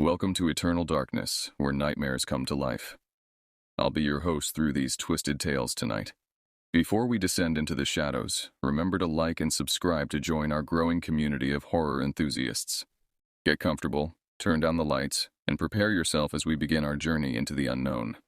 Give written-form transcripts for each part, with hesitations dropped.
Welcome to Eternal Darkness, where nightmares come to life. I'll be your host through these twisted tales tonight. Before we descend into the shadows, remember to like and subscribe to join our growing community of horror enthusiasts. Get comfortable, turn down the lights, and prepare yourself as we begin our journey into the unknown.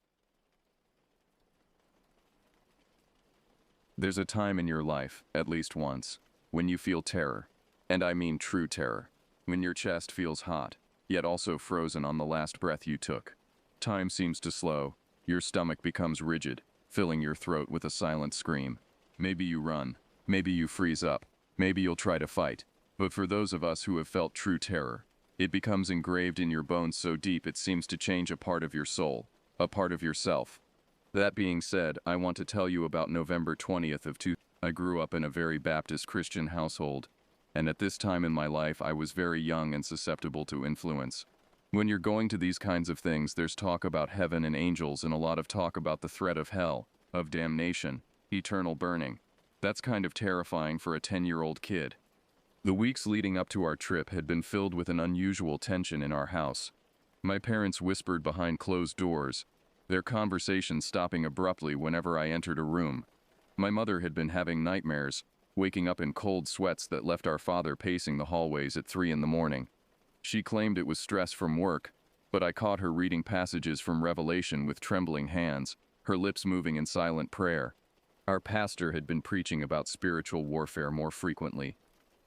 There's a time in your life, at least once, when you feel terror, and I mean true terror, when your chest feels hot, yet also frozen on the last breath you took. Time seems to slow, your stomach becomes rigid, filling your throat with a silent scream. Maybe you run, maybe you freeze up, maybe you'll try to fight, but for those of us who have felt true terror, it becomes engraved in your bones so deep it seems to change a part of your soul, a part of yourself. That being said, I want to tell you about November 20th of 2000. I grew up in a very Baptist Christian household, and at this time in my life I was very young and susceptible to influence. When you're going to these kinds of things, there's talk about heaven and angels and a lot of talk about the threat of hell, of damnation, eternal burning. That's kind of terrifying for a 10-year-old kid. The weeks leading up to our trip had been filled with an unusual tension in our house. My parents whispered behind closed doors, their conversation stopping abruptly whenever I entered a room. My mother had been having nightmares, waking up in cold sweats that left our father pacing the hallways at 3 a.m. She claimed it was stress from work, but I caught her reading passages from Revelation with trembling hands, her lips moving in silent prayer. Our pastor had been preaching about spiritual warfare more frequently,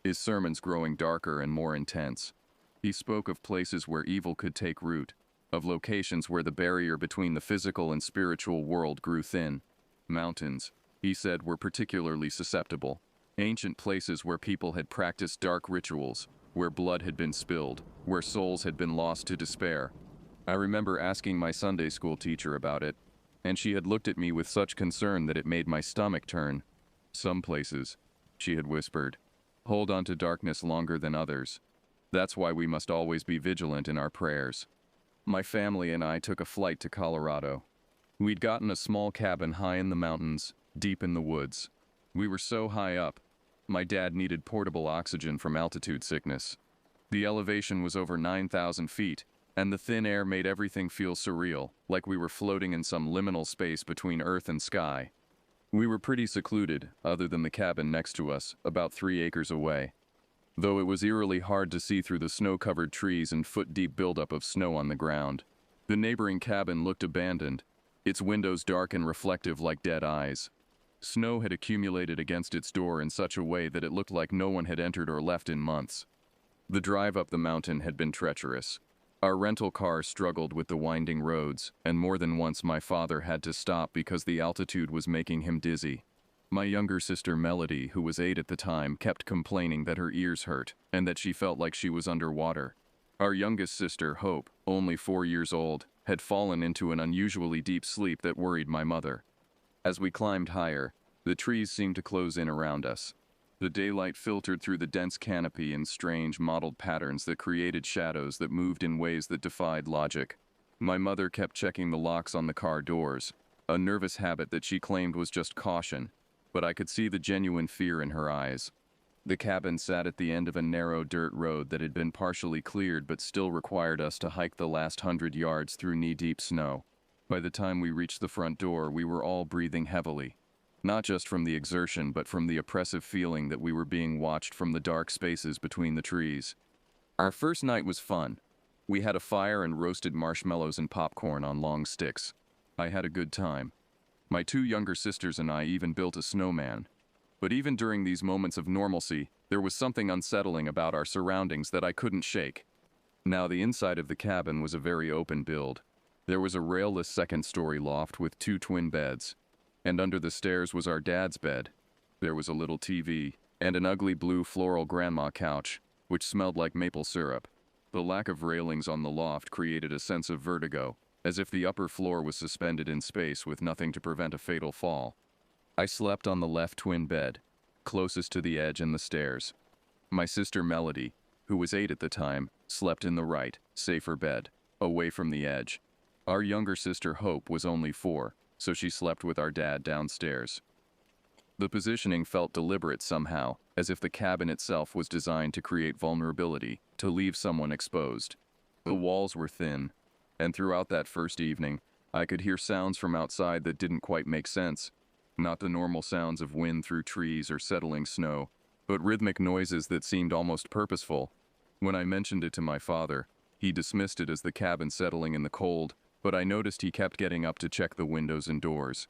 his sermons growing darker and more intense. He spoke of places where evil could take root, of locations where the barrier between the physical and spiritual world grew thin. Mountains, he said, were particularly susceptible. Ancient places where people had practiced dark rituals, where blood had been spilled, where souls had been lost to despair. I remember asking my Sunday school teacher about it, and she had looked at me with such concern that it made my stomach turn. Some places, she had whispered, hold on to darkness longer than others. That's why we must always be vigilant in our prayers. My family and I took a flight to Colorado. We'd gotten a small cabin high in the mountains, deep in the woods. We were so high up, my dad needed portable oxygen from altitude sickness. The elevation was over 9,000 feet, and the thin air made everything feel surreal, like we were floating in some liminal space between earth and sky. We were pretty secluded, other than the cabin next to us, about 3 acres away. Though it was eerily hard to see through the snow-covered trees and foot-deep buildup of snow on the ground. The neighboring cabin looked abandoned, its windows dark and reflective like dead eyes. Snow had accumulated against its door in such a way that it looked like no one had entered or left in months. The drive up the mountain had been treacherous. Our rental car struggled with the winding roads, and more than once my father had to stop because the altitude was making him dizzy. My younger sister Melody, who was 8 at the time, kept complaining that her ears hurt and that she felt like she was underwater. Our youngest sister, Hope, only 4 years old, had fallen into an unusually deep sleep that worried my mother. As we climbed higher, the trees seemed to close in around us. The daylight filtered through the dense canopy in strange, mottled patterns that created shadows that moved in ways that defied logic. My mother kept checking the locks on the car doors, a nervous habit that she claimed was just caution, but I could see the genuine fear in her eyes. The cabin sat at the end of a narrow dirt road that had been partially cleared but still required us to hike the last 100 yards through knee-deep snow. By the time we reached the front door, we were all breathing heavily. Not just from the exertion, but from the oppressive feeling that we were being watched from the dark spaces between the trees. Our first night was fun. We had a fire and roasted marshmallows and popcorn on long sticks. I had a good time. My 2 younger sisters and I even built a snowman. But even during these moments of normalcy, there was something unsettling about our surroundings that I couldn't shake. Now, the inside of the cabin was a very open build. There was a railless second-story loft with 2 twin beds, and under the stairs was our dad's bed. There was a little TV, and an ugly blue floral grandma couch, which smelled like maple syrup. The lack of railings on the loft created a sense of vertigo, as if the upper floor was suspended in space with nothing to prevent a fatal fall. I slept on the left twin bed, closest to the edge and the stairs. My sister Melody, who was 8 at the time, slept in the right, safer bed, away from the edge. Our younger sister Hope was only 4, so she slept with our dad downstairs. The positioning felt deliberate somehow, as if the cabin itself was designed to create vulnerability, to leave someone exposed. The walls were thin, and throughout that first evening, I could hear sounds from outside that didn't quite make sense. Not the normal sounds of wind through trees or settling snow, but rhythmic noises that seemed almost purposeful. When I mentioned it to my father, he dismissed it as the cabin settling in the cold, but I noticed he kept getting up to check the windows and doors.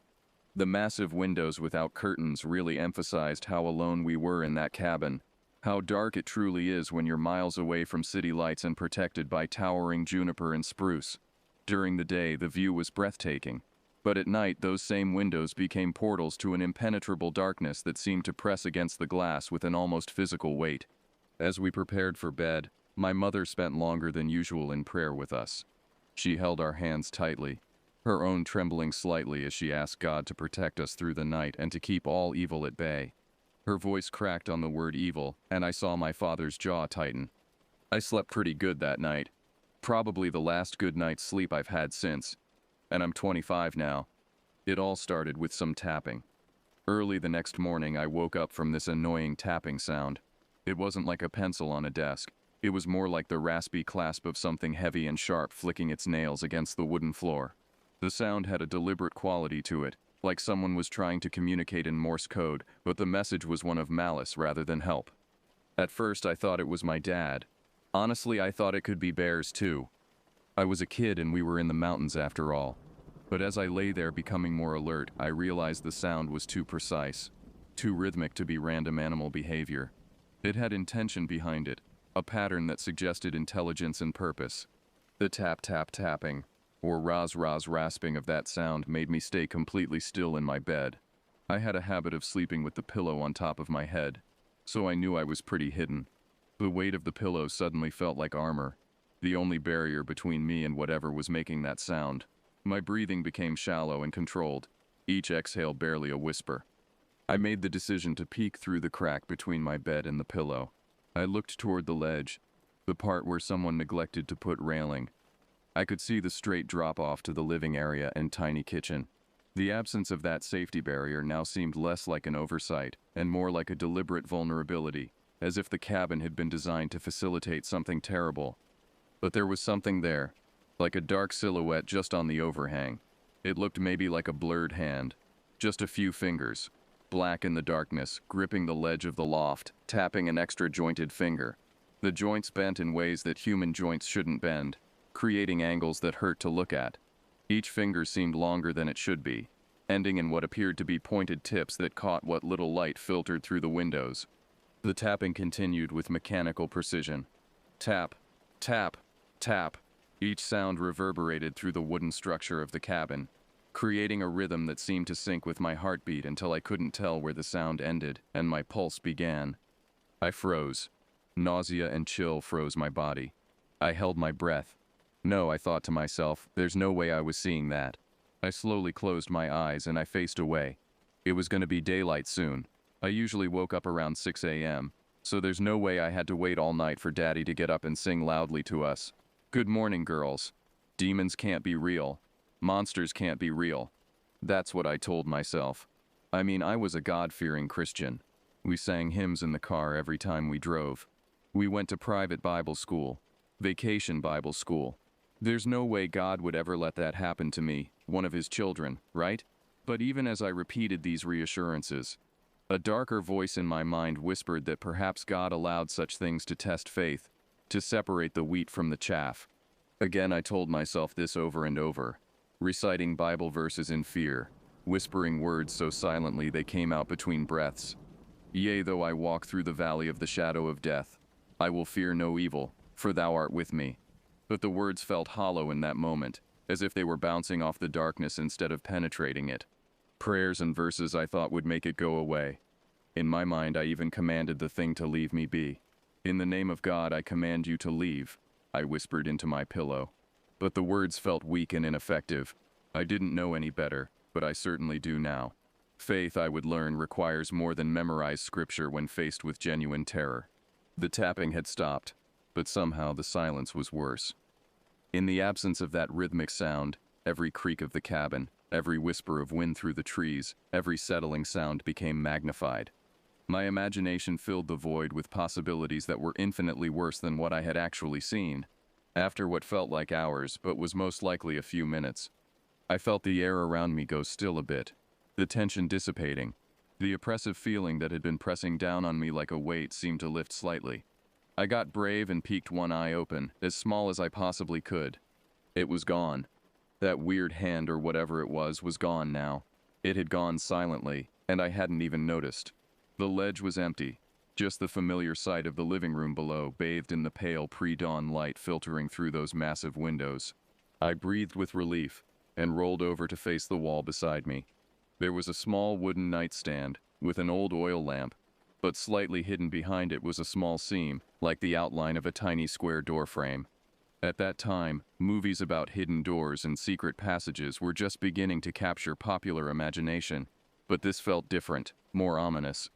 The massive windows without curtains really emphasized how alone we were in that cabin, how dark it truly is when you're miles away from city lights and protected by towering juniper and spruce. During the day, the view was breathtaking, but at night those same windows became portals to an impenetrable darkness that seemed to press against the glass with an almost physical weight. As we prepared for bed, my mother spent longer than usual in prayer with us. She held our hands tightly, her own trembling slightly as she asked God to protect us through the night and to keep all evil at bay. Her voice cracked on the word evil, and I saw my father's jaw tighten. I slept pretty good that night. Probably the last good night's sleep I've had since. And I'm 25 now. It all started with some tapping. Early the next morning, I woke up from this annoying tapping sound. It wasn't like a pencil on a desk. It was more like the raspy clasp of something heavy and sharp flicking its nails against the wooden floor. The sound had a deliberate quality to it, like someone was trying to communicate in Morse code, but the message was one of malice rather than help. At first, I thought it was my dad. Honestly, I thought it could be bears too. I was a kid and we were in the mountains after all. But as I lay there becoming more alert, I realized the sound was too precise, too rhythmic to be random animal behavior. It had intention behind it, a pattern that suggested intelligence and purpose. The tap-tap-tapping, or raz-raz-rasping of that sound made me stay completely still in my bed. I had a habit of sleeping with the pillow on top of my head, so I knew I was pretty hidden. The weight of the pillow suddenly felt like armor, the only barrier between me and whatever was making that sound. My breathing became shallow and controlled, each exhale barely a whisper. I made the decision to peek through the crack between my bed and the pillow. I looked toward the ledge, the part where someone neglected to put railing. I could see the straight drop-off to the living area and tiny kitchen. The absence of that safety barrier now seemed less like an oversight and more like a deliberate vulnerability, as if the cabin had been designed to facilitate something terrible. But there was something there, like a dark silhouette just on the overhang. It looked maybe like a blurred hand, just a few fingers, black in the darkness, gripping the ledge of the loft, tapping an extra jointed finger. The joints bent in ways that human joints shouldn't bend, creating angles that hurt to look at. Each finger seemed longer than it should be, ending in what appeared to be pointed tips that caught what little light filtered through the windows. The tapping continued with mechanical precision. Tap, tap, tap. Each sound reverberated through the wooden structure of the cabin, creating a rhythm that seemed to sync with my heartbeat until I couldn't tell where the sound ended and my pulse began. I froze. Nausea and chill froze my body. I held my breath. No, I thought to myself, there's no way I was seeing that. I slowly closed my eyes and I faced away. It was going to be daylight soon. I usually woke up around 6 a.m., so there's no way I had to wait all night for Daddy to get up and sing loudly to us. Good morning, girls. Demons can't be real. Monsters can't be real. That's what I told myself. I mean, I was a God-fearing Christian. We sang hymns in the car every time we drove. We went to private Bible school, vacation Bible school. There's no way God would ever let that happen to me, one of his children, right? But even as I repeated these reassurances, a darker voice in my mind whispered that perhaps God allowed such things to test faith, to separate the wheat from the chaff. Again, I told myself this over and over, reciting Bible verses in fear, whispering words so silently they came out between breaths. Yea, though I walk through the valley of the shadow of death, I will fear no evil, for thou art with me. But the words felt hollow in that moment, as if they were bouncing off the darkness instead of penetrating it. Prayers and verses I thought would make it go away. In my mind, I even commanded the thing to leave me be. In the name of God, I command you to leave, I whispered into my pillow. But the words felt weak and ineffective. I didn't know any better, but I certainly do now. Faith, I would learn, requires more than memorized scripture when faced with genuine terror. The tapping had stopped, but somehow the silence was worse. In the absence of that rhythmic sound, every creak of the cabin, every whisper of wind through the trees, every settling sound became magnified. My imagination filled the void with possibilities that were infinitely worse than what I had actually seen. After what felt like hours, but was most likely a few minutes, I felt the air around me go still a bit, the tension dissipating. The oppressive feeling that had been pressing down on me like a weight seemed to lift slightly. I got brave and peeked one eye open, as small as I possibly could. It was gone. That weird hand or whatever it was gone now. It had gone silently, and I hadn't even noticed. The ledge was empty, just the familiar sight of the living room below, bathed in the pale pre-dawn light filtering through those massive windows. I breathed with relief, and rolled over to face the wall beside me. There was a small wooden nightstand, with an old oil lamp, but slightly hidden behind it was a small seam, like the outline of a tiny square door frame. At that time, movies about hidden doors and secret passages were just beginning to capture popular imagination, but this felt different, more ominous.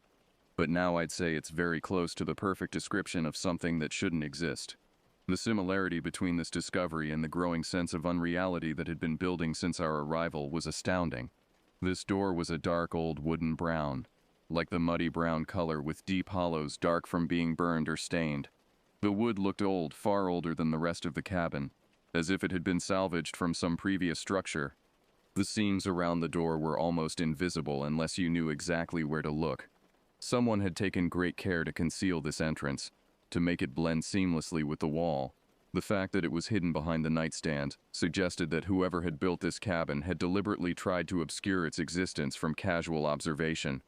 But now I'd say it's very close to the perfect description of something that shouldn't exist. The similarity between this discovery and the growing sense of unreality that had been building since our arrival was astounding. This door was a dark old wooden brown, like the muddy brown color with deep hollows dark from being burned or stained. The wood looked old, far older than the rest of the cabin, as if it had been salvaged from some previous structure. The seams around the door were almost invisible unless you knew exactly where to look. Someone had taken great care to conceal this entrance, to make it blend seamlessly with the wall. The fact that it was hidden behind the nightstand suggested that whoever had built this cabin had deliberately tried to obscure its existence from casual observation.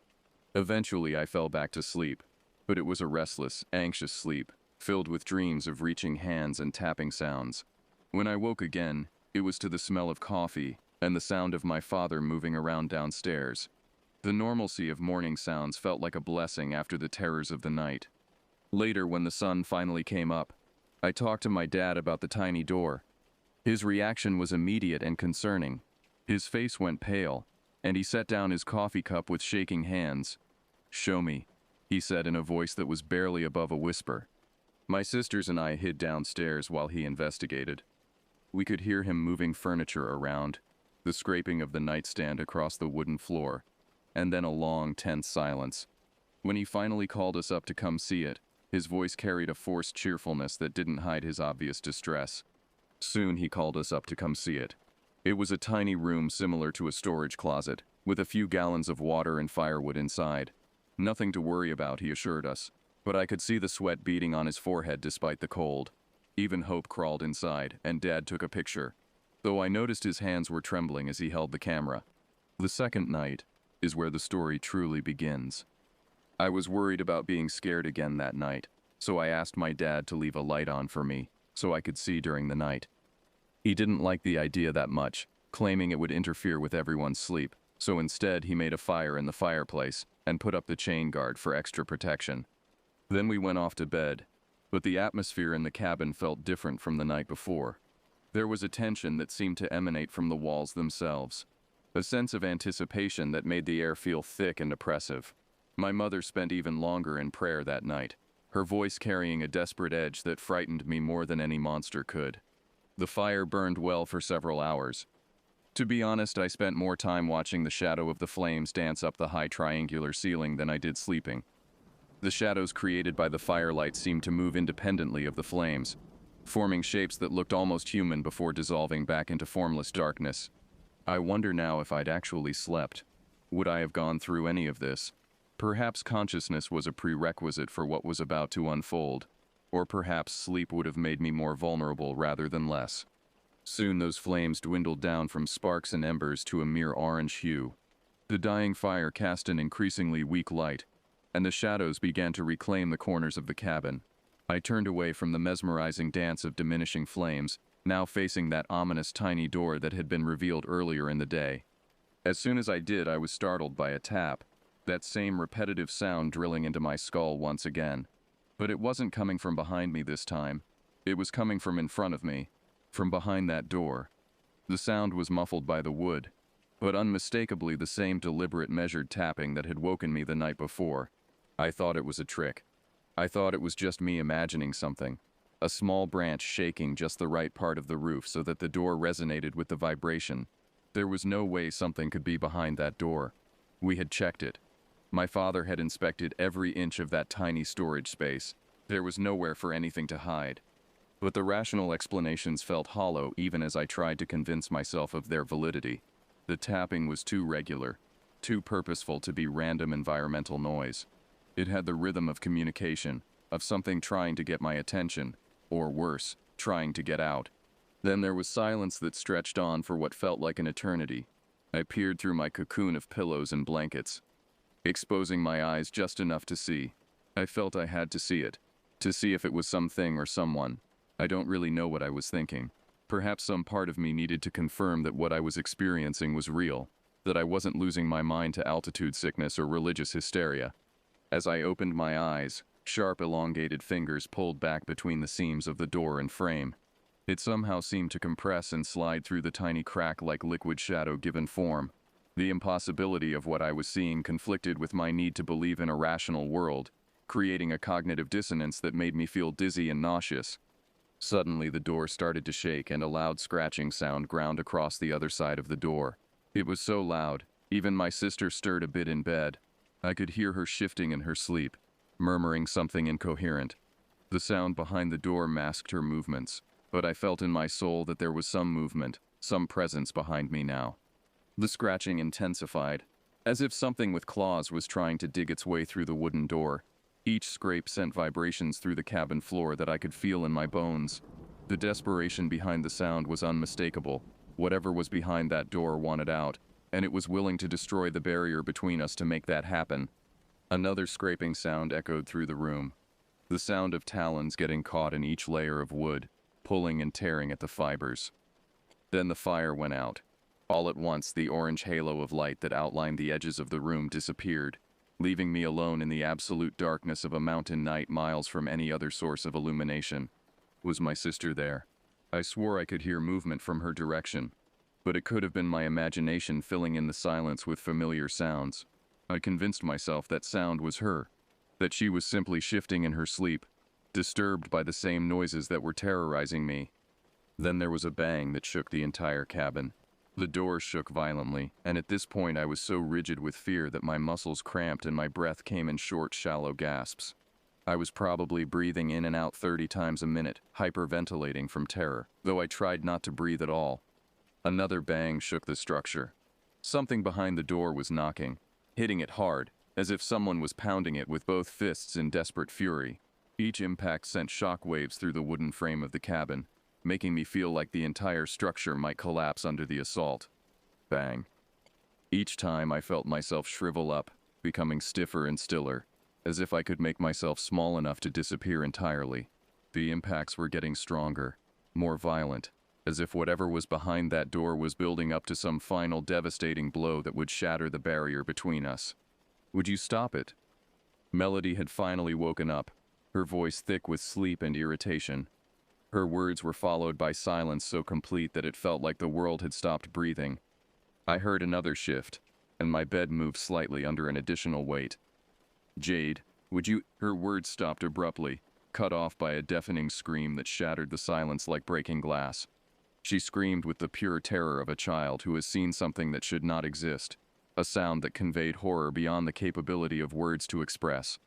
Eventually, I fell back to sleep, but it was a restless, anxious sleep, filled with dreams of reaching hands and tapping sounds. When I woke again, it was to the smell of coffee and the sound of my father moving around downstairs. The normalcy of morning sounds felt like a blessing after the terrors of the night. Later, when the sun finally came up, I talked to my dad about the tiny door. His reaction was immediate and concerning. His face went pale, and he set down his coffee cup with shaking hands. "Show me," he said in a voice that was barely above a whisper. My sisters and I hid downstairs while he investigated. We could hear him moving furniture around, the scraping of the nightstand across the wooden floor, and then a long, tense silence. When he finally called us up to come see it, his voice carried a forced cheerfulness that didn't hide his obvious distress. Soon he called us up to come see it. It was a tiny room similar to a storage closet, with a few gallons of water and firewood inside. Nothing to worry about, he assured us, but I could see the sweat beading on his forehead despite the cold. Even Hope crawled inside, and Dad took a picture, though I noticed his hands were trembling as he held the camera. The second night is where the story truly begins. I was worried about being scared again that night, so I asked my dad to leave a light on for me, so I could see during the night. He didn't like the idea that much, claiming it would interfere with everyone's sleep, so instead he made a fire in the fireplace and put up the chain guard for extra protection. Then we went off to bed, but the atmosphere in the cabin felt different from the night before. There was a tension that seemed to emanate from the walls themselves, a sense of anticipation that made the air feel thick and oppressive. My mother spent even longer in prayer that night, her voice carrying a desperate edge that frightened me more than any monster could. The fire burned well for several hours. To be honest, I spent more time watching the shadow of the flames dance up the high triangular ceiling than I did sleeping. The shadows created by the firelight seemed to move independently of the flames, forming shapes that looked almost human before dissolving back into formless darkness. I wonder now if I'd actually slept. Would I have gone through any of this? Perhaps consciousness was a prerequisite for what was about to unfold, or perhaps sleep would have made me more vulnerable rather than less. Soon those flames dwindled down from sparks and embers to a mere orange hue. The dying fire cast an increasingly weak light, and the shadows began to reclaim the corners of the cabin. I turned away from the mesmerizing dance of diminishing flames, now facing that ominous tiny door that had been revealed earlier in the day. As soon as I did, I was startled by a tap, that same repetitive sound drilling into my skull once again. But it wasn't coming from behind me this time. It was coming from in front of me, from behind that door. The sound was muffled by the wood, but unmistakably the same deliberate measured tapping that had woken me the night before. I thought it was a trick. I thought it was just me imagining something. A small branch shaking just the right part of the roof so that the door resonated with the vibration. There was no way something could be behind that door. We had checked it. My father had inspected every inch of that tiny storage space. There was nowhere for anything to hide. But the rational explanations felt hollow even as I tried to convince myself of their validity. The tapping was too regular, too purposeful to be random environmental noise. It had the rhythm of communication, of something trying to get my attention, or worse, trying to get out. Then there was silence that stretched on for what felt like an eternity. I peered through my cocoon of pillows and blankets, exposing my eyes just enough to see. I felt I had to see it, to see if it was something or someone. I don't really know what I was thinking. Perhaps some part of me needed to confirm that what I was experiencing was real, that I wasn't losing my mind to altitude sickness or religious hysteria. As I opened my eyes, sharp elongated fingers pulled back between the seams of the door and frame. It somehow seemed to compress and slide through the tiny crack like liquid shadow given form. The impossibility of what I was seeing conflicted with my need to believe in a rational world, creating a cognitive dissonance that made me feel dizzy and nauseous. Suddenly the door started to shake and a loud scratching sound ground across the other side of the door. It was so loud, even my sister stirred a bit in bed. I could hear her shifting in her sleep, murmuring something incoherent. The sound behind the door masked her movements, but I felt in my soul that there was some movement, some presence behind me now. The scratching intensified, as if something with claws was trying to dig its way through the wooden door. Each scrape sent vibrations through the cabin floor that I could feel in my bones. The desperation behind the sound was unmistakable. Whatever was behind that door wanted out, and it was willing to destroy the barrier between us to make that happen. Another scraping sound echoed through the room. The sound of talons getting caught in each layer of wood, pulling and tearing at the fibers. Then the fire went out. All at once, the orange halo of light that outlined the edges of the room disappeared, leaving me alone in the absolute darkness of a mountain night miles from any other source of illumination. Was my sister there? I swore I could hear movement from her direction, but it could have been my imagination filling in the silence with familiar sounds. I convinced myself that sound was her, that she was simply shifting in her sleep, disturbed by the same noises that were terrorizing me. Then there was a bang that shook the entire cabin. The door shook violently, and at this point I was so rigid with fear that my muscles cramped and my breath came in short, shallow gasps. I was probably breathing in and out 30 times a minute, hyperventilating from terror, though I tried not to breathe at all. Another bang shook the structure. Something behind the door was knocking, hitting it hard, as if someone was pounding it with both fists in desperate fury. Each impact sent shock waves through the wooden frame of the cabin, making me feel like the entire structure might collapse under the assault. Bang. Each time I felt myself shrivel up, becoming stiffer and stiller, as if I could make myself small enough to disappear entirely. The impacts were getting stronger, more violent, as if whatever was behind that door was building up to some final devastating blow that would shatter the barrier between us. Would you stop it? Melody had finally woken up, her voice thick with sleep and irritation. Her words were followed by silence so complete that it felt like the world had stopped breathing. I heard another shift, and my bed moved slightly under an additional weight. Jade, would you— Her words stopped abruptly, cut off by a deafening scream that shattered the silence like breaking glass. She screamed with the pure terror of a child who has seen something that should not exist, a sound that conveyed horror beyond the capability of words to express.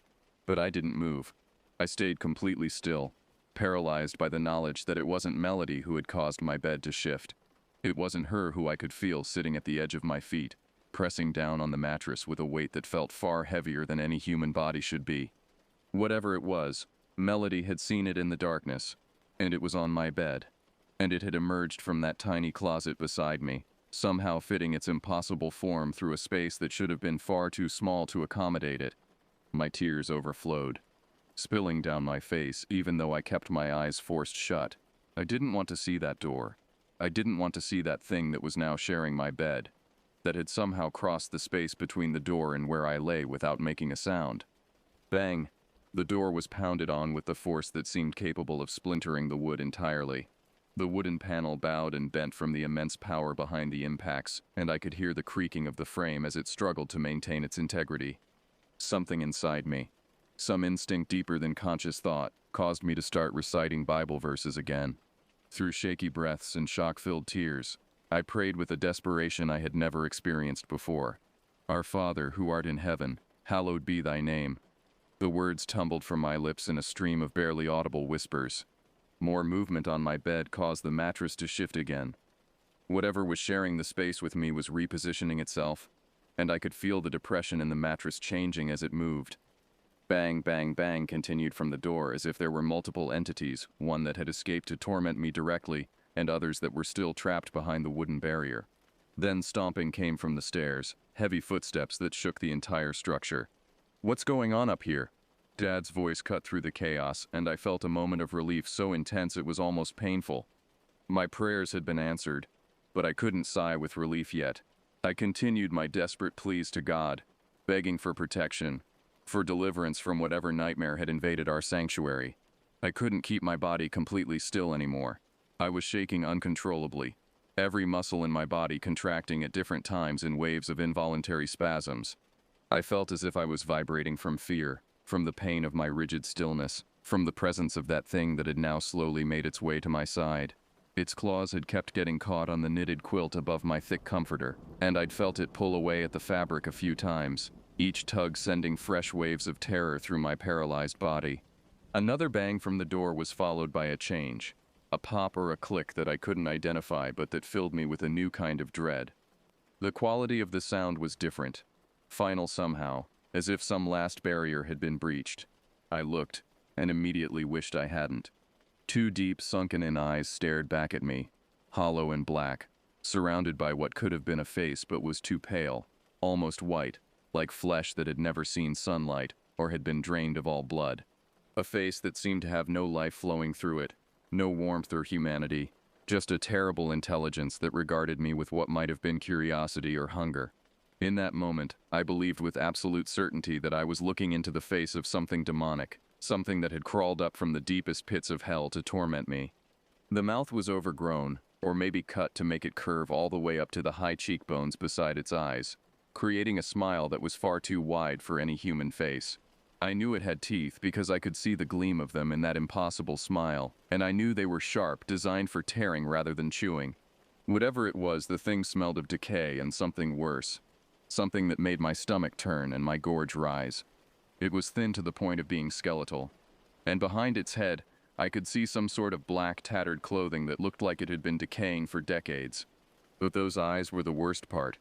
But I didn't move. I stayed completely still, paralyzed by the knowledge that it wasn't Melody who had caused my bed to shift. It wasn't her who I could feel sitting at the edge of my feet, pressing down on the mattress with a weight that felt far heavier than any human body should be. Whatever it was, Melody had seen it in the darkness, and it was on my bed, and it had emerged from that tiny closet beside me, somehow fitting its impossible form through a space that should have been far too small to accommodate it. My tears overflowed, spilling down my face even though I kept my eyes forced shut. I didn't want to see that door. I didn't want to see that thing that was now sharing my bed, that had somehow crossed the space between the door and where I lay without making a sound. Bang! The door was pounded on with the force that seemed capable of splintering the wood entirely. The wooden panel bowed and bent from the immense power behind the impacts, and I could hear the creaking of the frame as it struggled to maintain its integrity. Something inside me, some instinct deeper than conscious thought, caused me to start reciting Bible verses again. Through shaky breaths and shock-filled tears, I prayed with a desperation I had never experienced before. Our Father, who art in heaven, hallowed be thy name. The words tumbled from my lips in a stream of barely audible whispers. More movement on my bed caused the mattress to shift again. Whatever was sharing the space with me was repositioning itself, and I could feel the depression in the mattress changing as it moved. Bang, bang, bang continued from the door as if there were multiple entities, one that had escaped to torment me directly, and others that were still trapped behind the wooden barrier. Then stomping came from the stairs, heavy footsteps that shook the entire structure. "What's going on up here?" Dad's voice cut through the chaos, and I felt a moment of relief so intense it was almost painful. My prayers had been answered, but I couldn't sigh with relief yet. I continued my desperate pleas to God, begging for protection, for deliverance from whatever nightmare had invaded our sanctuary. I couldn't keep my body completely still anymore. I was shaking uncontrollably, every muscle in my body contracting at different times in waves of involuntary spasms. I felt as if I was vibrating from fear, from the pain of my rigid stillness, from the presence of that thing that had now slowly made its way to my side. Its claws had kept getting caught on the knitted quilt above my thick comforter, and I'd felt it pull away at the fabric a few times, each tug sending fresh waves of terror through my paralyzed body. Another bang from the door was followed by a change, a pop or a click that I couldn't identify but that filled me with a new kind of dread. The quality of the sound was different, final somehow, as if some last barrier had been breached. I looked, and immediately wished I hadn't. Two deep, sunken-in eyes stared back at me, hollow and black, surrounded by what could have been a face but was too pale, almost white, like flesh that had never seen sunlight or had been drained of all blood. A face that seemed to have no life flowing through it, no warmth or humanity, just a terrible intelligence that regarded me with what might have been curiosity or hunger. In that moment, I believed with absolute certainty that I was looking into the face of something demonic, something that had crawled up from the deepest pits of hell to torment me. The mouth was overgrown, or maybe cut to make it curve all the way up to the high cheekbones beside its eyes, creating a smile that was far too wide for any human face. I knew it had teeth because I could see the gleam of them in that impossible smile, and I knew they were sharp, designed for tearing rather than chewing. Whatever it was, the thing smelled of decay and something worse. Something that made my stomach turn and my gorge rise. It was thin to the point of being skeletal, and behind its head, I could see some sort of black, tattered clothing that looked like it had been decaying for decades. But those eyes were the worst part.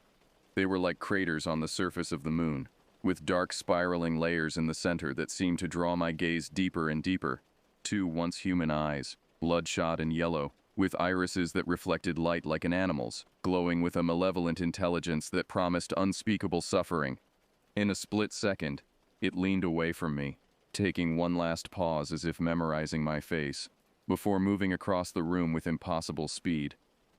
They were like craters on the surface of the moon, with dark spiraling layers in the center that seemed to draw my gaze deeper and deeper. Two once human eyes, bloodshot and yellow, with irises that reflected light like an animal's, glowing with a malevolent intelligence that promised unspeakable suffering. In a split second, it leaned away from me, taking one last pause as if memorizing my face, before moving across the room with impossible speed.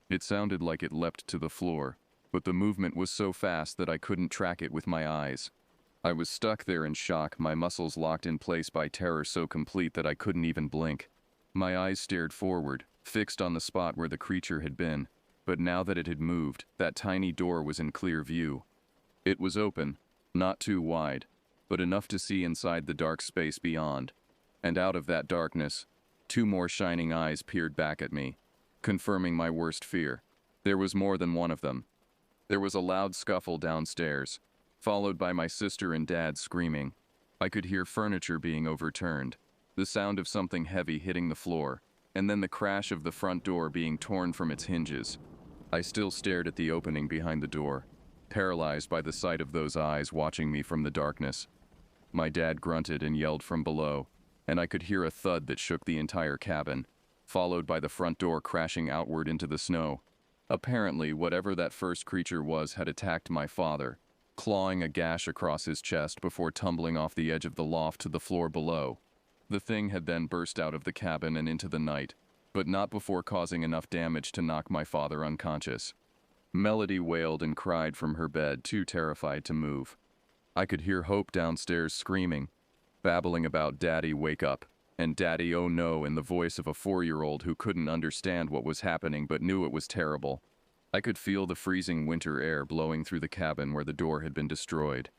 It sounded like it leapt to the floor, but the movement was so fast that I couldn't track it with my eyes. I was stuck there in shock, my muscles locked in place by terror so complete that I couldn't even blink. My eyes stared forward, fixed on the spot where the creature had been, but now that it had moved, that tiny door was in clear view. It was open, not too wide, but enough to see inside the dark space beyond, and out of that darkness, two more shining eyes peered back at me, confirming my worst fear. There was more than one of them. There was a loud scuffle downstairs, followed by my sister and dad screaming. I could hear furniture being overturned, the sound of something heavy hitting the floor, and then the crash of the front door being torn from its hinges. I still stared at the opening behind the door, paralyzed by the sight of those eyes watching me from the darkness. My dad grunted and yelled from below, and I could hear a thud that shook the entire cabin, followed by the front door crashing outward into the snow. Apparently, whatever that first creature was had attacked my father, clawing a gash across his chest before tumbling off the edge of the loft to the floor below. The thing had then burst out of the cabin and into the night, but not before causing enough damage to knock my father unconscious. Melody wailed and cried from her bed, too terrified to move. I could hear Hope downstairs screaming, babbling about "Daddy, wake up," and "Daddy, oh no," in the voice of a 4-year-old who couldn't understand what was happening but knew it was terrible. I could feel the freezing winter air blowing through the cabin where the door had been destroyed.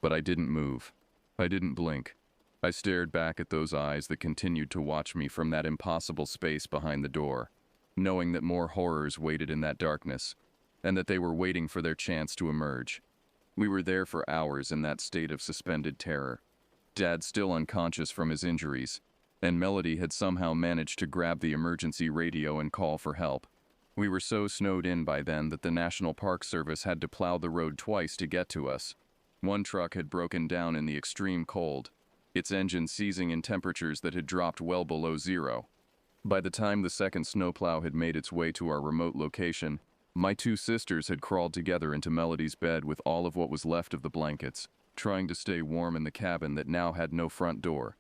But I didn't move. I didn't blink. I stared back at those eyes that continued to watch me from that impossible space behind the door, knowing that more horrors waited in that darkness, and that they were waiting for their chance to emerge. We were there for hours in that state of suspended terror. Dad still unconscious from his injuries, and Melody had somehow managed to grab the emergency radio and call for help. We were so snowed in by then that the National Park Service had to plow the road twice to get to us. One truck had broken down in the extreme cold, its engine seizing in temperatures that had dropped well below zero. By the time the second snowplow had made its way to our remote location, my two sisters had crawled together into Melody's bed with all of what was left of the blankets, trying to stay warm in the cabin that now had no front door.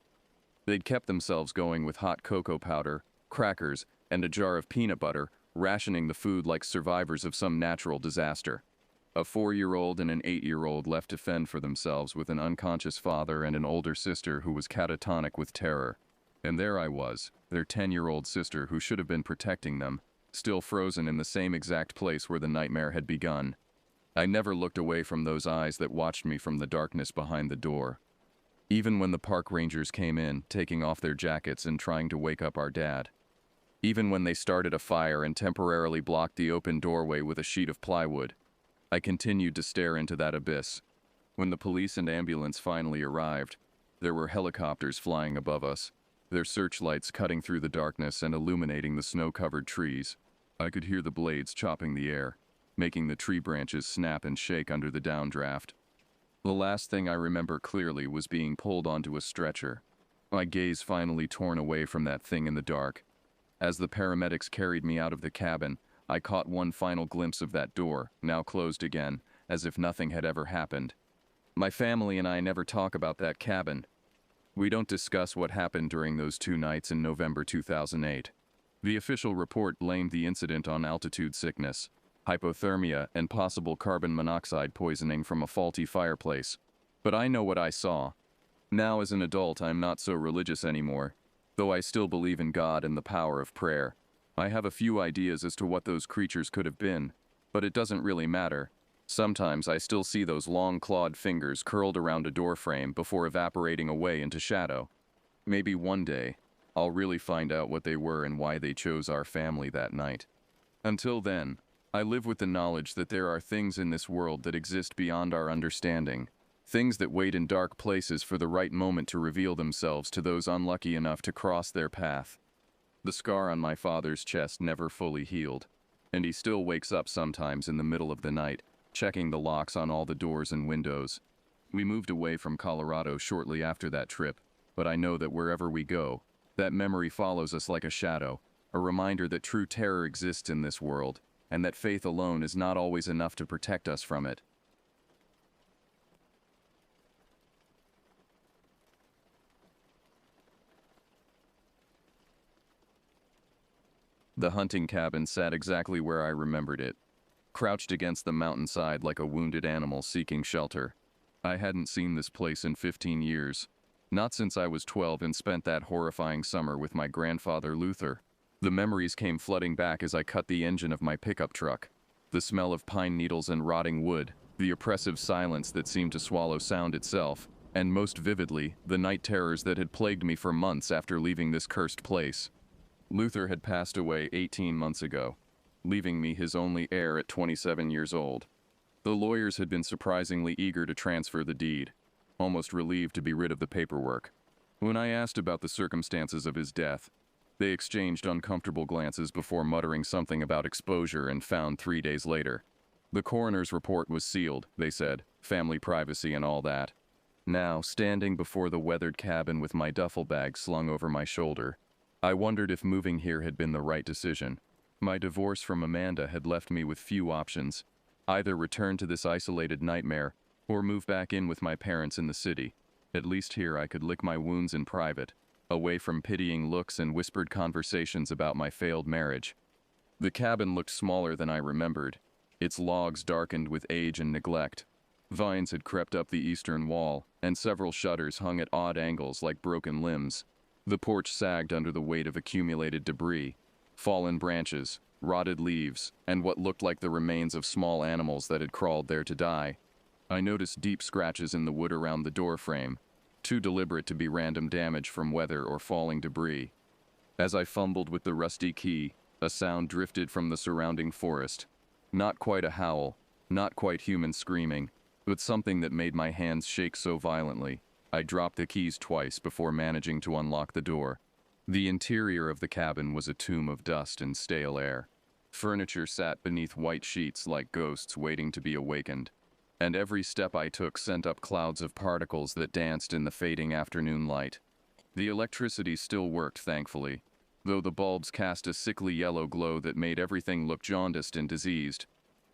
They'd kept themselves going with hot cocoa powder, crackers, and a jar of peanut butter, rationing the food like survivors of some natural disaster. A 4-year-old and an 8-year-old left to fend for themselves with an unconscious father and an older sister who was catatonic with terror. And there I was, their 10-year-old sister who should have been protecting them, still frozen in the same exact place where the nightmare had begun. I never looked away from those eyes that watched me from the darkness behind the door. Even when the park rangers came in, taking off their jackets and trying to wake up our dad. Even when they started a fire and temporarily blocked the open doorway with a sheet of plywood. I continued to stare into that abyss. When the police and ambulance finally arrived, there were helicopters flying above us, their searchlights cutting through the darkness and illuminating the snow-covered trees. I could hear the blades chopping the air, making the tree branches snap and shake under the downdraft. The last thing I remember clearly was being pulled onto a stretcher, my gaze finally torn away from that thing in the dark. As the paramedics carried me out of the cabin, I caught one final glimpse of that door, now closed again, as if nothing had ever happened. My family and I never talk about that cabin. We don't discuss what happened during those 2 nights in November 2008. The official report blamed the incident on altitude sickness, hypothermia, and possible carbon monoxide poisoning from a faulty fireplace. But I know what I saw. Now as an adult, I'm not so religious anymore, though I still believe in God and the power of prayer. I have a few ideas as to what those creatures could have been, but it doesn't really matter. Sometimes I still see those long clawed fingers curled around a doorframe before evaporating away into shadow. Maybe one day, I'll really find out what they were and why they chose our family that night. Until then, I live with the knowledge that there are things in this world that exist beyond our understanding, things that wait in dark places for the right moment to reveal themselves to those unlucky enough to cross their path. The scar on my father's chest never fully healed, and he still wakes up sometimes in the middle of the night, checking the locks on all the doors and windows. We moved away from Colorado shortly after that trip, but I know that wherever we go, that memory follows us like a shadow, a reminder that true terror exists in this world, and that faith alone is not always enough to protect us from it. The hunting cabin sat exactly where I remembered it, crouched against the mountainside like a wounded animal seeking shelter. I hadn't seen this place in 15 years, not since I was 12 and spent that horrifying summer with my grandfather Luther. The memories came flooding back as I cut the engine of my pickup truck. The smell of pine needles and rotting wood, the oppressive silence that seemed to swallow sound itself, and most vividly, the night terrors that had plagued me for months after leaving this cursed place. Luther had passed away 18 months ago, leaving me his only heir at 27 years old. The lawyers had been surprisingly eager to transfer the deed, almost relieved to be rid of the paperwork. When I asked about the circumstances of his death, they exchanged uncomfortable glances before muttering something about exposure and found 3 days later. The coroner's report was sealed, they said, family privacy and all that. Now, standing before the weathered cabin with my duffel bag slung over my shoulder, I wondered if moving here had been the right decision. My divorce from Amanda had left me with few options. Either return to this isolated nightmare, or move back in with my parents in the city. At least here I could lick my wounds in private, away from pitying looks and whispered conversations about my failed marriage. The cabin looked smaller than I remembered, its logs darkened with age and neglect. Vines had crept up the eastern wall, and several shutters hung at odd angles like broken limbs. The porch sagged under the weight of accumulated debris, fallen branches, rotted leaves, and what looked like the remains of small animals that had crawled there to die. I noticed deep scratches in the wood around the door frame, too deliberate to be random damage from weather or falling debris. As I fumbled with the rusty key, a sound drifted from the surrounding forest. Not quite a howl, not quite human screaming, but something that made my hands shake so violently. I dropped the keys twice before managing to unlock the door. The interior of the cabin was a tomb of dust and stale air. Furniture sat beneath white sheets like ghosts waiting to be awakened, and every step I took sent up clouds of particles that danced in the fading afternoon light. The electricity still worked, thankfully, though the bulbs cast a sickly yellow glow that made everything look jaundiced and diseased.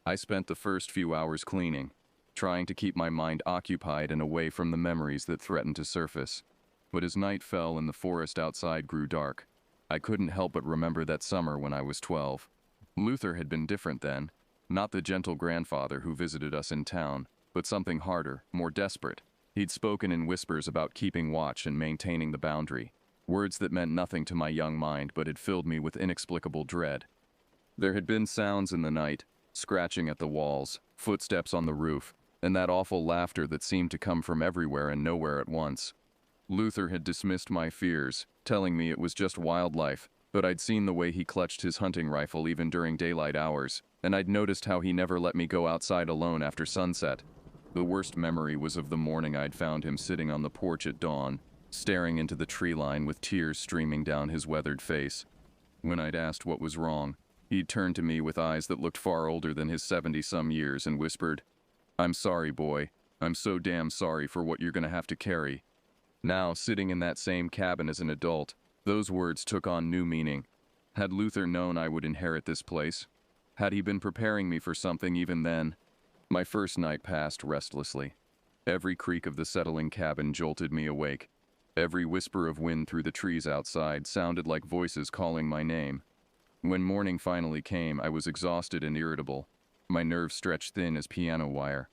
I spent the first few hours cleaning, trying to keep my mind occupied and away from the memories that threatened to surface. But as night fell and the forest outside grew dark, I couldn't help but remember that summer when I was 12. Luther had been different then, not the gentle grandfather who visited us in town, but something harder, more desperate. He'd spoken in whispers about keeping watch and maintaining the boundary, words that meant nothing to my young mind but had filled me with inexplicable dread. There had been sounds in the night, scratching at the walls, footsteps on the roof, and that awful laughter that seemed to come from everywhere and nowhere at once. Luther had dismissed my fears, telling me it was just wildlife, but I'd seen the way he clutched his hunting rifle even during daylight hours, and I'd noticed how he never let me go outside alone after sunset. The worst memory was of the morning I'd found him sitting on the porch at dawn, staring into the tree line with tears streaming down his weathered face. When I'd asked what was wrong, he'd turned to me with eyes that looked far older than his 70-some years and whispered, "I'm sorry, boy. I'm so damn sorry for what you're gonna have to carry." Now, sitting in that same cabin as an adult, those words took on new meaning. Had Luther known I would inherit this place? Had he been preparing me for something even then? My first night passed restlessly. Every creak of the settling cabin jolted me awake. Every whisper of wind through the trees outside sounded like voices calling my name. When morning finally came, I was exhausted and irritable, my nerves stretched thin as piano wire.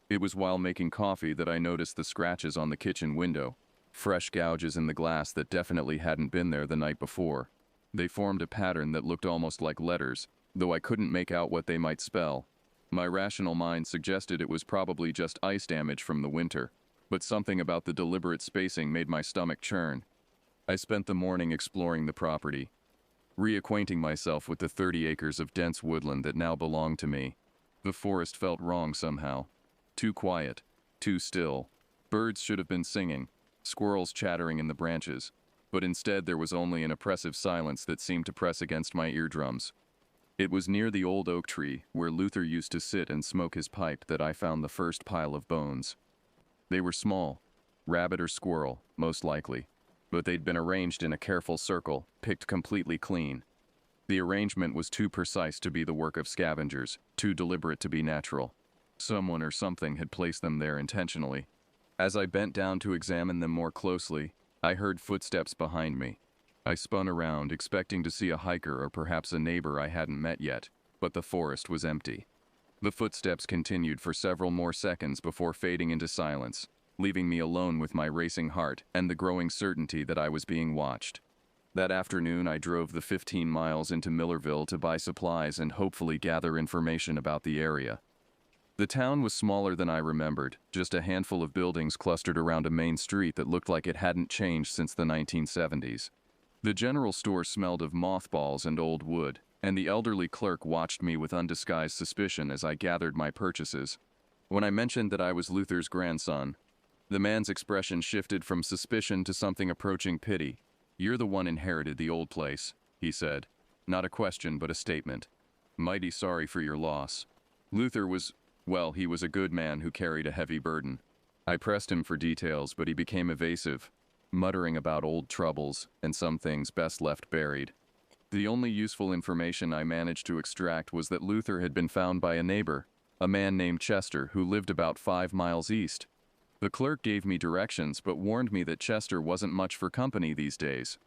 It was while making coffee that I noticed the scratches on the kitchen window, fresh gouges in the glass that definitely hadn't been there the night before. They formed a pattern that looked almost like letters, though I couldn't make out what they might spell. My rational mind suggested it was probably just ice damage from the winter, but something about the deliberate spacing made my stomach churn. I spent the morning exploring the property, reacquainting myself with the 30 acres of dense woodland that now belonged to me. The forest felt wrong somehow. Too quiet, too still. Birds should have been singing, squirrels chattering in the branches, but instead there was only an oppressive silence that seemed to press against my eardrums. It was near the old oak tree, where Luther used to sit and smoke his pipe, that I found the first pile of bones. They were small, rabbit or squirrel, most likely, but they'd been arranged in a careful circle, picked completely clean. The arrangement was too precise to be the work of scavengers, too deliberate to be natural. Someone or something had placed them there intentionally. As I bent down to examine them more closely, I heard footsteps behind me. I spun around, expecting to see a hiker or perhaps a neighbor I hadn't met yet, but the forest was empty. The footsteps continued for several more seconds before fading into silence, leaving me alone with my racing heart and the growing certainty that I was being watched. That afternoon, I drove the 15 miles into Millerville to buy supplies and hopefully gather information about the area. The town was smaller than I remembered, just a handful of buildings clustered around a main street that looked like it hadn't changed since the 1970s. The general store smelled of mothballs and old wood, and the elderly clerk watched me with undisguised suspicion as I gathered my purchases. When I mentioned that I was Luther's grandson, the man's expression shifted from suspicion to something approaching pity. "You're the one inherited the old place," he said. Not a question, but a statement. "Mighty sorry for your loss." Luther was... Well, he was a good man who carried a heavy burden. I pressed him for details, but he became evasive, muttering about old troubles and some things best left buried. The only useful information I managed to extract was that Luther had been found by a neighbor, a man named Chester, who lived about 5 miles east. The clerk gave me directions, but warned me that Chester wasn't much for company these days.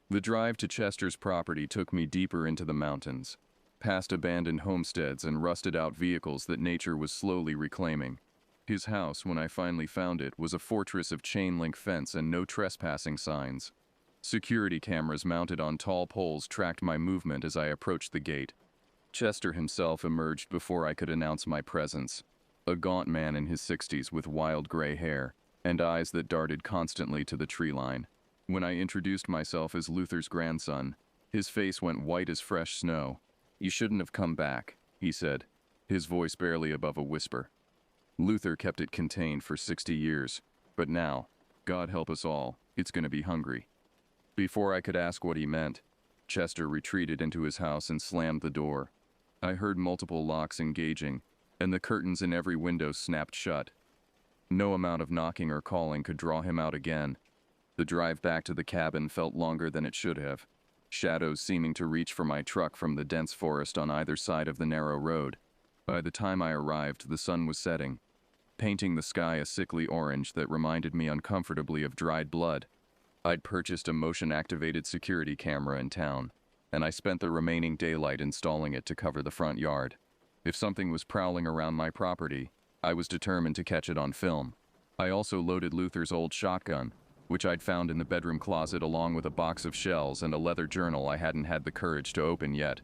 The drive to Chester's property took me deeper into the mountains, past abandoned homesteads and rusted-out vehicles that nature was slowly reclaiming. His house, when I finally found it, was a fortress of chain-link fence and no trespassing signs. Security cameras mounted on tall poles tracked my movement as I approached the gate. Chester himself emerged before I could announce my presence, a gaunt man in his 60s with wild gray hair and eyes that darted constantly to the tree line. When I introduced myself as Luther's grandson, his face went white as fresh snow. "You shouldn't have come back," he said, his voice barely above a whisper. Luther kept it contained for 60 years, but now, God help us all, it's gonna be hungry. Before I could ask what he meant, Chester retreated into his house and slammed the door. I heard multiple locks engaging, and the curtains in every window snapped shut. No amount of knocking or calling could draw him out again. The drive back to the cabin felt longer than it should have, shadows seeming to reach for my truck from the dense forest on either side of the narrow road. By the time I arrived, the sun was setting, painting the sky a sickly orange that reminded me uncomfortably of dried blood. I'd purchased a motion-activated security camera in town, and I spent the remaining daylight installing it to cover the front yard. If something was prowling around my property, I was determined to catch it on film. I also loaded Luther's old shotgun, which I'd found in the bedroom closet, along with a box of shells and a leather journal I hadn't had the courage to open yet.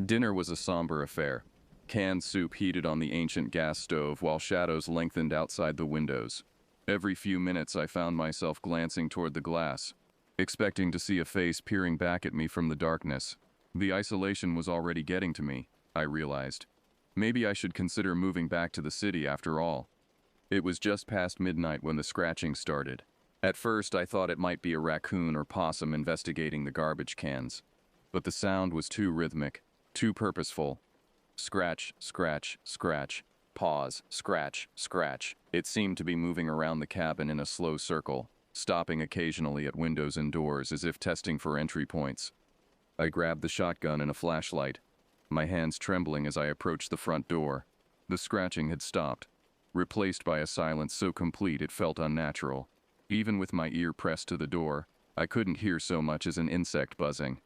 Dinner was a somber affair. Canned soup heated on the ancient gas stove while shadows lengthened outside the windows. Every few minutes I found myself glancing toward the glass, expecting to see a face peering back at me from the darkness. The isolation was already getting to me, I realized. Maybe I should consider moving back to the city after all. It was just past midnight when the scratching started. At first I thought it might be a raccoon or possum investigating the garbage cans. But the sound was too rhythmic, too purposeful. Scratch, scratch, scratch. Pause, scratch, scratch. It seemed to be moving around the cabin in a slow circle, stopping occasionally at windows and doors as if testing for entry points. I grabbed the shotgun and a flashlight, my hands trembling as I approached the front door. The scratching had stopped, replaced by a silence so complete it felt unnatural. Even with my ear pressed to the door, I couldn't hear so much as an insect buzzing.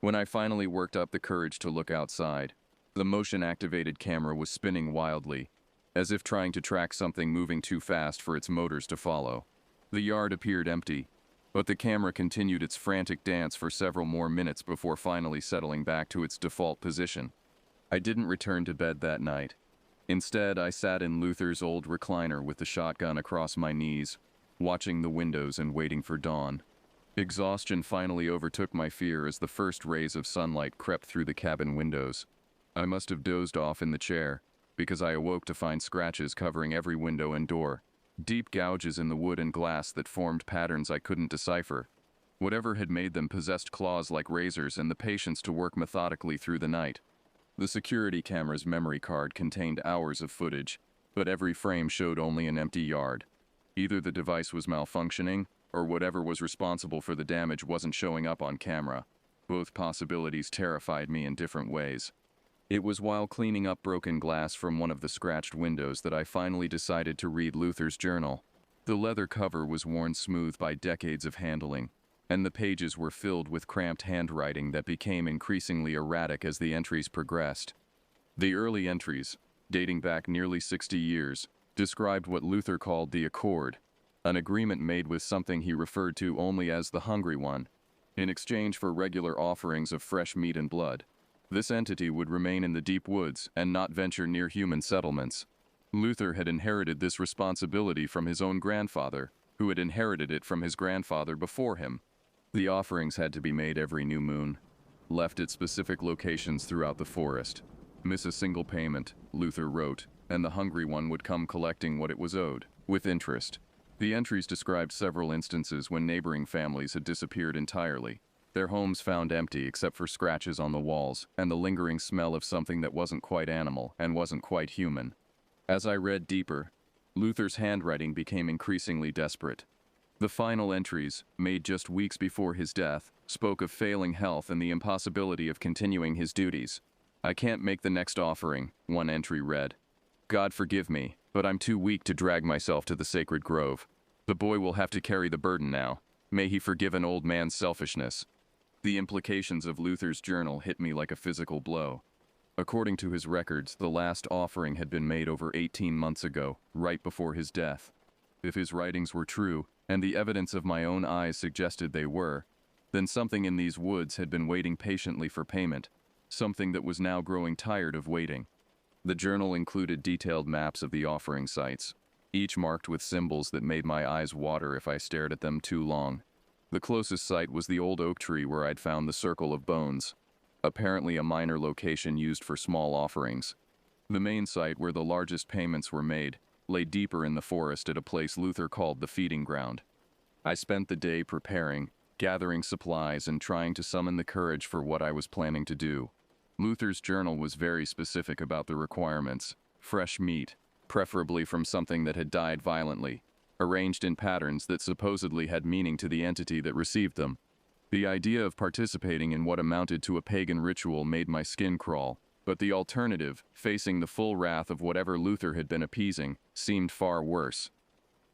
When I finally worked up the courage to look outside, the motion-activated camera was spinning wildly, as if trying to track something moving too fast for its motors to follow. The yard appeared empty, but the camera continued its frantic dance for several more minutes before finally settling back to its default position. I didn't return to bed that night. Instead, I sat in Luther's old recliner with the shotgun across my knees, watching the windows and waiting for dawn. Exhaustion finally overtook my fear as the first rays of sunlight crept through the cabin windows. I must have dozed off in the chair, because I awoke to find scratches covering every window and door, deep gouges in the wood and glass that formed patterns I couldn't decipher. Whatever had made them possessed claws like razors and the patience to work methodically through the night. The security camera's memory card contained hours of footage, but every frame showed only an empty yard. Either the device was malfunctioning, or whatever was responsible for the damage wasn't showing up on camera. Both possibilities terrified me in different ways. It was while cleaning up broken glass from one of the scratched windows that I finally decided to read Luther's journal. The leather cover was worn smooth by decades of handling, and the pages were filled with cramped handwriting that became increasingly erratic as the entries progressed. The early entries, dating back nearly 60 years, described what Luther called the Accord, an agreement made with something he referred to only as the Hungry One, in exchange for regular offerings of fresh meat and blood. This entity would remain in the deep woods and not venture near human settlements. Luther had inherited this responsibility from his own grandfather, who had inherited it from his grandfather before him. The offerings had to be made every new moon, left at specific locations throughout the forest. Miss a single payment, Luther wrote, and the Hungry One would come collecting what it was owed, with interest. The entries described several instances when neighboring families had disappeared entirely, their homes found empty except for scratches on the walls and the lingering smell of something that wasn't quite animal and wasn't quite human. As I read deeper, Luther's handwriting became increasingly desperate. The final entries, made just weeks before his death, spoke of failing health and the impossibility of continuing his duties. "I can't make the next offering," one entry read. "God forgive me, but I'm too weak to drag myself to the sacred grove. The boy will have to carry the burden now. May he forgive an old man's selfishness." The implications of Luther's journal hit me like a physical blow. According to his records, the last offering had been made over 18 months ago, right before his death. If his writings were true, and the evidence of my own eyes suggested they were, then something in these woods had been waiting patiently for payment, something that was now growing tired of waiting. The journal included detailed maps of the offering sites, each marked with symbols that made my eyes water if I stared at them too long. The closest site was the old oak tree where I'd found the circle of bones, apparently a minor location used for small offerings. The main site where the largest payments were made lay deeper in the forest at a place Luther called the feeding ground. I spent the day preparing, gathering supplies and trying to summon the courage for what I was planning to do. Luther's journal was very specific about the requirements: fresh meat, preferably from something that had died violently, arranged in patterns that supposedly had meaning to the entity that received them. The idea of participating in what amounted to a pagan ritual made my skin crawl, but the alternative, facing the full wrath of whatever Luther had been appeasing, seemed far worse.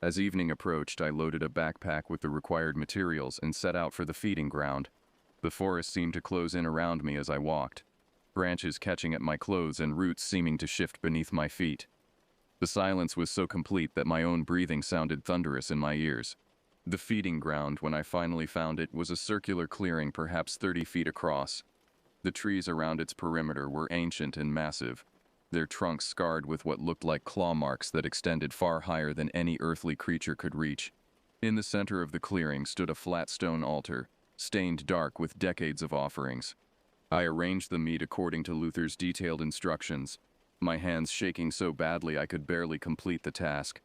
As evening approached, I loaded a backpack with the required materials and set out for the feeding ground. The forest seemed to close in around me as I walked, branches catching at my clothes and roots seeming to shift beneath my feet. The silence was so complete that my own breathing sounded thunderous in my ears. The feeding ground, when I finally found it, was a circular clearing perhaps 30 feet across. The trees around its perimeter were ancient and massive, their trunks scarred with what looked like claw marks that extended far higher than any earthly creature could reach. In the center of the clearing stood a flat stone altar, stained dark with decades of offerings. I arranged the meat according to Luther's detailed instructions, my hands shaking so badly I could barely complete the task.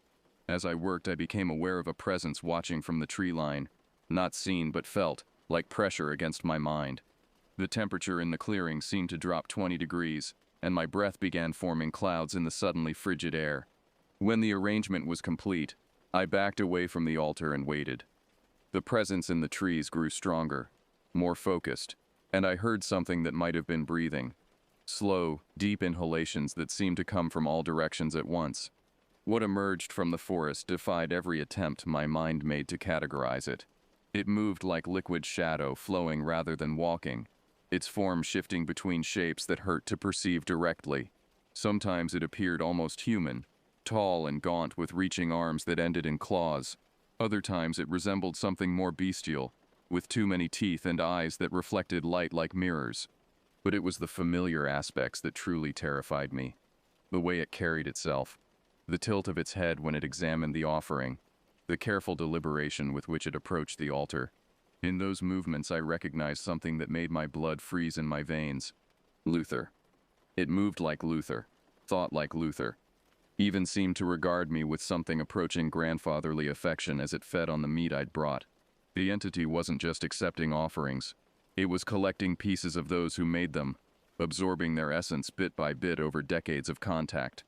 As I worked, I became aware of a presence watching from the tree line, not seen but felt, like pressure against my mind. The temperature in the clearing seemed to drop 20 degrees, and my breath began forming clouds in the suddenly frigid air. When the arrangement was complete, I backed away from the altar and waited. The presence in the trees grew stronger, more focused, and I heard something that might have been breathing. Slow, deep inhalations that seemed to come from all directions at once. What emerged from the forest defied every attempt my mind made to categorize it. It moved like liquid shadow, flowing rather than walking, its form shifting between shapes that hurt to perceive directly. Sometimes it appeared almost human, tall and gaunt with reaching arms that ended in claws. Other times it resembled something more bestial, with too many teeth and eyes that reflected light like mirrors. But it was the familiar aspects that truly terrified me. The way it carried itself, the tilt of its head when it examined the offering, the careful deliberation with which it approached the altar. In those movements I recognized something that made my blood freeze in my veins. Luther. It moved like Luther, thought like Luther, even seemed to regard me with something approaching grandfatherly affection as it fed on the meat I'd brought. The entity wasn't just accepting offerings. It was collecting pieces of those who made them, absorbing their essence bit by bit over decades of contact.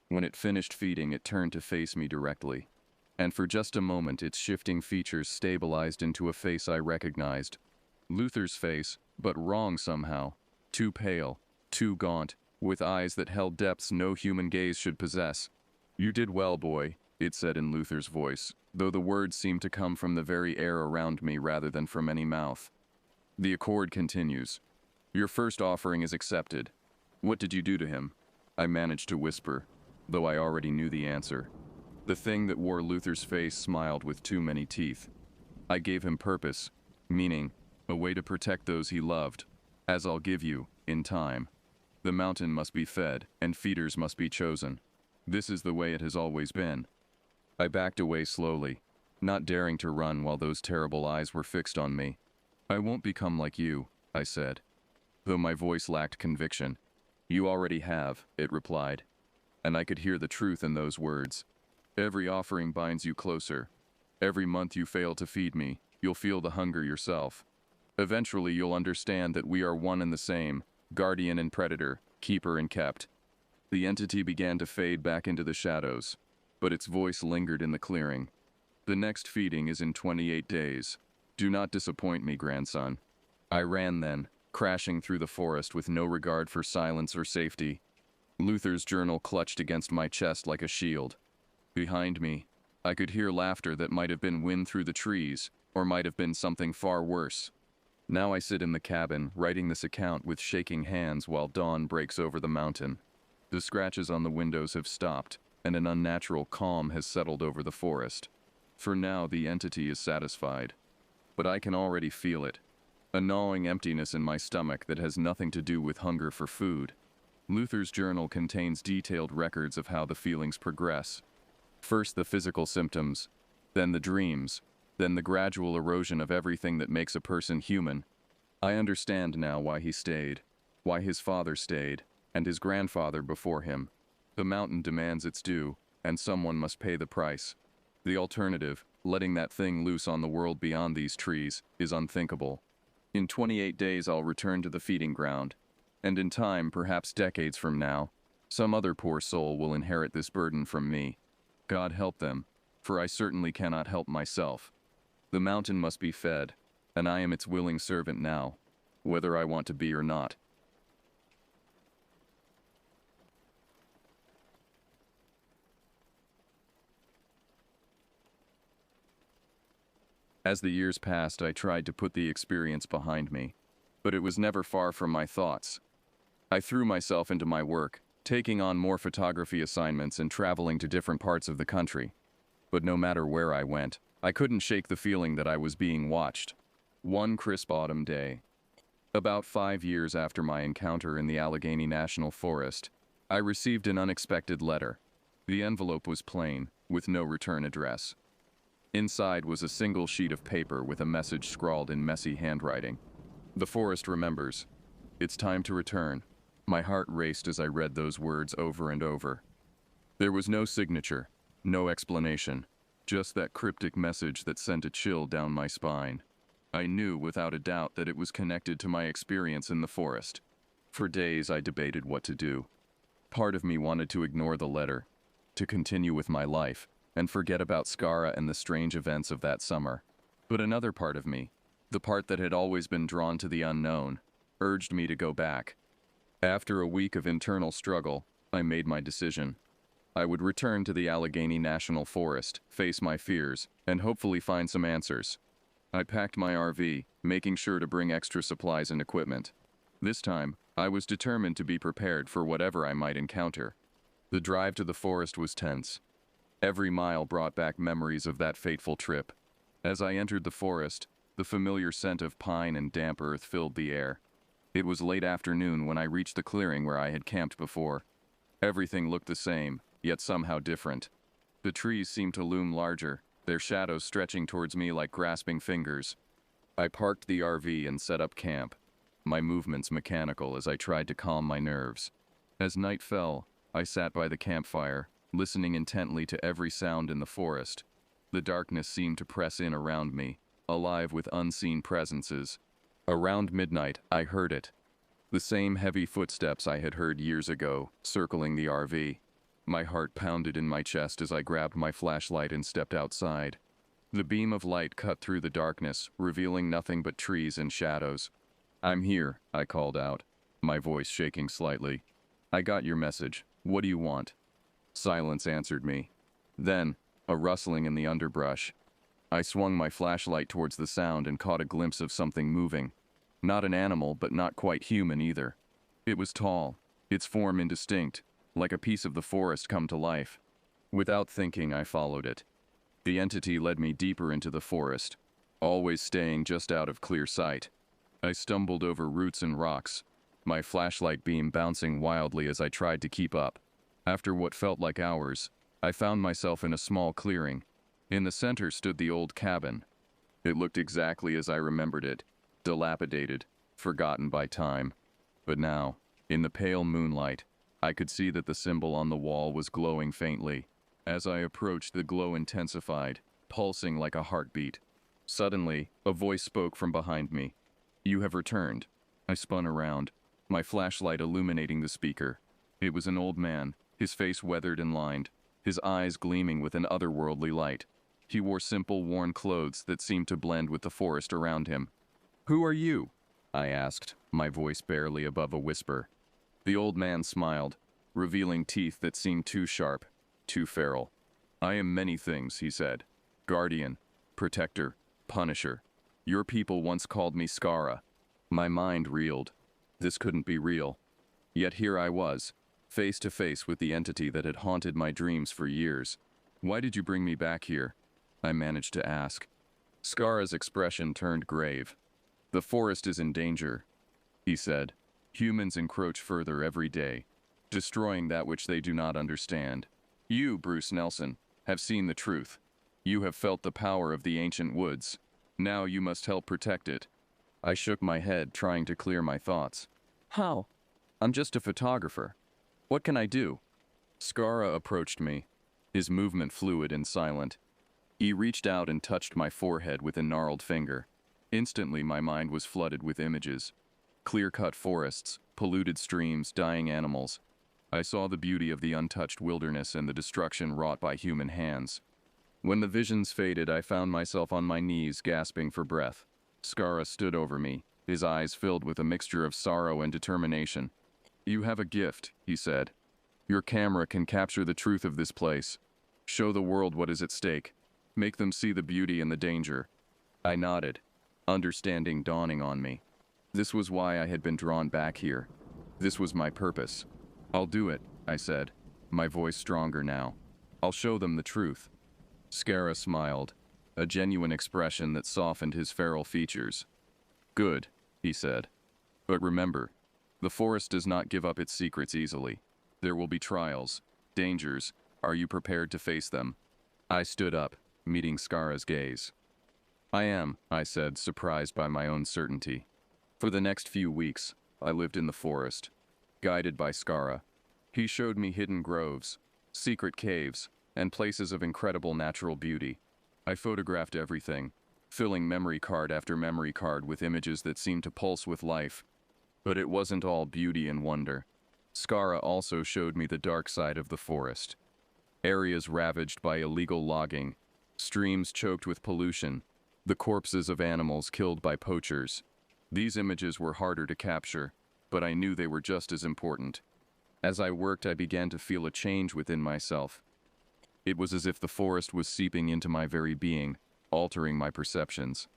When it finished feeding, it turned to face me directly, and for just a moment its shifting features stabilized into a face I recognized. Luther's face, but wrong somehow. Too pale, too gaunt, with eyes that held depths no human gaze should possess. "You did well, boy," it said in Luther's voice, though the words seemed to come from the very air around me rather than from any mouth. The accord continues. "Your first offering is accepted. What did you do to him?" I managed to whisper, though I already knew the answer. The thing that wore Luther's face smiled with too many teeth. "I gave him purpose, meaning, a way to protect those he loved, as I'll give you, in time. The mountain must be fed, and feeders must be chosen. This is the way it has always been." I backed away slowly, not daring to run while those terrible eyes were fixed on me. "I won't become like you," I said, though my voice lacked conviction. "You already have," it replied, and I could hear the truth in those words. "Every offering binds you closer. Every month you fail to feed me, you'll feel the hunger yourself. Eventually you'll understand that we are one and the same, guardian and predator, keeper and kept." The entity began to fade back into the shadows, but its voice lingered in the clearing. "The next feeding is in 28 days. Do not disappoint me, grandson." I ran then, crashing through the forest with no regard for silence or safety. Luther's journal clutched against my chest like a shield. Behind me, I could hear laughter that might have been wind through the trees, or might have been something far worse. Now I sit in the cabin, writing this account with shaking hands while dawn breaks over the mountain. The scratches on the windows have stopped, and an unnatural calm has settled over the forest. For now, the entity is satisfied. But I can already feel it. A gnawing emptiness in my stomach that has nothing to do with hunger for food. Luther's journal contains detailed records of how the feelings progress. First the physical symptoms, then the dreams, then the gradual erosion of everything that makes a person human. I understand now why he stayed, why his father stayed, and his grandfather before him. The mountain demands its due, and someone must pay the price. The alternative, Letting that thing loose on the world beyond these trees is unthinkable. In 28 days I'll return to the feeding ground, and in time, perhaps decades from now, some other poor soul will inherit this burden from me. God help them, for I certainly cannot help myself. The mountain must be fed, and I am its willing servant now, whether I want to be or not. As the years passed, I tried to put the experience behind me, but it was never far from my thoughts. I threw myself into my work, taking on more photography assignments and traveling to different parts of the country. But no matter where I went, I couldn't shake the feeling that I was being watched. One crisp autumn day, about 5 years after my encounter in the Allegheny National Forest, I received an unexpected letter. The envelope was plain, with no return address. Inside was a single sheet of paper with a message scrawled in messy handwriting. The forest remembers. It's time to return. My heart raced as I read those words over and over. There was no signature, no explanation, just that cryptic message that sent a chill down my spine. I knew without a doubt that it was connected to my experience in the forest. For days I debated what to do. Part of me wanted to ignore the letter, to continue with my life, and forget about Skara and the strange events of that summer. But another part of me, the part that had always been drawn to the unknown, urged me to go back. After a week of internal struggle, I made my decision. I would return to the Allegheny National Forest, face my fears, and hopefully find some answers. I packed my RV, making sure to bring extra supplies and equipment. This time, I was determined to be prepared for whatever I might encounter. The drive to the forest was tense. Every mile brought back memories of that fateful trip. As I entered the forest, the familiar scent of pine and damp earth filled the air. It was late afternoon when I reached the clearing where I had camped before. Everything looked the same, yet somehow different. The trees seemed to loom larger, their shadows stretching towards me like grasping fingers. I parked the RV and set up camp, my movements mechanical as I tried to calm my nerves. As night fell, I sat by the campfire, listening intently to every sound in the forest. The darkness seemed to press in around me, alive with unseen presences. Around midnight, I heard it. The same heavy footsteps I had heard years ago, circling the RV. My heart pounded in my chest as I grabbed my flashlight and stepped outside. The beam of light cut through the darkness, revealing nothing but trees and shadows. "I'm here," I called out, my voice shaking slightly. "I got your message. What do you want?" Silence answered me. Then, a rustling in the underbrush. I swung my flashlight towards the sound and caught a glimpse of something moving. Not an animal, but not quite human either. It was tall, its form indistinct, like a piece of the forest come to life. Without thinking, I followed it. The entity led me deeper into the forest, always staying just out of clear sight. I stumbled over roots and rocks, my flashlight beam bouncing wildly as I tried to keep up. After what felt like hours, I found myself in a small clearing. In the center stood the old cabin. It looked exactly as I remembered it, dilapidated, forgotten by time. But now, in the pale moonlight, I could see that the symbol on the wall was glowing faintly. As I approached, the glow intensified, pulsing like a heartbeat. Suddenly, a voice spoke from behind me. "You have returned." I spun around, my flashlight illuminating the speaker. It was an old man, his face weathered and lined, his eyes gleaming with an otherworldly light. He wore simple, worn clothes that seemed to blend with the forest around him. "Who are you?" I asked, my voice barely above a whisper. The old man smiled, revealing teeth that seemed too sharp, too feral. "I am many things," he said. "Guardian, protector, punisher. Your people once called me Skara." My mind reeled. This couldn't be real. Yet here I was, face to face with the entity that had haunted my dreams for years. "Why did you bring me back here?" I managed to ask. Skara's expression turned grave. "The forest is in danger," he said. "Humans encroach further every day, destroying that which they do not understand. You, Bruce Nelson, have seen the truth. You have felt the power of the ancient woods. Now you must help protect it." I shook my head, trying to clear my thoughts. "How? I'm just a photographer. What can I do?" Skara approached me, his movement fluid and silent. He reached out and touched my forehead with a gnarled finger. Instantly, my mind was flooded with images. Clear-cut forests, polluted streams, dying animals. I saw the beauty of the untouched wilderness and the destruction wrought by human hands. When the visions faded, I found myself on my knees, gasping for breath. Skara stood over me, his eyes filled with a mixture of sorrow and determination. "You have a gift," he said. "Your camera can capture the truth of this place. Show the world what is at stake. Make them see the beauty and the danger." I nodded, understanding dawning on me. This was why I had been drawn back here. This was my purpose. "I'll do it," I said, my voice stronger now. "I'll show them the truth." Skara smiled, a genuine expression that softened his feral features. "Good," he said. "But remember, the forest does not give up its secrets easily. There will be trials, dangers. Are you prepared to face them?" I stood up, meeting Skara's gaze. "I am," I said, surprised by my own certainty. For the next few weeks, I lived in the forest, guided by Skara. He showed me hidden groves, secret caves, and places of incredible natural beauty. I photographed everything, filling memory card after memory card with images that seemed to pulse with life. But it wasn't all beauty and wonder. Skara also showed me the dark side of the forest. Areas ravaged by illegal logging, streams choked with pollution, the corpses of animals killed by poachers. These images were harder to capture, but I knew they were just as important. As I worked, I began to feel a change within myself. It was as if the forest was seeping into my very being, altering my perceptions.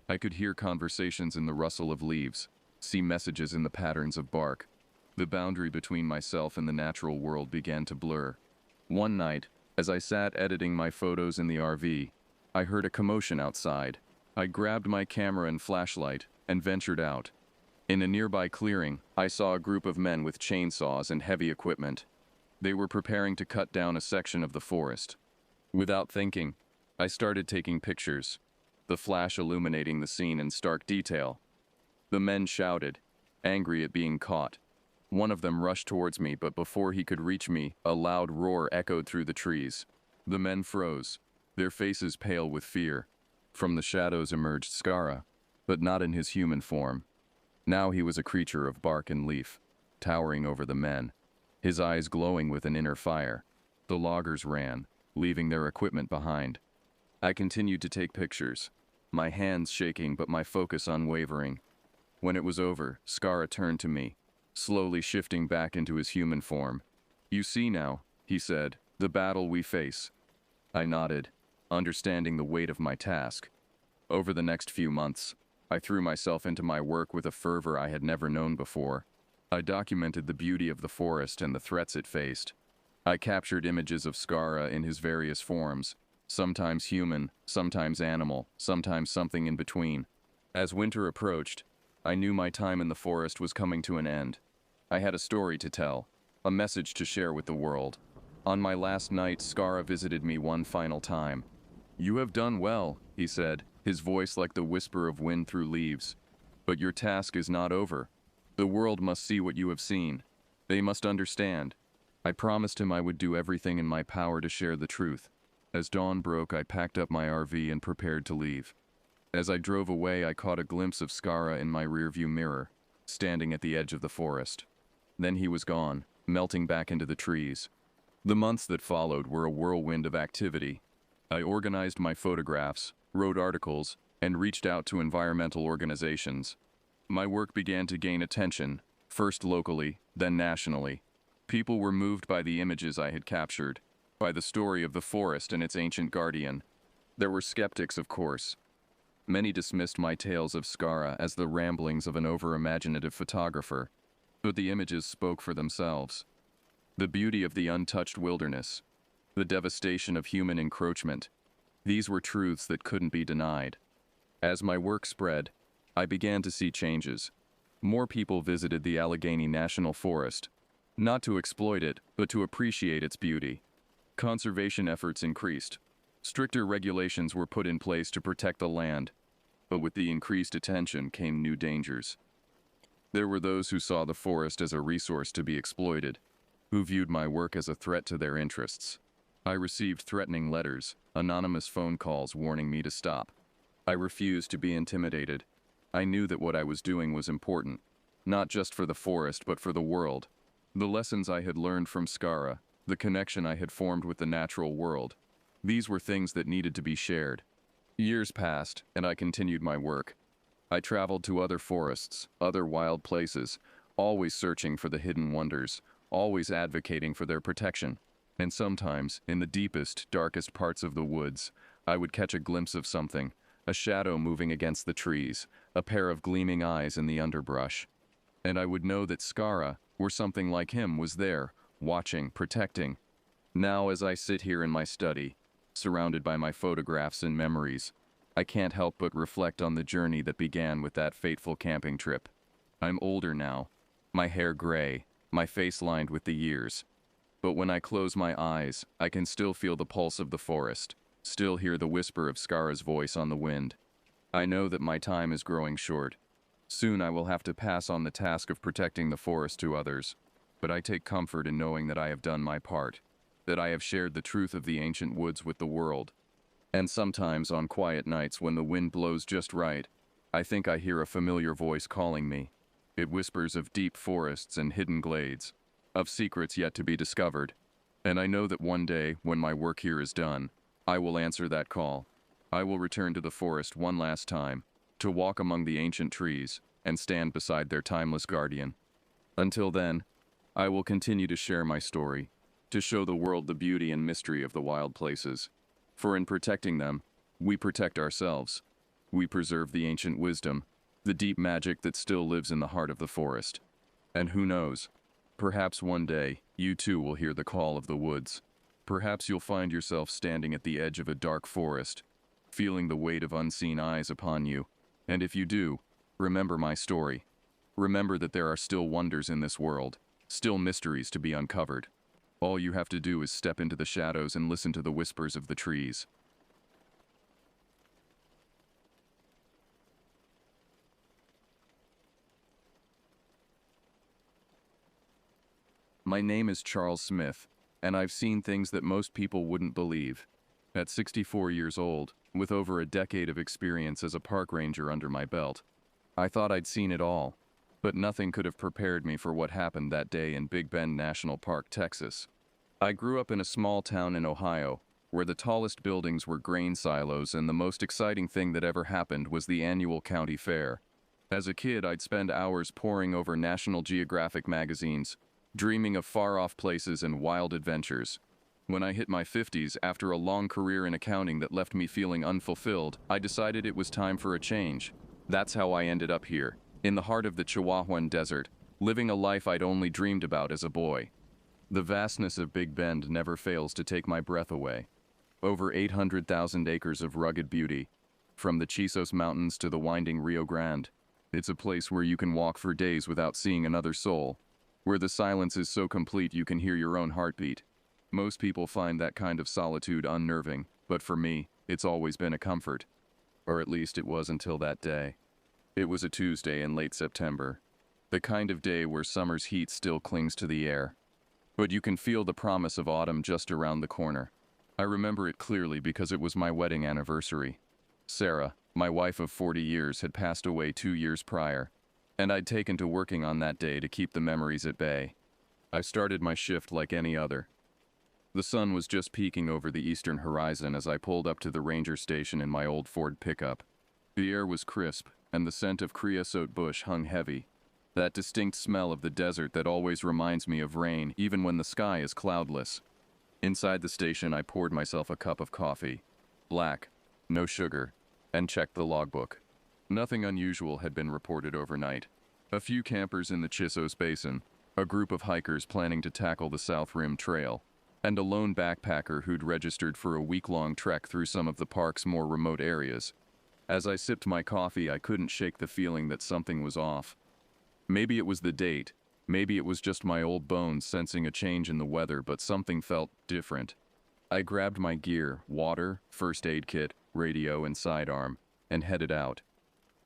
I could hear conversations in the rustle of leaves, see messages in the patterns of bark. The boundary between myself and the natural world began to blur. One night, as I sat editing my photos in the RV, I heard a commotion outside. I grabbed my camera and flashlight and ventured out. In a nearby clearing, I saw a group of men with chainsaws and heavy equipment. They were preparing to cut down a section of the forest. Without thinking, I started taking pictures, the flash illuminating the scene in stark detail. The men shouted, angry at being caught. One of them rushed towards me, but before he could reach me, a loud roar echoed through the trees. The men froze, their faces pale with fear. From the shadows emerged Skara, but not in his human form. Now he was a creature of bark and leaf, towering over the men, his eyes glowing with an inner fire. The loggers ran, leaving their equipment behind. I continued to take pictures, my hands shaking but my focus unwavering. When it was over, Skara turned to me, slowly shifting back into his human form. "You see now," he said, "the battle we face." I nodded, understanding the weight of my task. Over the next few months, I threw myself into my work with a fervor I had never known before. I documented the beauty of the forest and the threats it faced. I captured images of Skara in his various forms, sometimes human, sometimes animal, sometimes something in between. As winter approached, I knew my time in the forest was coming to an end. I had a story to tell, a message to share with the world. On my last night, Skara visited me one final time. "You have done well," he said, his voice like the whisper of wind through leaves. "But your task is not over. The world must see what you have seen. They must understand." I promised him I would do everything in my power to share the truth. As dawn broke, I packed up my RV and prepared to leave. As I drove away, I caught a glimpse of Skara in my rearview mirror, standing at the edge of the forest. Then he was gone, melting back into the trees. The months that followed were a whirlwind of activity. I organized my photographs, wrote articles, and reached out to environmental organizations. My work began to gain attention, first locally, then nationally. People were moved by the images I had captured, by the story of the forest and its ancient guardian. There were skeptics, of course. Many dismissed my tales of Skara as the ramblings of an over-imaginative photographer, but the images spoke for themselves. The beauty of the untouched wilderness, the devastation of human encroachment, these were truths that couldn't be denied. As my work spread, I began to see changes. More people visited the Allegheny National Forest, not to exploit it, but to appreciate its beauty. Conservation efforts increased. Stricter regulations were put in place to protect the land, but with the increased attention came new dangers. There were those who saw the forest as a resource to be exploited, who viewed my work as a threat to their interests. I received threatening letters, anonymous phone calls warning me to stop. I refused to be intimidated. I knew that what I was doing was important, not just for the forest but for the world. The lessons I had learned from Skara, the connection I had formed with the natural world, these were things that needed to be shared. Years passed, and I continued my work. I traveled to other forests, other wild places, always searching for the hidden wonders, always advocating for their protection. And sometimes, in the deepest, darkest parts of the woods, I would catch a glimpse of something, a shadow moving against the trees, a pair of gleaming eyes in the underbrush. And I would know that Skara, or something like him, was there, watching, protecting. Now, as I sit here in my study, surrounded by my photographs and memories, I can't help but reflect on the journey that began with that fateful camping trip. I'm older now, my hair gray, my face lined with the years. But when I close my eyes, I can still feel the pulse of the forest, still hear the whisper of Skara's voice on the wind. I know that my time is growing short. Soon I will have to pass on the task of protecting the forest to others, but I take comfort in knowing that I have done my part, that I have shared the truth of the ancient woods with the world. And sometimes on quiet nights when the wind blows just right, I think I hear a familiar voice calling me. It whispers of deep forests and hidden glades, of secrets yet to be discovered. And I know that one day, when my work here is done, I will answer that call. I will return to the forest one last time, to walk among the ancient trees and stand beside their timeless guardian. Until then, I will continue to share my story, to show the world the beauty and mystery of the wild places. For in protecting them, we protect ourselves. We preserve the ancient wisdom, the deep magic that still lives in the heart of the forest. And who knows, perhaps one day, you too will hear the call of the woods. Perhaps you'll find yourself standing at the edge of a dark forest, feeling the weight of unseen eyes upon you. And if you do, remember my story. Remember that there are still wonders in this world, still mysteries to be uncovered. All you have to do is step into the shadows and listen to the whispers of the trees. My name is Charles Smith, and I've seen things that most people wouldn't believe. At 64 years old, with over a decade of experience as a park ranger under my belt, I thought I'd seen it all, but nothing could have prepared me for what happened that day in Big Bend National Park, Texas. I grew up in a small town in Ohio, where the tallest buildings were grain silos and the most exciting thing that ever happened was the annual county fair. As a kid, I'd spend hours poring over National Geographic magazines, dreaming of far-off places and wild adventures. When I hit my 50s, after a long career in accounting that left me feeling unfulfilled, I decided it was time for a change. That's how I ended up here, in the heart of the Chihuahuan Desert, living a life I'd only dreamed about as a boy. The vastness of Big Bend never fails to take my breath away. Over 800,000 acres of rugged beauty, from the Chisos Mountains to the winding Rio Grande. It's a place where you can walk for days without seeing another soul, where the silence is so complete you can hear your own heartbeat. Most people find that kind of solitude unnerving, but for me, it's always been a comfort. Or at least it was until that day. It was a Tuesday in late September, the kind of day where summer's heat still clings to the air. But you can feel the promise of autumn just around the corner. I remember it clearly because it was my wedding anniversary. Sarah, my wife of 40 years, had passed away 2 years prior, and I'd taken to working on that day to keep the memories at bay. I started my shift like any other. The sun was just peeking over the eastern horizon as I pulled up to the ranger station in my old Ford pickup. The air was crisp, and the scent of creosote bush hung heavy. That distinct smell of the desert that always reminds me of rain, even when the sky is cloudless. Inside the station, I poured myself a cup of coffee. Black, no sugar, and checked the logbook. Nothing unusual had been reported overnight. A few campers in the Chisos Basin, a group of hikers planning to tackle the South Rim Trail, and a lone backpacker who'd registered for a week-long trek through some of the park's more remote areas. As I sipped my coffee, I couldn't shake the feeling that something was off. Maybe it was the date, maybe it was just my old bones sensing a change in the weather, but something felt different. I grabbed my gear, water, first aid kit, radio, and sidearm, and headed out.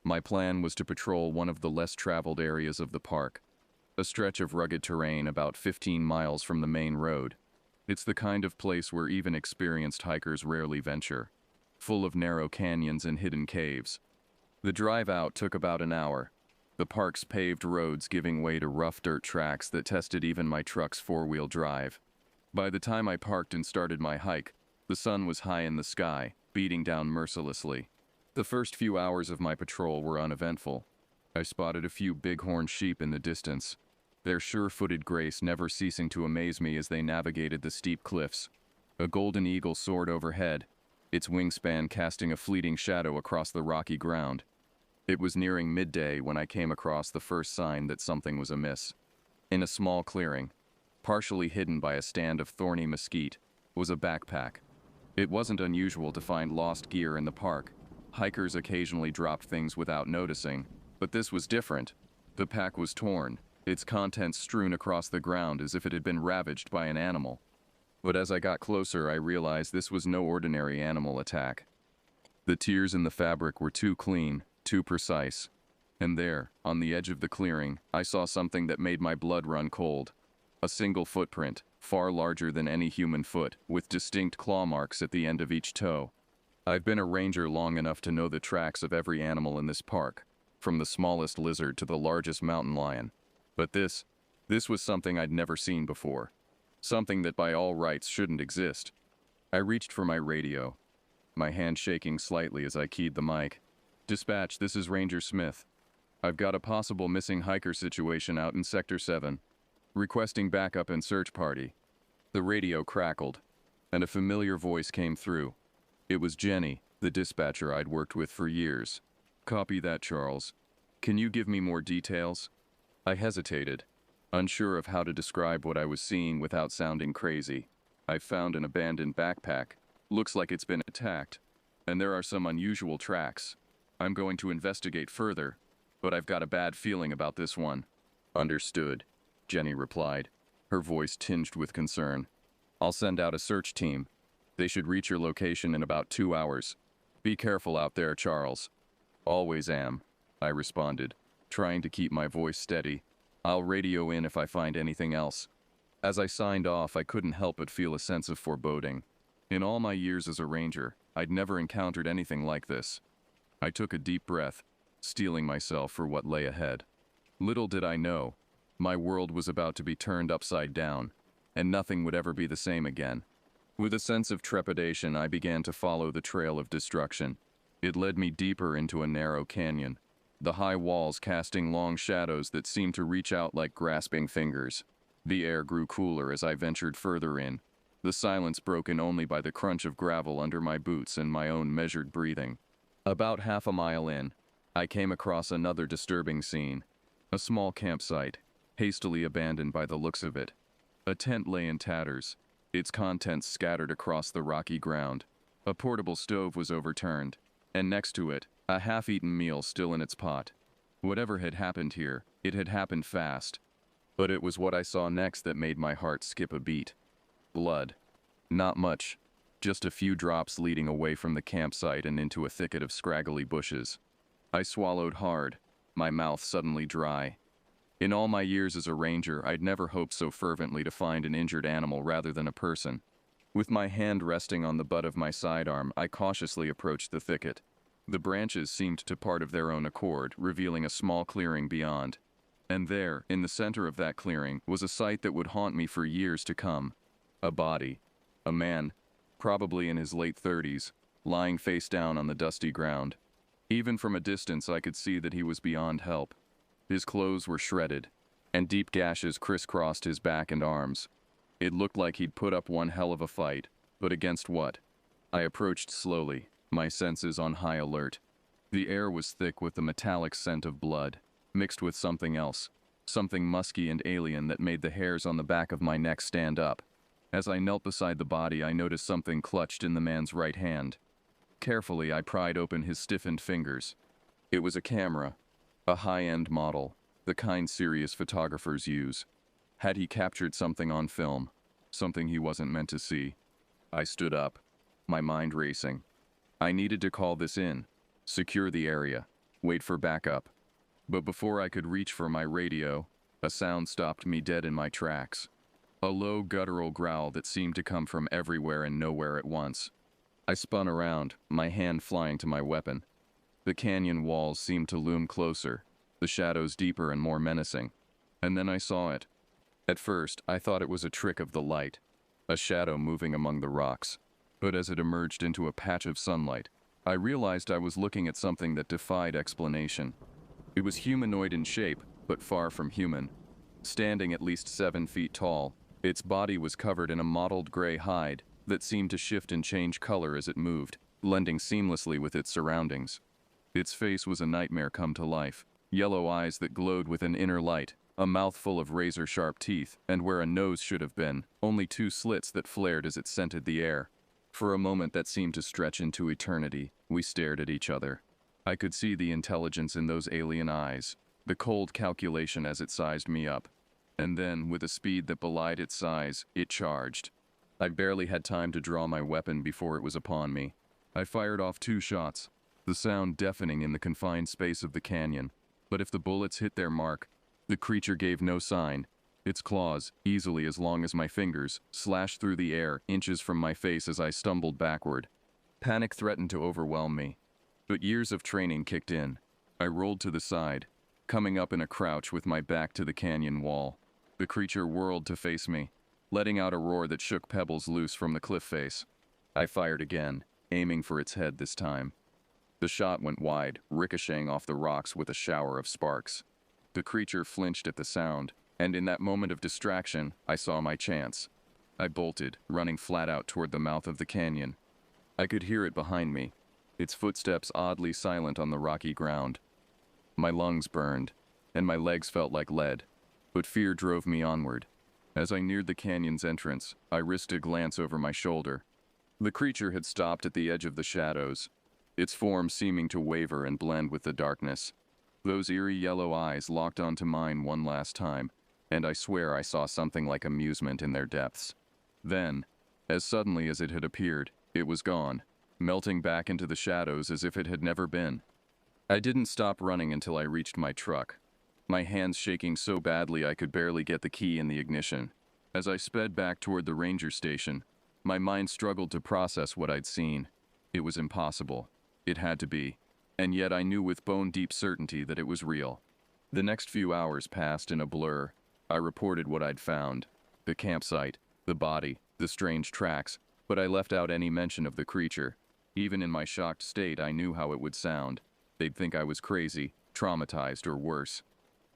My plan was to patrol one of the less traveled areas of the park, a stretch of rugged terrain about 15 miles from the main road. It's the kind of place where even experienced hikers rarely venture, full of narrow canyons and hidden caves. The drive out took about an hour, the park's paved roads giving way to rough dirt tracks that tested even my truck's four-wheel drive. By the time I parked and started my hike, the sun was high in the sky, beating down mercilessly. The first few hours of my patrol were uneventful. I spotted a few bighorn sheep in the distance, their sure-footed grace never ceasing to amaze me as they navigated the steep cliffs. A golden eagle soared overhead, its wingspan casting a fleeting shadow across the rocky ground. It was nearing midday when I came across the first sign that something was amiss. In a small clearing, partially hidden by a stand of thorny mesquite, was a backpack. It wasn't unusual to find lost gear in the park. Hikers occasionally dropped things without noticing, but this was different. The pack was torn, its contents strewn across the ground as if it had been ravaged by an animal. But as I got closer, I realized this was no ordinary animal attack. The tears in the fabric were too clean, too precise. And there, on the edge of the clearing, I saw something that made my blood run cold. A single footprint, far larger than any human foot, with distinct claw marks at the end of each toe. I've been a ranger long enough to know the tracks of every animal in this park, from the smallest lizard to the largest mountain lion. But this was something I'd never seen before. Something that by all rights shouldn't exist. I reached for my radio, my hand shaking slightly as I keyed the mic. "Dispatch, this is Ranger Smith. I've got a possible missing hiker situation out in Sector 7. Requesting backup and search party." The radio crackled, and a familiar voice came through. It was Jenny, the dispatcher I'd worked with for years. "Copy that, Charles. Can you give me more details?" I hesitated, unsure of how to describe what I was seeing without sounding crazy. "I've found an abandoned backpack. Looks like it's been attacked. And there are some unusual tracks. I'm going to investigate further, but I've got a bad feeling about this one." "Understood," Jenny replied, her voice tinged with concern. "I'll send out a search team. They should reach your location in about 2 hours. Be careful out there, Charles." "Always am," I responded, trying to keep my voice steady. "I'll radio in if I find anything else." As I signed off, I couldn't help but feel a sense of foreboding. In all my years as a ranger, I'd never encountered anything like this. I took a deep breath, steeling myself for what lay ahead. Little did I know, my world was about to be turned upside down, and nothing would ever be the same again. With a sense of trepidation, I began to follow the trail of destruction. It led me deeper into a narrow canyon, the high walls casting long shadows that seemed to reach out like grasping fingers. The air grew cooler as I ventured further in, the silence broken only by the crunch of gravel under my boots and my own measured breathing. About half a mile in, I came across another disturbing scene. A small campsite, hastily abandoned by the looks of it. A tent lay in tatters, its contents scattered across the rocky ground. A portable stove was overturned, and next to it, a half-eaten meal still in its pot. Whatever had happened here, it had happened fast. But it was what I saw next that made my heart skip a beat. Blood. Not much, just a few drops leading away from the campsite and into a thicket of scraggly bushes. I swallowed hard, my mouth suddenly dry. In all my years as a ranger, I'd never hoped so fervently to find an injured animal rather than a person. With my hand resting on the butt of my sidearm, I cautiously approached the thicket. The branches seemed to part of their own accord, revealing a small clearing beyond. And there, in the center of that clearing, was a sight that would haunt me for years to come. A body. A man, probably in his late 30s, lying face down on the dusty ground. Even from a distance, I could see that he was beyond help. His clothes were shredded, and deep gashes crisscrossed his back and arms. It looked like he'd put up one hell of a fight, but against what? I approached slowly, my senses on high alert. The air was thick with the metallic scent of blood, mixed with something else, something musky and alien that made the hairs on the back of my neck stand up. As I knelt beside the body, I noticed something clutched in the man's right hand. Carefully, I pried open his stiffened fingers. It was a camera, a high-end model, the kind serious photographers use. Had he captured something on film, something he wasn't meant to see? I stood up, my mind racing. I needed to call this in, secure the area, wait for backup. But before I could reach for my radio, a sound stopped me dead in my tracks. a low guttural growl that seemed to come from everywhere and nowhere at once. I spun around, my hand flying to my weapon. The canyon walls seemed to loom closer, the shadows deeper and more menacing. And then I saw it. At first, I thought it was a trick of the light, a shadow moving among the rocks. But as it emerged into a patch of sunlight, I realized I was looking at something that defied explanation. It was humanoid in shape, but far from human. Standing at least 7 feet tall, its body was covered in a mottled gray hide that seemed to shift and change color as it moved, blending seamlessly with its surroundings. Its face was a nightmare come to life, yellow eyes that glowed with an inner light, a mouth full of razor-sharp teeth, and where a nose should have been, only 2 slits that flared as it scented the air. For a moment that seemed to stretch into eternity, we stared at each other. I could see the intelligence in those alien eyes, the cold calculation as it sized me up. And then, with a speed that belied its size, it charged. I barely had time to draw my weapon before it was upon me. I fired off 2 shots, the sound deafening in the confined space of the canyon. But if the bullets hit their mark, the creature gave no sign. Its claws, easily as long as my fingers, slashed through the air, inches from my face as I stumbled backward. Panic threatened to overwhelm me. But years of training kicked in. I rolled to the side, coming up in a crouch with my back to the canyon wall. The creature whirled to face me, letting out a roar that shook pebbles loose from the cliff face. I fired again, aiming for its head this time. The shot went wide, ricocheting off the rocks with a shower of sparks. The creature flinched at the sound, and in that moment of distraction, I saw my chance. I bolted, running flat out toward the mouth of the canyon. I could hear it behind me, its footsteps oddly silent on the rocky ground. My lungs burned, and my legs felt like lead, but fear drove me onward. As I neared the canyon's entrance, I risked a glance over my shoulder. The creature had stopped at the edge of the shadows, its form seeming to waver and blend with the darkness. Those eerie yellow eyes locked onto mine one last time, and I swear I saw something like amusement in their depths. Then, as suddenly as it had appeared, it was gone, melting back into the shadows as if it had never been. I didn't stop running until I reached my truck, my hands shaking so badly I could barely get the key in the ignition. As I sped back toward the ranger station, my mind struggled to process what I'd seen. It was impossible. It had to be. And yet I knew with bone-deep certainty that it was real. The next few hours passed in a blur. I reported what I'd found. The campsite, the body, the strange tracks, but I left out any mention of the creature. Even in my shocked state, I knew how it would sound. They'd think I was crazy, traumatized, or worse.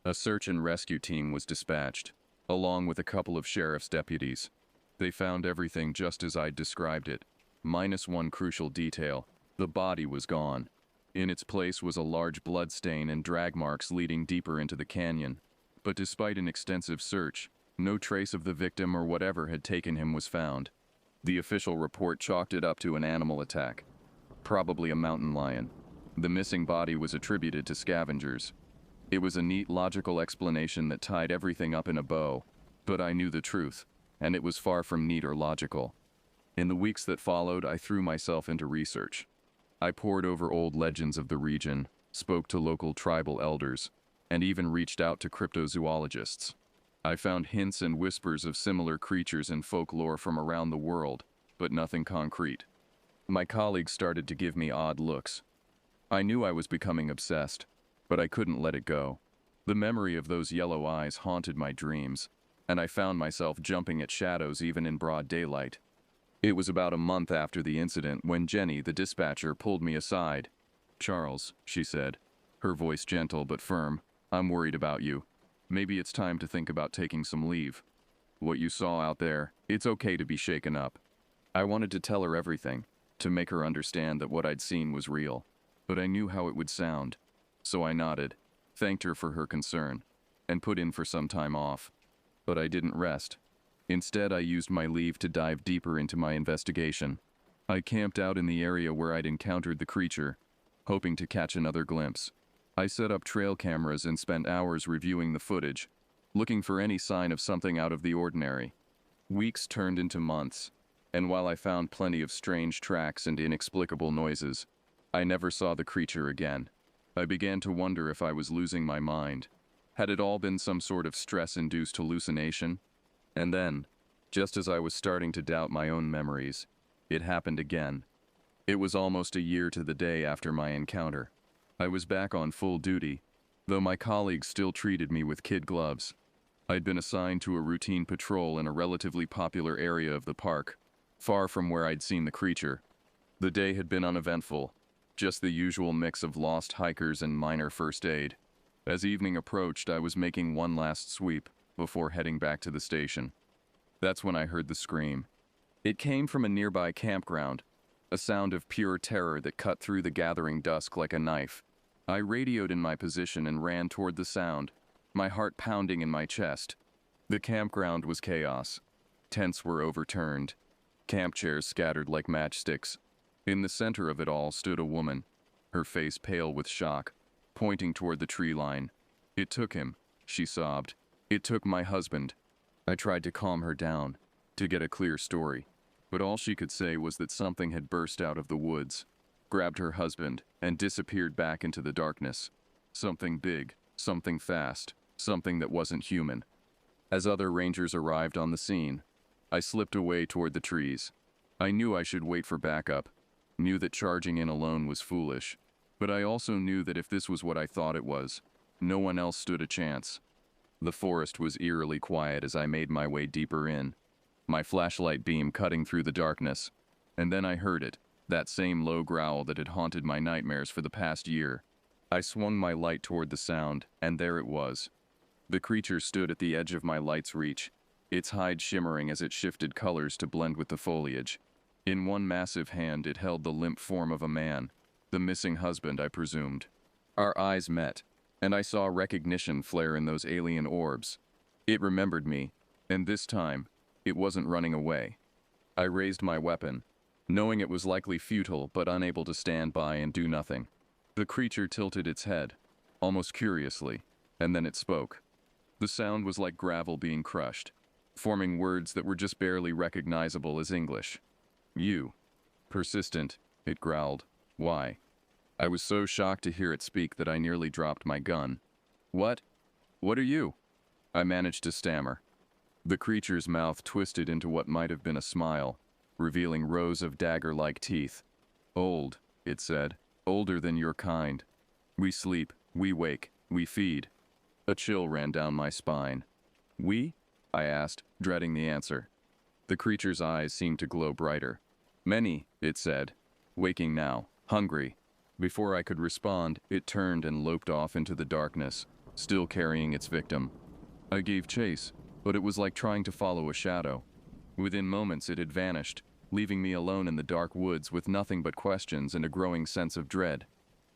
A search and rescue team was dispatched, along with a couple of sheriff's deputies. They found everything just as I'd described it, minus one crucial detail. The body was gone. In its place was a large blood stain and drag marks leading deeper into the canyon. But despite an extensive search, no trace of the victim or whatever had taken him was found. The official report chalked it up to an animal attack, probably a mountain lion. The missing body was attributed to scavengers. It was a neat, logical explanation that tied everything up in a bow, but I knew the truth, and it was far from neat or logical. In the weeks that followed, I threw myself into research. I pored over old legends of the region, spoke to local tribal elders, and even reached out to cryptozoologists. I found hints and whispers of similar creatures in folklore from around the world, but nothing concrete. My colleagues started to give me odd looks. I knew I was becoming obsessed, but I couldn't let it go. The memory of those yellow eyes haunted my dreams, and I found myself jumping at shadows even in broad daylight. It was about a month after the incident when Jenny, the dispatcher, pulled me aside. "Charles," she said, her voice gentle but firm, "I'm worried about you. Maybe it's time to think about taking some leave. What you saw out there, it's okay to be shaken up." I wanted to tell her everything, to make her understand that what I'd seen was real, but I knew how it would sound. So I nodded, thanked her for her concern, and put in for some time off. But I didn't rest. Instead, I used my leave to dive deeper into my investigation. I camped out in the area where I'd encountered the creature, hoping to catch another glimpse. I set up trail cameras and spent hours reviewing the footage, looking for any sign of something out of the ordinary. Weeks turned into months, and while I found plenty of strange tracks and inexplicable noises, I never saw the creature again. I began to wonder if I was losing my mind. Had it all been some sort of stress-induced hallucination? And then, Just as I was starting to doubt my own memories, it happened again. It was almost a year to the day after my encounter. I was back on full duty, though my colleagues still treated me with kid gloves. I'd been assigned to a routine patrol in a relatively popular area of the park, far from where I'd seen the creature. The day had been uneventful, just the usual mix of lost hikers and minor first aid. As evening approached, I was making one last sweep before heading back to the station. That's when I heard the scream. It came from a nearby campground, a sound of pure terror that cut through the gathering dusk like a knife. I radioed in my position and ran toward the sound, my heart pounding in my chest. The campground was chaos. Tents were overturned, camp chairs scattered like matchsticks. In the center of it all stood a woman, her face pale with shock, pointing toward the tree line. "It took him," she sobbed. "It took my husband." I tried to calm her down, to get a clear story, but all she could say was that something had burst out of the woods, grabbed her husband, and disappeared back into the darkness. Something big, something fast, something that wasn't human. As other rangers arrived on the scene, I slipped away toward the trees. I knew I should wait for backup, knew that charging in alone was foolish, but I also knew that if this was what I thought it was, no one else stood a chance. The forest was eerily quiet as I made my way deeper in, my flashlight beam cutting through the darkness, and then I heard it, that same low growl that had haunted my nightmares for the past year. I swung my light toward the sound, and there it was. The creature stood at the edge of my light's reach, its hide shimmering as it shifted colors to blend with the foliage. In one massive hand it held the limp form of a man, the missing husband, I presumed. Our eyes met, and I saw recognition flare in those alien orbs. It remembered me, and this time, it wasn't running away. I raised my weapon, knowing it was likely futile but unable to stand by and do nothing. The creature tilted its head, almost curiously, and then it spoke. The sound was like gravel being crushed, forming words that were just barely recognizable as English. "You." Persistent, it growled. "Why?" I was so shocked to hear it speak that I nearly dropped my gun. "What? What are you?" I managed to stammer. The creature's mouth twisted into what might have been a smile, revealing rows of dagger-like teeth. "Old," it said. "Older than your kind. We sleep, we wake, we feed." A chill ran down my spine. "We?" I asked, dreading the answer. The creature's eyes seemed to glow brighter. "Many," it said. "Waking now, hungry." Before I could respond, it turned and loped off into the darkness, still carrying its victim. I gave chase, but it was like trying to follow a shadow. Within moments it had vanished, leaving me alone in the dark woods with nothing but questions and a growing sense of dread.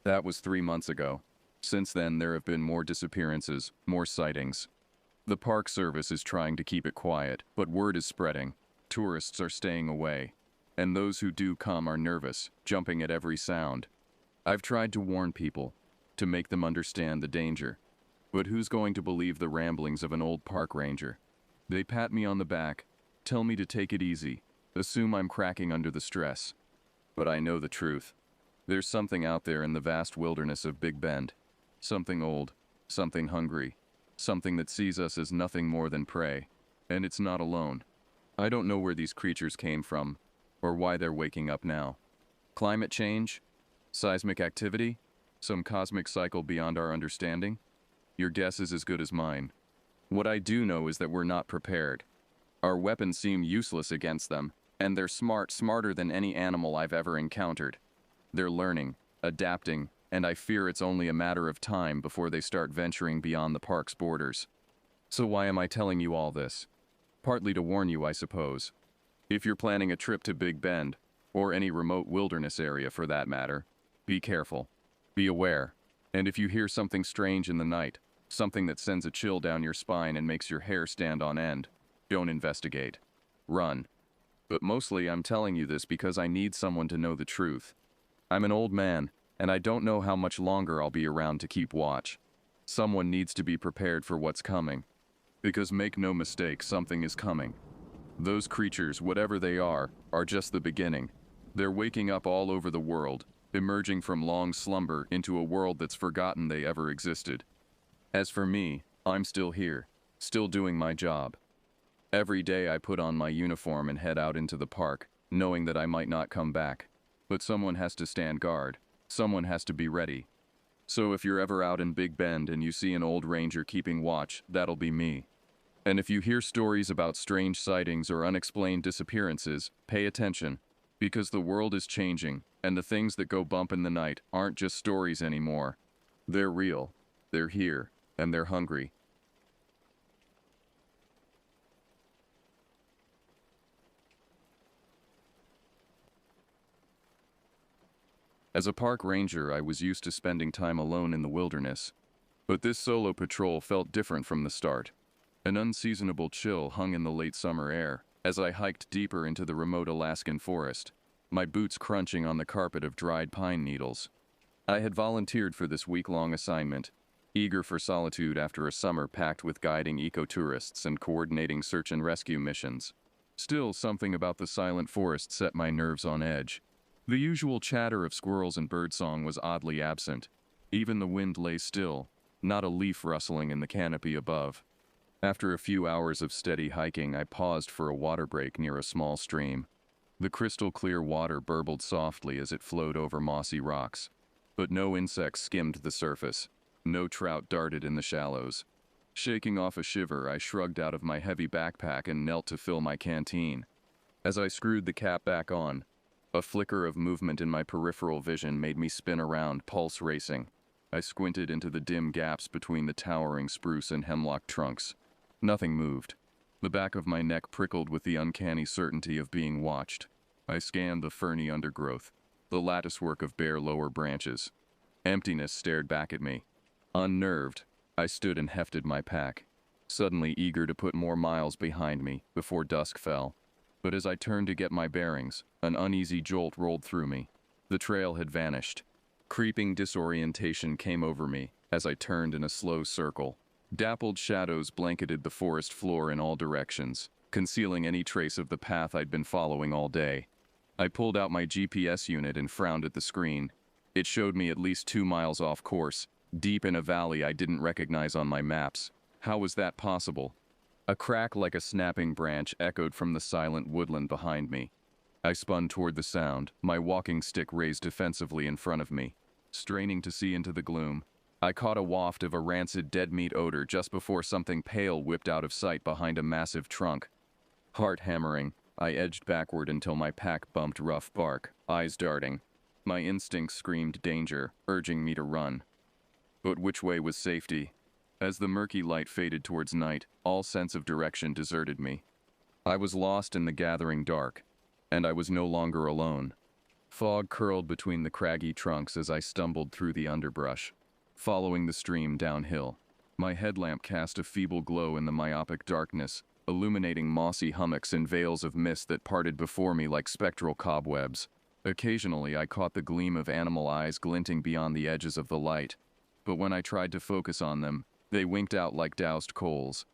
That was 3 months ago. Since then, there have been more disappearances, more sightings. The Park Service is trying to keep it quiet, but word is spreading. Tourists are staying away, and those who do come are nervous, jumping at every sound. I've tried to warn people, to make them understand the danger. But who's going to believe the ramblings of an old park ranger? They pat me on the back, tell me to take it easy, assume I'm cracking under the stress. But I know the truth. There's something out there in the vast wilderness of Big Bend. Something old, something hungry, something that sees us as nothing more than prey. And it's not alone. I don't know where these creatures came from, or why they're waking up now. Climate change? Seismic activity? Some cosmic cycle beyond our understanding? Your guess is as good as mine. What I do know is that we're not prepared. Our weapons seem useless against them, and they're smarter than any animal I've ever encountered. They're learning, adapting, and I fear it's only a matter of time before they start venturing beyond the park's borders. So why am I telling you all this? Partly to warn you, I suppose. If you're planning a trip to Big Bend, or any remote wilderness area for that matter, be careful. Be aware. And if you hear something strange in the night, something that sends a chill down your spine and makes your hair stand on end, don't investigate. Run. But mostly I'm telling you this because I need someone to know the truth. I'm an old man, and I don't know how much longer I'll be around to keep watch. Someone needs to be prepared for what's coming. Because make no mistake, something is coming. Those creatures, whatever they are just the beginning. They're waking up all over the world, emerging from long slumber into a world that's forgotten they ever existed. As for me, I'm still here, still doing my job. Every day I put on my uniform and head out into the park, knowing that I might not come back. But someone has to stand guard. Someone has to be ready. So if you're ever out in Big Bend and you see an old ranger keeping watch, that'll be me. And if you hear stories about strange sightings or unexplained disappearances, pay attention, because the world is changing, and the things that go bump in the night aren't just stories anymore. They're real, they're here, and they're hungry. As a park ranger, I was used to spending time alone in the wilderness. But this solo patrol felt different from the start. An unseasonable chill hung in the late summer air as I hiked deeper into the remote Alaskan forest, my boots crunching on the carpet of dried pine needles. I had volunteered for this week-long assignment, eager for solitude after a summer packed with guiding ecotourists and coordinating search and rescue missions. Still, something about the silent forest set my nerves on edge. The usual chatter of squirrels and birdsong was oddly absent. Even the wind lay still, not a leaf rustling in the canopy above. After a few hours of steady hiking, I paused for a water break near a small stream. The crystal-clear water burbled softly as it flowed over mossy rocks. But no insects skimmed the surface. No trout darted in the shallows. Shaking off a shiver, I shrugged out of my heavy backpack and knelt to fill my canteen. As I screwed the cap back on, a flicker of movement in my peripheral vision made me spin around, pulse racing. I squinted into the dim gaps between the towering spruce and hemlock trunks. Nothing moved. The back of my neck prickled with the uncanny certainty of being watched. I scanned the ferny undergrowth, the latticework of bare lower branches. Emptiness stared back at me. Unnerved, I stood and hefted my pack, suddenly eager to put more miles behind me before dusk fell. But as I turned to get my bearings, an uneasy jolt rolled through me. The trail had vanished. Creeping disorientation came over me as I turned in a slow circle. Dappled shadows blanketed the forest floor in all directions, concealing any trace of the path I'd been following all day. I pulled out my GPS unit and frowned at the screen. It showed me at least 2 miles off course, deep in a valley I didn't recognize on my maps. How was that possible? A crack like a snapping branch echoed from the silent woodland behind me. I spun toward the sound, my walking stick raised defensively in front of me. Straining to see into the gloom, I caught a waft of a rancid dead meat odor just before something pale whipped out of sight behind a massive trunk. Heart hammering, I edged backward until my pack bumped rough bark, eyes darting. My instincts screamed danger, urging me to run. But which way was safety? As the murky light faded towards night, all sense of direction deserted me. I was lost in the gathering dark, and I was no longer alone. Fog curled between the craggy trunks as I stumbled through the underbrush, following the stream downhill. My headlamp cast a feeble glow in the myopic darkness, illuminating mossy hummocks and veils of mist that parted before me like spectral cobwebs. Occasionally, I caught the gleam of animal eyes glinting beyond the edges of the light, but when I tried to focus on them, they winked out like doused coals.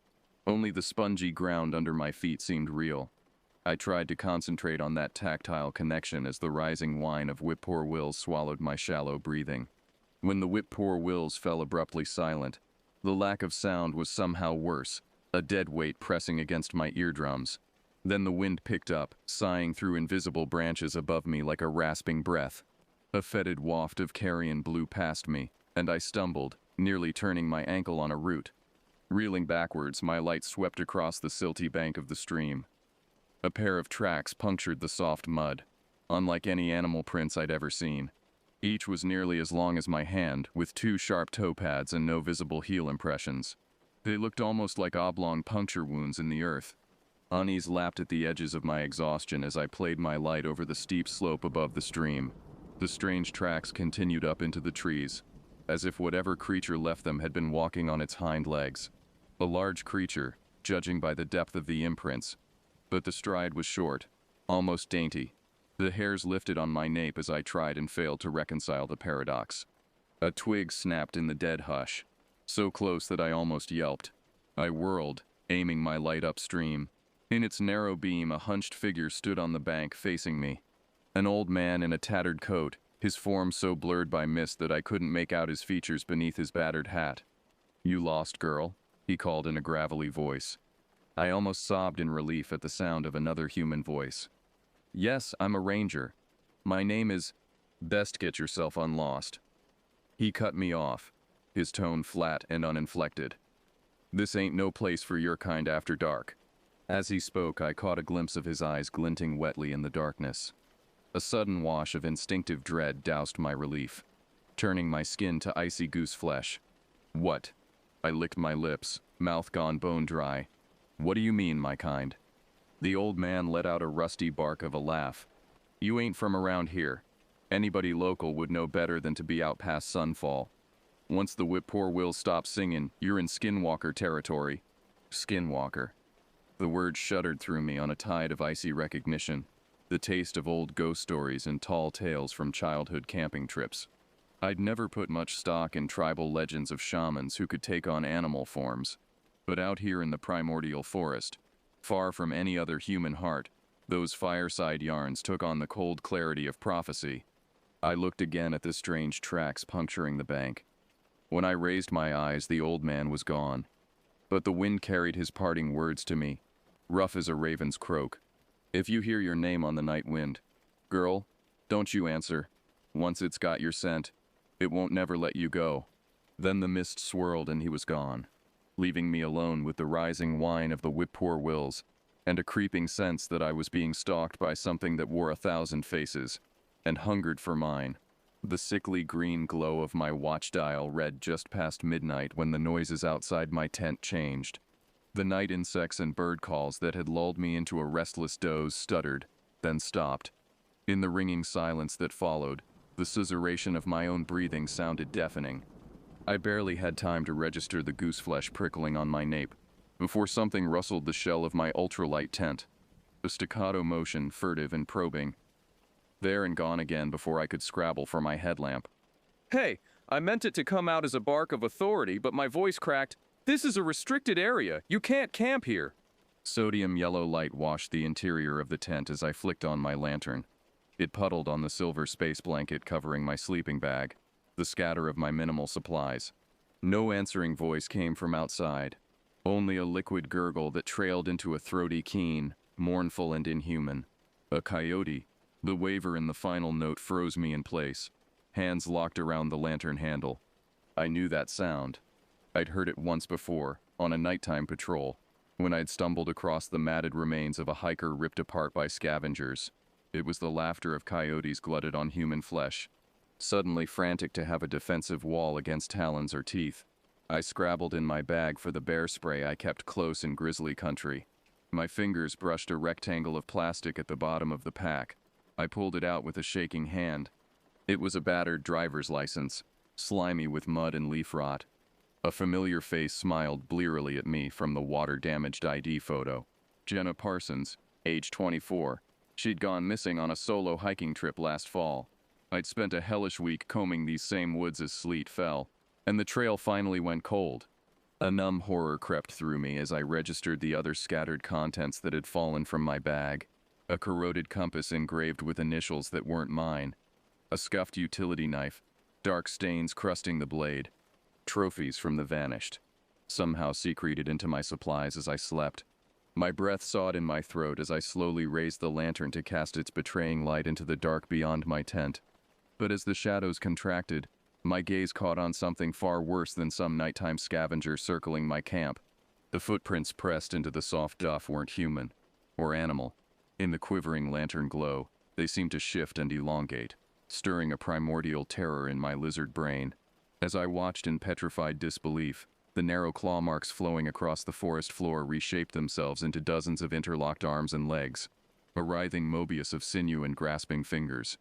Only the spongy ground under my feet seemed real. I tried to concentrate on that tactile connection as the rising whine of whip-poor wills swallowed my shallow breathing. When the whip-poor wills fell abruptly silent, the lack of sound was somehow worse, a dead weight pressing against my eardrums. Then the wind picked up, sighing through invisible branches above me like a rasping breath. A fetid waft of carrion blew past me, and I stumbled, nearly turning my ankle on a root. Reeling backwards, my light swept across the silty bank of the stream. A pair of tracks punctured the soft mud, unlike any animal prints I'd ever seen. Each was nearly as long as my hand, with 2 sharp toe pads and no visible heel impressions. They looked almost like oblong puncture wounds in the earth. Unease lapped at the edges of my exhaustion as I played my light over the steep slope above the stream. The strange tracks continued up into the trees, as if whatever creature left them had been walking on its hind legs. A large creature, judging by the depth of the imprints, but the stride was short, almost dainty. The hairs lifted on my nape as I tried and failed to reconcile the paradox. A twig snapped in the dead hush, so close that I almost yelped. I whirled, aiming my light upstream. In its narrow beam, a hunched figure stood on the bank facing me. An old man in a tattered coat, his form so blurred by mist that I couldn't make out his features beneath his battered hat. "You lost, girl?" he called in a gravelly voice. I almost sobbed in relief at the sound of another human voice. Yes, I'm a ranger. My name is... Best get yourself unlost. He cut me off, his tone flat and uninflected. This ain't no place for your kind after dark. As he spoke, I caught a glimpse of his eyes glinting wetly in the darkness. A sudden wash of instinctive dread doused my relief, turning my skin to icy goose flesh. What? I licked my lips, mouth gone bone dry. What do you mean, my kind? The old man let out a rusty bark of a laugh. You ain't from around here. Anybody local would know better than to be out past sunfall. Once the whippoorwill stops singing, you're in skinwalker territory. Skinwalker. The word shuddered through me on a tide of icy recognition, the taste of old ghost stories and tall tales from childhood camping trips. I'd never put much stock in tribal legends of shamans who could take on animal forms, but out here in the primordial forest, far from any other human heart, those fireside yarns took on the cold clarity of prophecy. I looked again at the strange tracks puncturing the bank. When I raised my eyes, the old man was gone. But the wind carried his parting words to me, rough as a raven's croak. If you hear your name on the night wind, girl, don't you answer. Once it's got your scent, it won't never let you go. Then the mist swirled and he was gone, leaving me alone with the rising whine of the whippoorwills and a creeping sense that I was being stalked by something that wore 1,000 faces and hungered for mine. The sickly green glow of my watch dial read just past midnight when the noises outside my tent changed. The night insects and bird calls that had lulled me into a restless doze stuttered, then stopped. In the ringing silence that followed, the susurration of my own breathing sounded deafening. I barely had time to register the gooseflesh prickling on my nape before something rustled the shell of my ultralight tent. A staccato motion, furtive and probing. There and gone again before I could scrabble for my headlamp. Hey, I meant it to come out as a bark of authority, but my voice cracked. This is a restricted area. You can't camp here. Sodium yellow light washed the interior of the tent as I flicked on my lantern. It puddled on the silver space blanket covering my sleeping bag, the scatter of my minimal supplies. No answering voice came from outside, only a liquid gurgle that trailed into a throaty keen, mournful and inhuman. A coyote. The waver in the final note froze me in place, hands locked around the lantern handle. I knew that sound. I'd heard it once before, on a nighttime patrol, when I'd stumbled across the matted remains of a hiker ripped apart by scavengers. It was the laughter of coyotes glutted on human flesh, suddenly frantic to have a defensive wall against talons or teeth. I scrabbled in my bag for the bear spray I kept close in grizzly country. My fingers brushed a rectangle of plastic at the bottom of the pack. I pulled it out with a shaking hand. It was a battered driver's license, slimy with mud and leaf rot. A familiar face smiled blearily at me from the water-damaged ID photo. Jenna Parsons, age 24. She'd gone missing on a solo hiking trip last fall. I'd spent a hellish week combing these same woods as sleet fell, and the trail finally went cold. A numb horror crept through me as I registered the other scattered contents that had fallen from my bag. A corroded compass engraved with initials that weren't mine. A scuffed utility knife, dark stains crusting the blade. Trophies from the vanished, somehow secreted into my supplies as I slept. My breath sawed in my throat as I slowly raised the lantern to cast its betraying light into the dark beyond my tent. But as the shadows contracted, my gaze caught on something far worse than some nighttime scavenger circling my camp. The footprints pressed into the soft duff weren't human, or animal. In the quivering lantern glow, they seemed to shift and elongate, stirring a primordial terror in my lizard brain. As I watched in petrified disbelief, the narrow claw marks flowing across the forest floor reshaped themselves into dozens of interlocked arms and legs, a writhing Mobius of sinew and grasping fingers.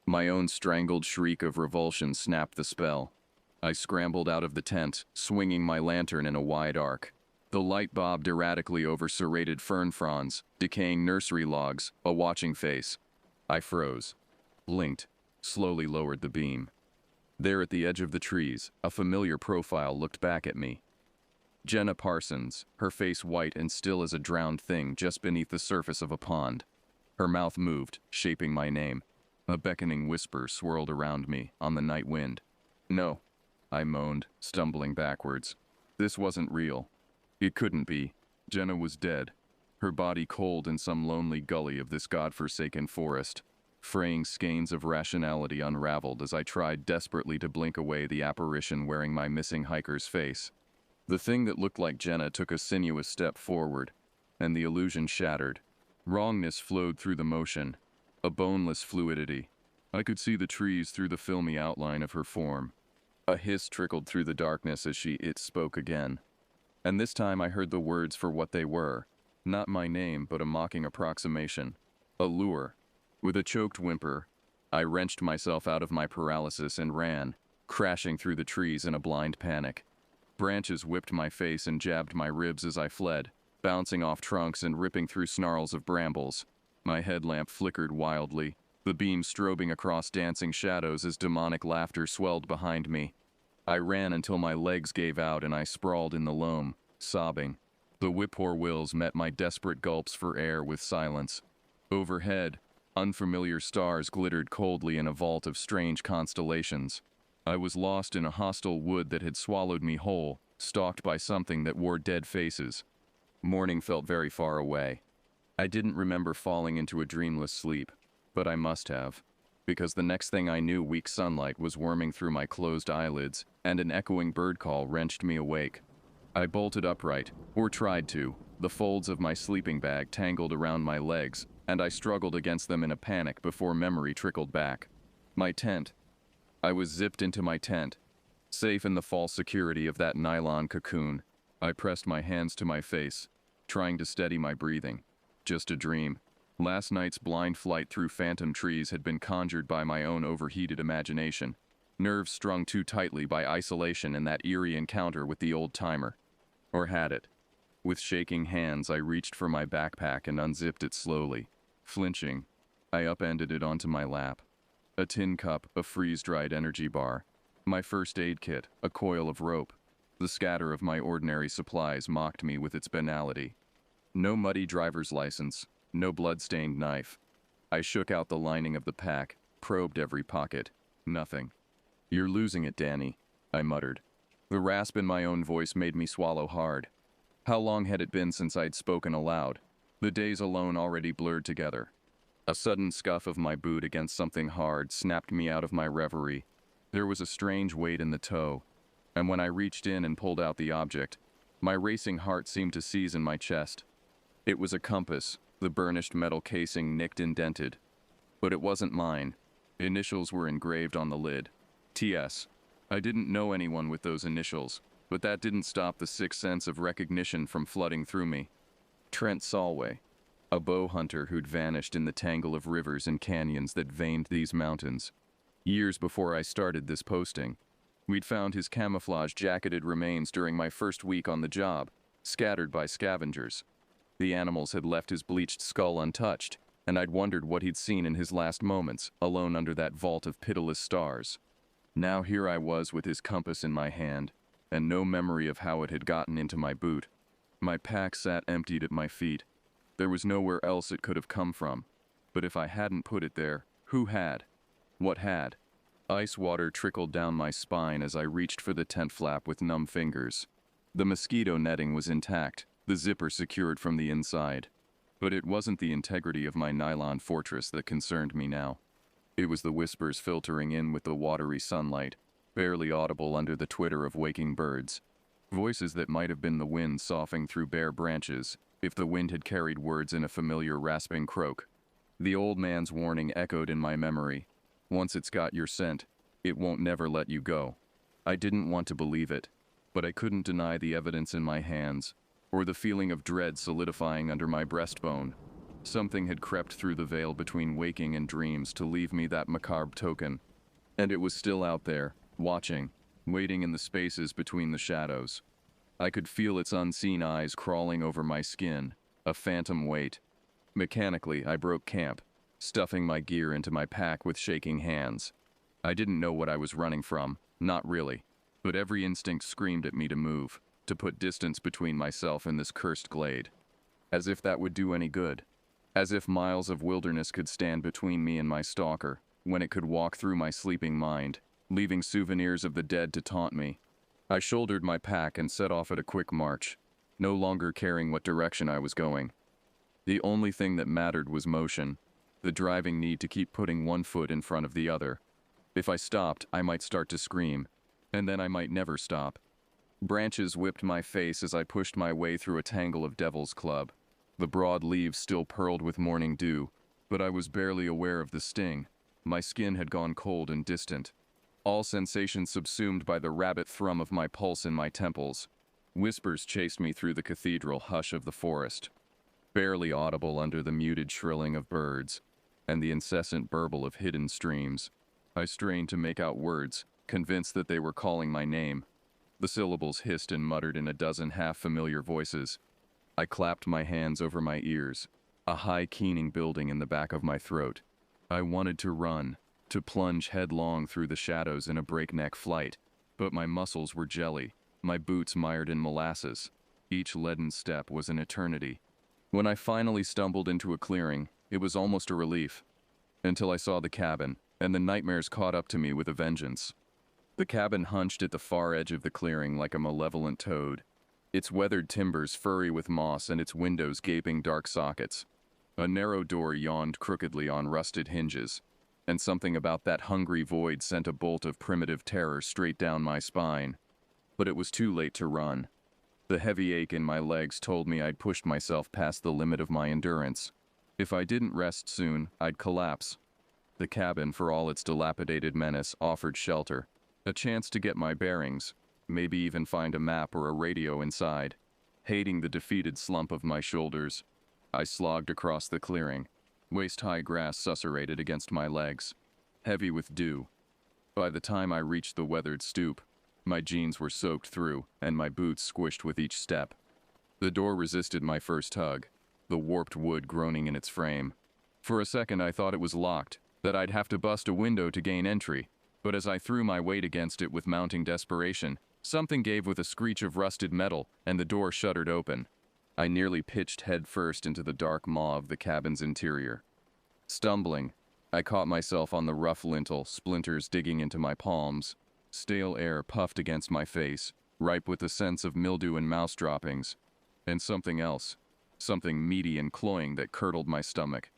My own strangled shriek of revulsion snapped the spell. I scrambled out of the tent, swinging my lantern in a wide arc. The light bobbed erratically over serrated fern fronds, decaying nursery logs, a watching face. I froze, blinked, slowly lowered the beam. There at the edge of the trees, a familiar profile looked back at me. Jenna Parsons, her face white and still as a drowned thing just beneath the surface of a pond. Her mouth moved, shaping my name. A beckoning whisper swirled around me on the night wind. No, I moaned, stumbling backwards. This wasn't real. It couldn't be. Jenna was dead, her body cold in some lonely gully of this godforsaken forest. Fraying skeins of rationality unraveled as I tried desperately to blink away the apparition wearing my missing hiker's face. The thing that looked like Jenna took a sinuous step forward, and the illusion shattered. Wrongness flowed through the motion, a boneless fluidity. I could see the trees through the filmy outline of her form. A hiss trickled through the darkness as it spoke again. And this time I heard the words for what they were. Not my name, but a mocking approximation. A lure. With a choked whimper, I wrenched myself out of my paralysis and ran, crashing through the trees in a blind panic. Branches whipped my face and jabbed my ribs as I fled, bouncing off trunks and ripping through snarls of brambles. My headlamp flickered wildly, the beam strobing across dancing shadows as demonic laughter swelled behind me. I ran until my legs gave out and I sprawled in the loam, sobbing. The whippoor-wills met my desperate gulps for air with silence. Overhead, unfamiliar stars glittered coldly in a vault of strange constellations. I was lost in a hostile wood that had swallowed me whole, stalked by something that wore dead faces. Morning felt very far away. I didn't remember falling into a dreamless sleep, but I must have, because the next thing I knew, weak sunlight was worming through my closed eyelids, and an echoing bird call wrenched me awake. I bolted upright, or tried to, the folds of my sleeping bag tangled around my legs, and I struggled against them in a panic before memory trickled back. My tent. I was zipped into my tent, safe in the false security of that nylon cocoon. I pressed my hands to my face, trying to steady my breathing. Just a dream. Last night's blind flight through phantom trees had been conjured by my own overheated imagination, nerves strung too tightly by isolation and that eerie encounter with the old-timer. Or had it? With shaking hands, I reached for my backpack and unzipped it slowly. Flinching, I upended it onto my lap. A tin cup, a freeze-dried energy bar, my first aid kit, a coil of rope. The scatter of my ordinary supplies mocked me with its banality. No muddy driver's license, no blood-stained knife. I shook out the lining of the pack, probed every pocket. Nothing. "You're losing it, Danny," I muttered. The rasp in my own voice made me swallow hard. How long had it been since I'd spoken aloud? The days alone already blurred together. A sudden scuff of my boot against something hard snapped me out of my reverie. There was a strange weight in the toe, and when I reached in and pulled out the object, my racing heart seemed to seize in my chest. It was a compass, the burnished metal casing nicked and dented. But it wasn't mine. Initials were engraved on the lid. T.S. I didn't know anyone with those initials, but that didn't stop the sixth sense of recognition from flooding through me. Trent Solway, a bow hunter who'd vanished in the tangle of rivers and canyons that veined these mountains. Years before I started this posting, we'd found his camouflage-jacketed remains during my first week on the job, scattered by scavengers. The animals had left his bleached skull untouched, and I'd wondered what he'd seen in his last moments, alone under that vault of pitiless stars. Now here I was with his compass in my hand, and no memory of how it had gotten into my boot. My pack sat emptied at my feet. There was nowhere else it could have come from. But if I hadn't put it there, who had? What had? Ice water trickled down my spine as I reached for the tent flap with numb fingers. The mosquito netting was intact, the zipper secured from the inside. But it wasn't the integrity of my nylon fortress that concerned me now. It was the whispers filtering in with the watery sunlight, barely audible under the twitter of waking birds. Voices that might have been the wind soughing through bare branches, if the wind had carried words in a familiar rasping croak. The old man's warning echoed in my memory. Once it's got your scent, it won't never let you go. I didn't want to believe it, but I couldn't deny the evidence in my hands, or the feeling of dread solidifying under my breastbone. Something had crept through the veil between waking and dreams to leave me that macabre token. And it was still out there, watching, waiting in the spaces between the shadows. I could feel its unseen eyes crawling over my skin, a phantom weight. Mechanically, I broke camp, stuffing my gear into my pack with shaking hands. I didn't know what I was running from, not really, but every instinct screamed at me to move, to put distance between myself and this cursed glade. As if that would do any good. As if miles of wilderness could stand between me and my stalker, when it could walk through my sleeping mind, leaving souvenirs of the dead to taunt me. I shouldered my pack and set off at a quick march. no longer caring what direction I was going. The only thing that mattered was motion, the driving need to keep putting one foot in front of the other. If I stopped, I might start to scream, and then I might never stop. Branches whipped my face as I pushed my way through a tangle of devil's club. The broad leaves still pearled with morning dew, but I was barely aware of the sting. My skin had gone cold and distant, all sensation subsumed by the rabbit thrum of my pulse in my temples. Whispers chased me through the cathedral hush of the forest, barely audible under the muted shrilling of birds and the incessant burble of hidden streams. I strained to make out words, convinced that they were calling my name. The syllables hissed and muttered in a dozen half-familiar voices. I clapped my hands over my ears, a high keening building in the back of my throat. I wanted to run, to plunge headlong through the shadows in a breakneck flight, but my muscles were jelly, my boots mired in molasses. Each leaden step was an eternity. When I finally stumbled into a clearing, it was almost a relief, until I saw the cabin, and the nightmares caught up to me with a vengeance. The cabin hunched at the far edge of the clearing like a malevolent toad, its weathered timbers furry with moss and its windows gaping dark sockets. A narrow door yawned crookedly on rusted hinges, and something about that hungry void sent a bolt of primitive terror straight down my spine. But it was too late to run. The heavy ache in my legs told me I'd pushed myself past the limit of my endurance. If I didn't rest soon, I'd collapse. The cabin, for all its dilapidated menace, offered shelter, a chance to get my bearings, maybe even find a map or a radio inside. Hating the defeated slump of my shoulders, I slogged across the clearing, waist-high grass susurrated against my legs, heavy with dew. By the time I reached the weathered stoop, my jeans were soaked through, and my boots squished with each step. The door resisted my first tug, the warped wood groaning in its frame. For a second I thought it was locked, that I'd have to bust a window to gain entry, but as I threw my weight against it with mounting desperation, something gave with a screech of rusted metal, and the door shuddered open. I nearly pitched headfirst into the dark maw of the cabin's interior. Stumbling, I caught myself on the rough lintel, splinters digging into my palms. Stale air puffed against my face, ripe with the sense of mildew and mouse droppings. And something else, something meaty and cloying that curdled my stomach.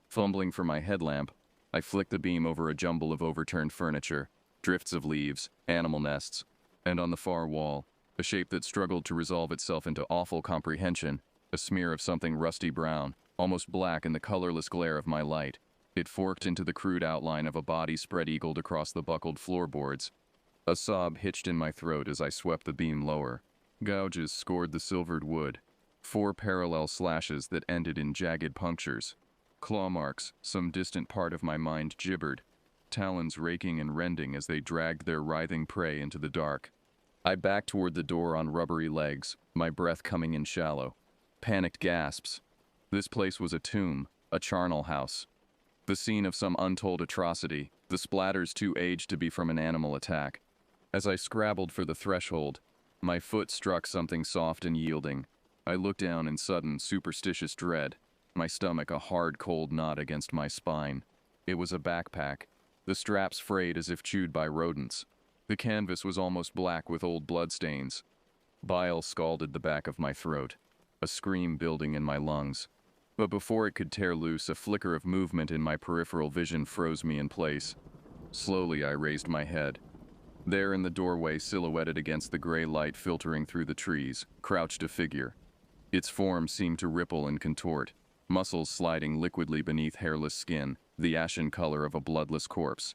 Fumbling for my headlamp, I flicked the beam over a jumble of overturned furniture, drifts of leaves, animal nests, and on the far wall, a shape that struggled to resolve itself into awful comprehension, a smear of something rusty brown, almost black in the colorless glare of my light. It forked into the crude outline of a body spread-eagled across the buckled floorboards. A sob hitched in my throat as I swept the beam lower. Gouges scored the silvered wood, 4 parallel slashes that ended in jagged punctures. Claw marks, some distant part of my mind gibbered, talons raking and rending as they dragged their writhing prey into the dark. I backed toward the door on rubbery legs, my breath coming in shallow. Panicked gasps. This place was a tomb, a charnel house. The scene of some untold atrocity, the splatters too aged to be from an animal attack. As I scrabbled for the threshold, my foot struck something soft and yielding. I looked down in sudden, superstitious dread, my stomach a hard, cold knot against my spine. It was a backpack, the straps frayed as if chewed by rodents. The canvas was almost black with old bloodstains. Bile scalded the back of my throat, a scream building in my lungs. But before it could tear loose, a flicker of movement in my peripheral vision froze me in place. Slowly I raised my head. There in the doorway, silhouetted against the gray light filtering through the trees, crouched a figure. Its form seemed to ripple and contort, muscles sliding liquidly beneath hairless skin, the ashen color of a bloodless corpse.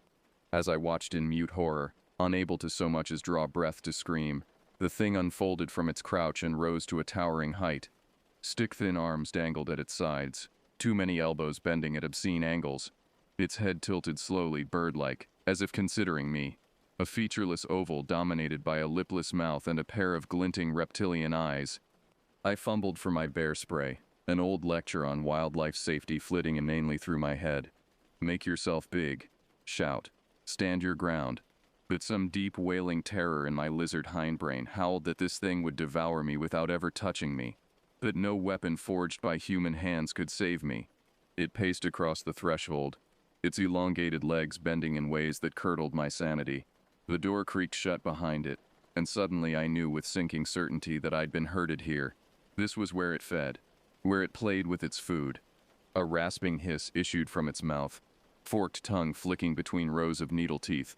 As I watched in mute horror, unable to so much as draw breath to scream, the thing unfolded from its crouch and rose to a towering height. Stick-thin arms dangled at its sides, too many elbows bending at obscene angles. Its head tilted slowly, bird-like, as if considering me. A featureless oval dominated by a lipless mouth and a pair of glinting reptilian eyes. I fumbled for my bear spray, an old lecture on wildlife safety flitting inanely through my head. Make yourself big. Shout. Stand your ground. But some deep wailing terror in my lizard hindbrain howled that this thing would devour me without ever touching me, that no weapon forged by human hands could save me. It paced across the threshold, its elongated legs bending in ways that curdled my sanity. The door creaked shut behind it, and suddenly I knew with sinking certainty that I'd been herded here, This was where it fed, where it played with its food. A rasping hiss issued from its mouth, forked tongue flicking between rows of needle teeth.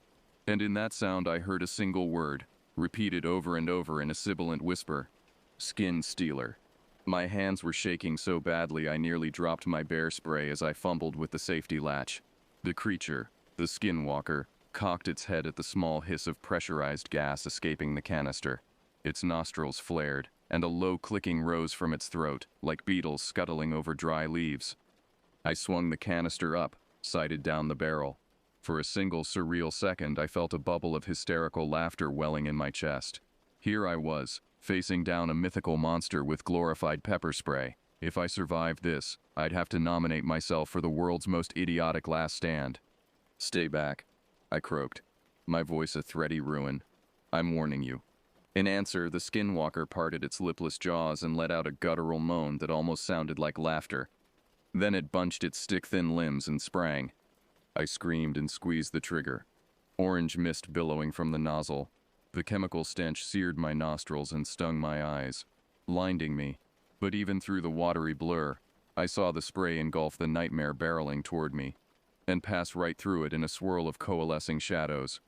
And in that sound I heard a single word, repeated over and over in a sibilant whisper. Skin stealer. My hands were shaking so badly I nearly dropped my bear spray as I fumbled with the safety latch. The creature, the skinwalker, cocked its head at the small hiss of pressurized gas escaping the canister. Its nostrils flared, and a low clicking rose from its throat, like beetles scuttling over dry leaves. I swung the canister up, sighted down the barrel. For a single surreal second, I felt a bubble of hysterical laughter welling in my chest. Here I was, facing down a mythical monster with glorified pepper spray. If I survived this, I'd have to nominate myself for the world's most idiotic last stand. Stay back, I croaked, my voice a thready ruin. I'm warning you. In answer, the skinwalker parted its lipless jaws and let out a guttural moan that almost sounded like laughter. Then it bunched its stick-thin limbs and sprang. I screamed and squeezed the trigger. Orange mist billowing from the nozzle. The chemical stench seared my nostrils and stung my eyes, blinding me. But even through the watery blur, I saw the spray engulf the nightmare barreling toward me, and pass right through it in a swirl of coalescing shadows.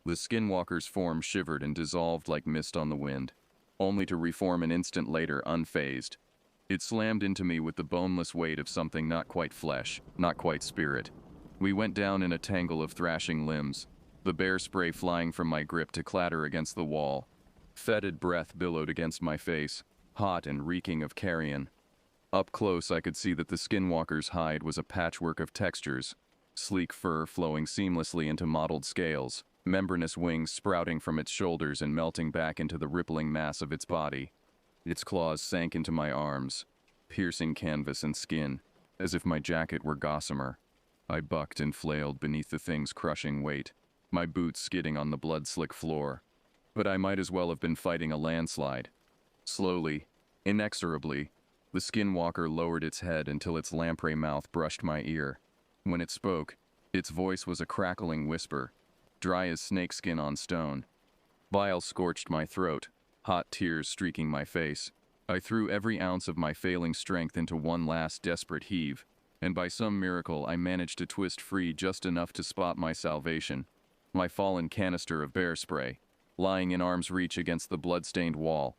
The skinwalker's form shivered and dissolved like mist on the wind, only to reform an instant later unfazed. It slammed into me with the boneless weight of something not quite flesh, not quite spirit. We went down in a tangle of thrashing limbs, the bear spray flying from my grip to clatter against the wall. Fetid breath billowed against my face, hot and reeking of carrion. Up close I could see that the skinwalker's hide was a patchwork of textures, sleek fur flowing seamlessly into mottled scales, membranous wings sprouting from its shoulders and melting back into the rippling mass of its body. Its claws sank into my arms, piercing canvas and skin, as if my jacket were gossamer. I bucked and flailed beneath the thing's crushing weight, my boots skidding on the blood-slick floor. But I might as well have been fighting a landslide. Slowly, inexorably, the skinwalker lowered its head until its lamprey mouth brushed my ear. When it spoke, its voice was a crackling whisper, dry as snakeskin on stone. Bile scorched my throat, hot tears streaking my face. I threw every ounce of my failing strength into one last desperate heave, and by some miracle I managed to twist free just enough to spot my salvation, my fallen canister of bear spray, lying in arm's reach against the blood-stained wall.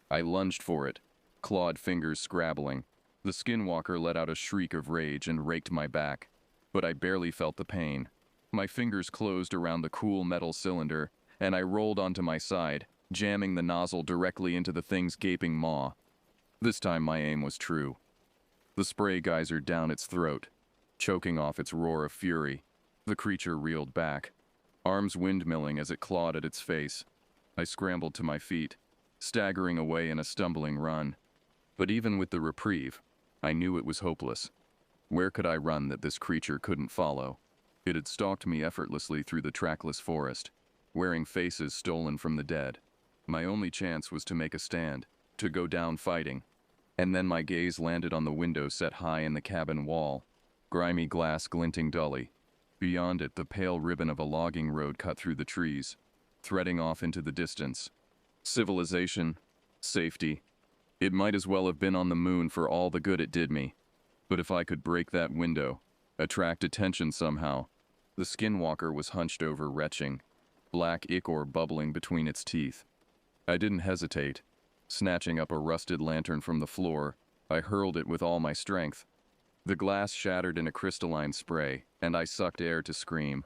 I lunged for it, clawed fingers scrabbling. The skinwalker let out a shriek of rage and raked my back, but I barely felt the pain. My fingers closed around the cool metal cylinder, and I rolled onto my side, jamming the nozzle directly into the thing's gaping maw. This time my aim was true. The spray geysered down its throat, choking off its roar of fury. The creature reeled back, arms windmilling as it clawed at its face. I scrambled to my feet, staggering away in a stumbling run. But even with the reprieve, I knew it was hopeless. Where could I run that this creature couldn't follow? It had stalked me effortlessly through the trackless forest, wearing faces stolen from the dead. My only chance was to make a stand, to go down fighting. And then my gaze landed on the window set high in the cabin wall, grimy glass glinting dully. Beyond it, the pale ribbon of a logging road cut through the trees, threading off into the distance. Civilization, safety. It might as well have been on the moon for all the good it did me. But if I could break that window, attract attention somehow. The skinwalker was hunched over retching, black ichor bubbling between its teeth. I didn't hesitate. Snatching up a rusted lantern from the floor, I hurled it with all my strength. The glass shattered in a crystalline spray, and I sucked air to scream.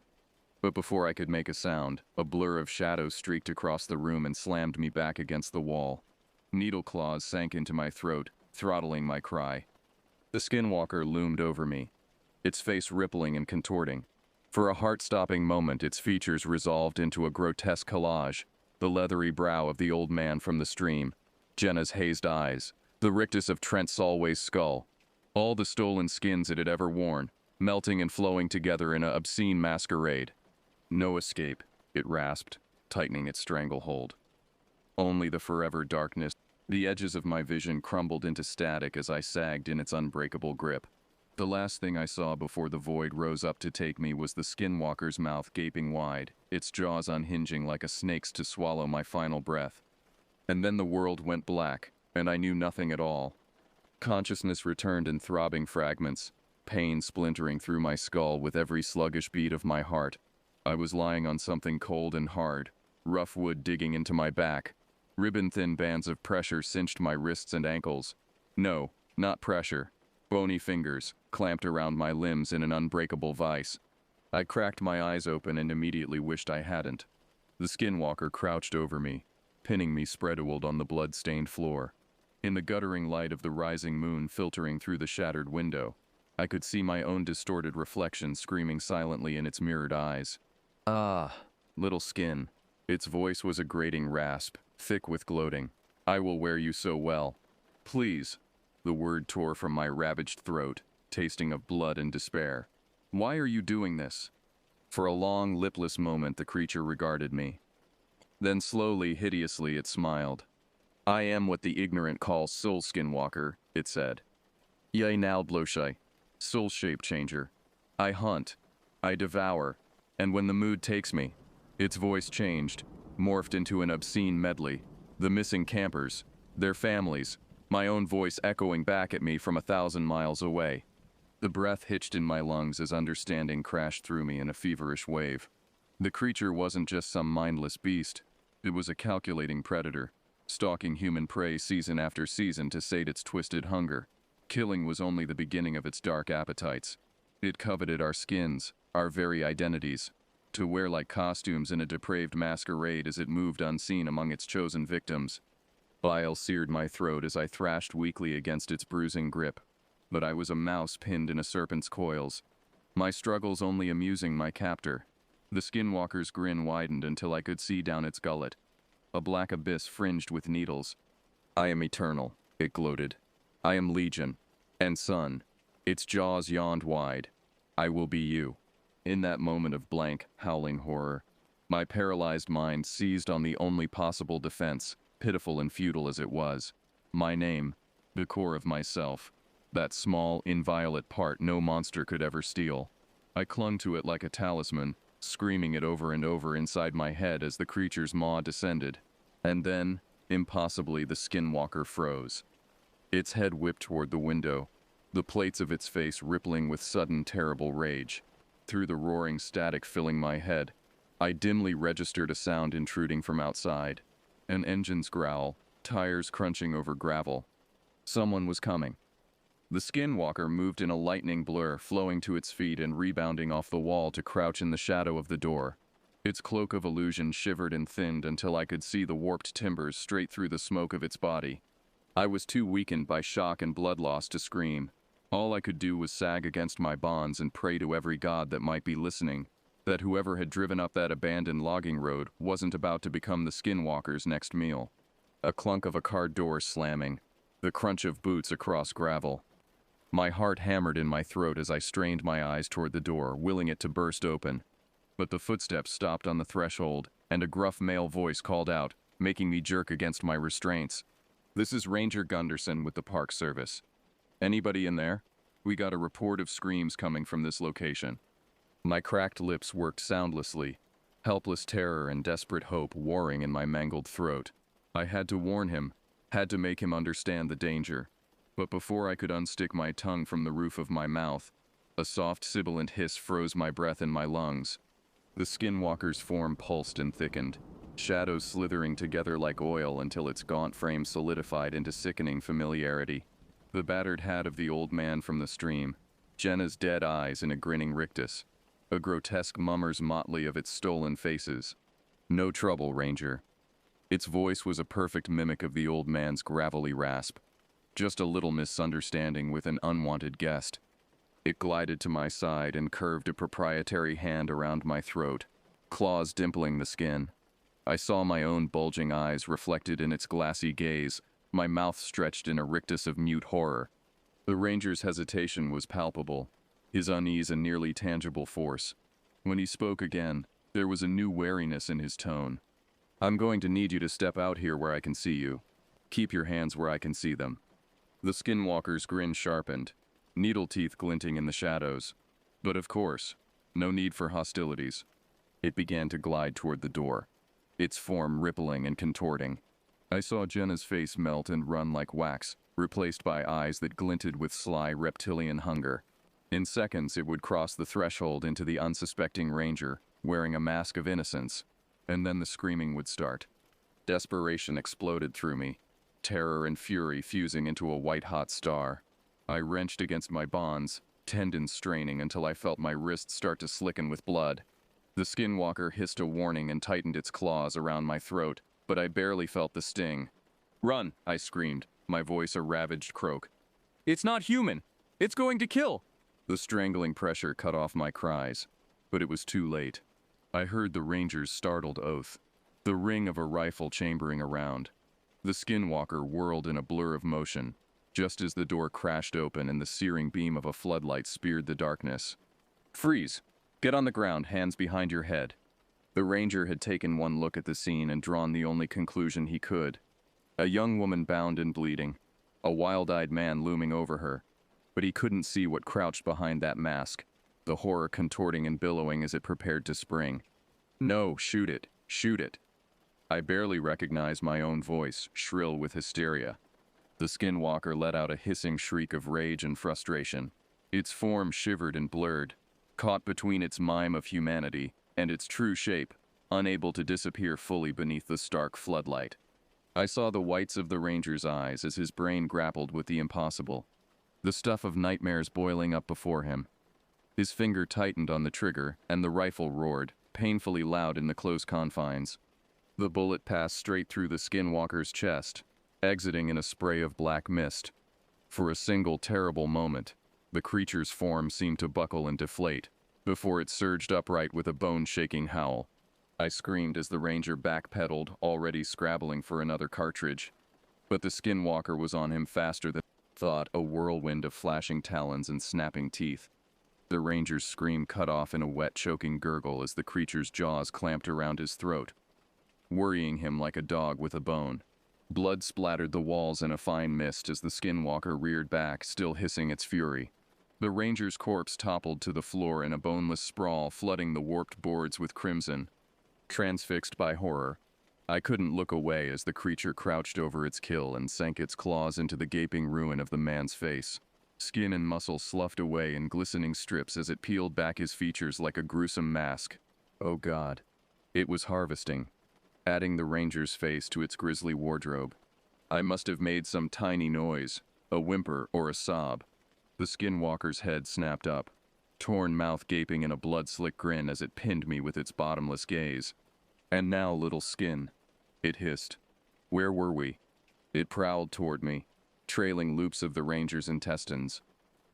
But before I could make a sound, a blur of shadows streaked across the room and slammed me back against the wall. Needle claws sank into my throat, throttling my cry. The skinwalker loomed over me, its face rippling and contorting. For a heart-stopping moment, its features resolved into a grotesque collage, the leathery brow of the old man from the stream, Jenna's hazed eyes, the rictus of Trent Solway's skull, all the stolen skins it had ever worn, melting and flowing together in an obscene masquerade. No escape, it rasped, tightening its stranglehold. Only the forever darkness. The edges of my vision crumbled into static as I sagged in its unbreakable grip. The last thing I saw before the void rose up to take me was the skinwalker's mouth gaping wide, its jaws unhinging like a snake's to swallow my final breath. And then the world went black, and I knew nothing at all. Consciousness returned in throbbing fragments, pain splintering through my skull with every sluggish beat of my heart. I was lying on something cold and hard, rough wood digging into my back. Ribbon-thin bands of pressure cinched my wrists and ankles. No, not pressure. Bony fingers, clamped around my limbs in an unbreakable vice. I cracked my eyes open and immediately wished I hadn't. The skinwalker crouched over me, pinning me spread-eagled on the blood-stained floor. In the guttering light of the rising moon filtering through the shattered window, I could see my own distorted reflection screaming silently in its mirrored eyes. "Ah, little skin." Its voice was a grating rasp, thick with gloating. "I will wear you so well. Please." The word tore from my ravaged throat, tasting of blood and despair. "Why are you doing this?" For a long, lipless moment the creature regarded me. Then slowly, hideously, it smiled. "I am what the ignorant call soul skinwalker," it said. "Yea now bloshai, soul shape changer. I hunt, I devour, and when the mood takes me." Its voice changed, morphed into an obscene medley. The missing campers, their families, my own voice echoing back at me from 1,000 miles away. The breath hitched in my lungs as understanding crashed through me in a feverish wave. The creature wasn't just some mindless beast. It was a calculating predator, stalking human prey season after season to sate its twisted hunger. Killing was only the beginning of its dark appetites. It coveted our skins, our very identities, to wear like costumes in a depraved masquerade as it moved unseen among its chosen victims. Bile seared my throat as I thrashed weakly against its bruising grip. But I was a mouse pinned in a serpent's coils, my struggles only amusing my captor. The skinwalker's grin widened until I could see down its gullet, a black abyss fringed with needles. "I am eternal," it gloated. "I am Legion, and Sun." Its jaws yawned wide. "I will be you." In that moment of blank, howling horror, my paralyzed mind seized on the only possible defense, pitiful and futile as it was. My name, the core of myself, that small, inviolate part no monster could ever steal. I clung to it like a talisman, screaming it over and over inside my head as the creature's maw descended. And then, impossibly, the skinwalker froze. Its head whipped toward the window, the plates of its face rippling with sudden, terrible rage. Through the roaring static filling my head, I dimly registered a sound intruding from outside. An engine's growl, tires crunching over gravel. Someone was coming. The skinwalker moved in a lightning blur, flowing to its feet and rebounding off the wall to crouch in the shadow of the door. Its cloak of illusion shivered and thinned until I could see the warped timbers straight through the smoke of its body. I was too weakened by shock and blood loss to scream. All I could do was sag against my bonds and pray to every god that might be listening, that whoever had driven up that abandoned logging road wasn't about to become the skinwalker's next meal. A clunk of a car door slamming, the crunch of boots across gravel. My heart hammered in my throat as I strained my eyes toward the door, willing it to burst open. But the footsteps stopped on the threshold, and a gruff male voice called out, making me jerk against my restraints. "This is Ranger Gunderson with the Park Service. Anybody in there? We got a report of screams coming from this location." My cracked lips worked soundlessly, helpless terror and desperate hope warring in my mangled throat. I had to warn him, had to make him understand the danger. But before I could unstick my tongue from the roof of my mouth, a soft sibilant hiss froze my breath in my lungs. The skinwalker's form pulsed and thickened, shadows slithering together like oil until its gaunt frame solidified into sickening familiarity. The battered hat of the old man from the stream, Jenna's dead eyes in a grinning rictus, a grotesque mummer's motley of its stolen faces. "No trouble, Ranger." Its voice was a perfect mimic of the old man's gravelly rasp. Just a little misunderstanding with an unwanted guest. It glided to my side and curved a proprietary hand around my throat, claws dimpling the skin. I saw my own bulging eyes reflected in its glassy gaze, my mouth stretched in a rictus of mute horror. The ranger's hesitation was palpable, his unease a nearly tangible force. When he spoke again, there was a new wariness in his tone. "I'm going to need you to step out here where I can see you. Keep your hands where I can see them." The skinwalker's grin sharpened, needle teeth glinting in the shadows. But of course, no need for hostilities. It began to glide toward the door, its form rippling and contorting. I saw Jenna's face melt and run like wax, replaced by eyes that glinted with sly reptilian hunger. In seconds, it would cross the threshold into the unsuspecting ranger, wearing a mask of innocence, and then the screaming would start. Desperation exploded through me, terror and fury fusing into a white-hot star. I wrenched against my bonds, tendons straining until I felt my wrists start to slicken with blood. The skinwalker hissed a warning and tightened its claws around my throat, but I barely felt the sting. "Run!" I screamed, my voice a ravaged croak. "It's not human! It's going to kill!" The strangling pressure cut off my cries, but it was too late. I heard the ranger's startled oath, the ring of a rifle chambering around. The skinwalker whirled in a blur of motion, just as the door crashed open and the searing beam of a floodlight speared the darkness. "Freeze! Get on the ground, hands behind your head." The ranger had taken one look at the scene and drawn the only conclusion he could. A young woman bound and bleeding, a wild-eyed man looming over her, but he couldn't see what crouched behind that mask, the horror contorting and billowing as it prepared to spring. "No, shoot it, shoot it." I barely recognized my own voice, shrill with hysteria. The skinwalker let out a hissing shriek of rage and frustration. Its form shivered and blurred, caught between its mime of humanity and its true shape, unable to disappear fully beneath the stark floodlight. I saw the whites of the ranger's eyes as his brain grappled with the impossible, the stuff of nightmares boiling up before him. His finger tightened on the trigger, and the rifle roared, painfully loud in the close confines. The bullet passed straight through the skinwalker's chest, exiting in a spray of black mist. For a single terrible moment, the creature's form seemed to buckle and deflate, before it surged upright with a bone-shaking howl. I screamed as the ranger backpedaled, already scrabbling for another cartridge. But the skinwalker was on him faster than thought, a whirlwind of flashing talons and snapping teeth. The ranger's scream cut off in a wet, choking gurgle as the creature's jaws clamped around his throat, worrying him like a dog with a bone. Blood splattered the walls in a fine mist as the skinwalker reared back, still hissing its fury. The ranger's corpse toppled to the floor in a boneless sprawl, flooding the warped boards with crimson. Transfixed by horror, I couldn't look away as the creature crouched over its kill and sank its claws into the gaping ruin of the man's face. Skin and muscle sloughed away in glistening strips as it peeled back his features like a gruesome mask. Oh God. It was harvesting, adding the ranger's face to its grisly wardrobe. I must have made some tiny noise, a whimper or a sob. The skinwalker's head snapped up, torn mouth gaping in a blood-slick grin as it pinned me with its bottomless gaze. "And now, little skin," it hissed. Where were we? It prowled toward me, trailing loops of the ranger's intestines.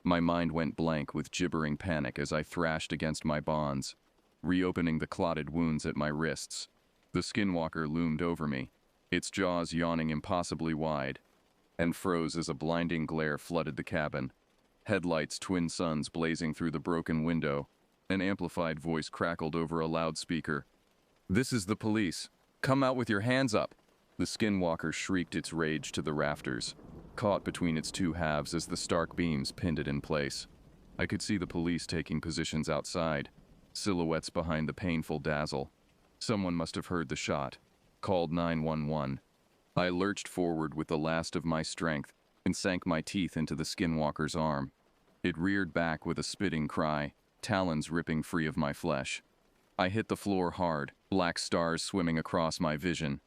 My mind went blank with gibbering panic as I thrashed against my bonds, reopening the clotted wounds at my wrists. The skinwalker loomed over me, its jaws yawning impossibly wide, and froze as a blinding glare flooded the cabin. Headlights, twin suns blazing through the broken window. An amplified voice crackled over a loudspeaker. "This is the police. Come out with your hands up!" The skinwalker shrieked its rage to the rafters, caught between its two halves as the stark beams pinned it in place. I could see the police taking positions outside, silhouettes behind the painful dazzle. Someone must have heard the shot, called 911. I lurched forward with the last of my strength and sank my teeth into the skinwalker's arm. It reared back with a spitting cry, talons ripping free of my flesh. I hit the floor hard, black stars swimming across my vision.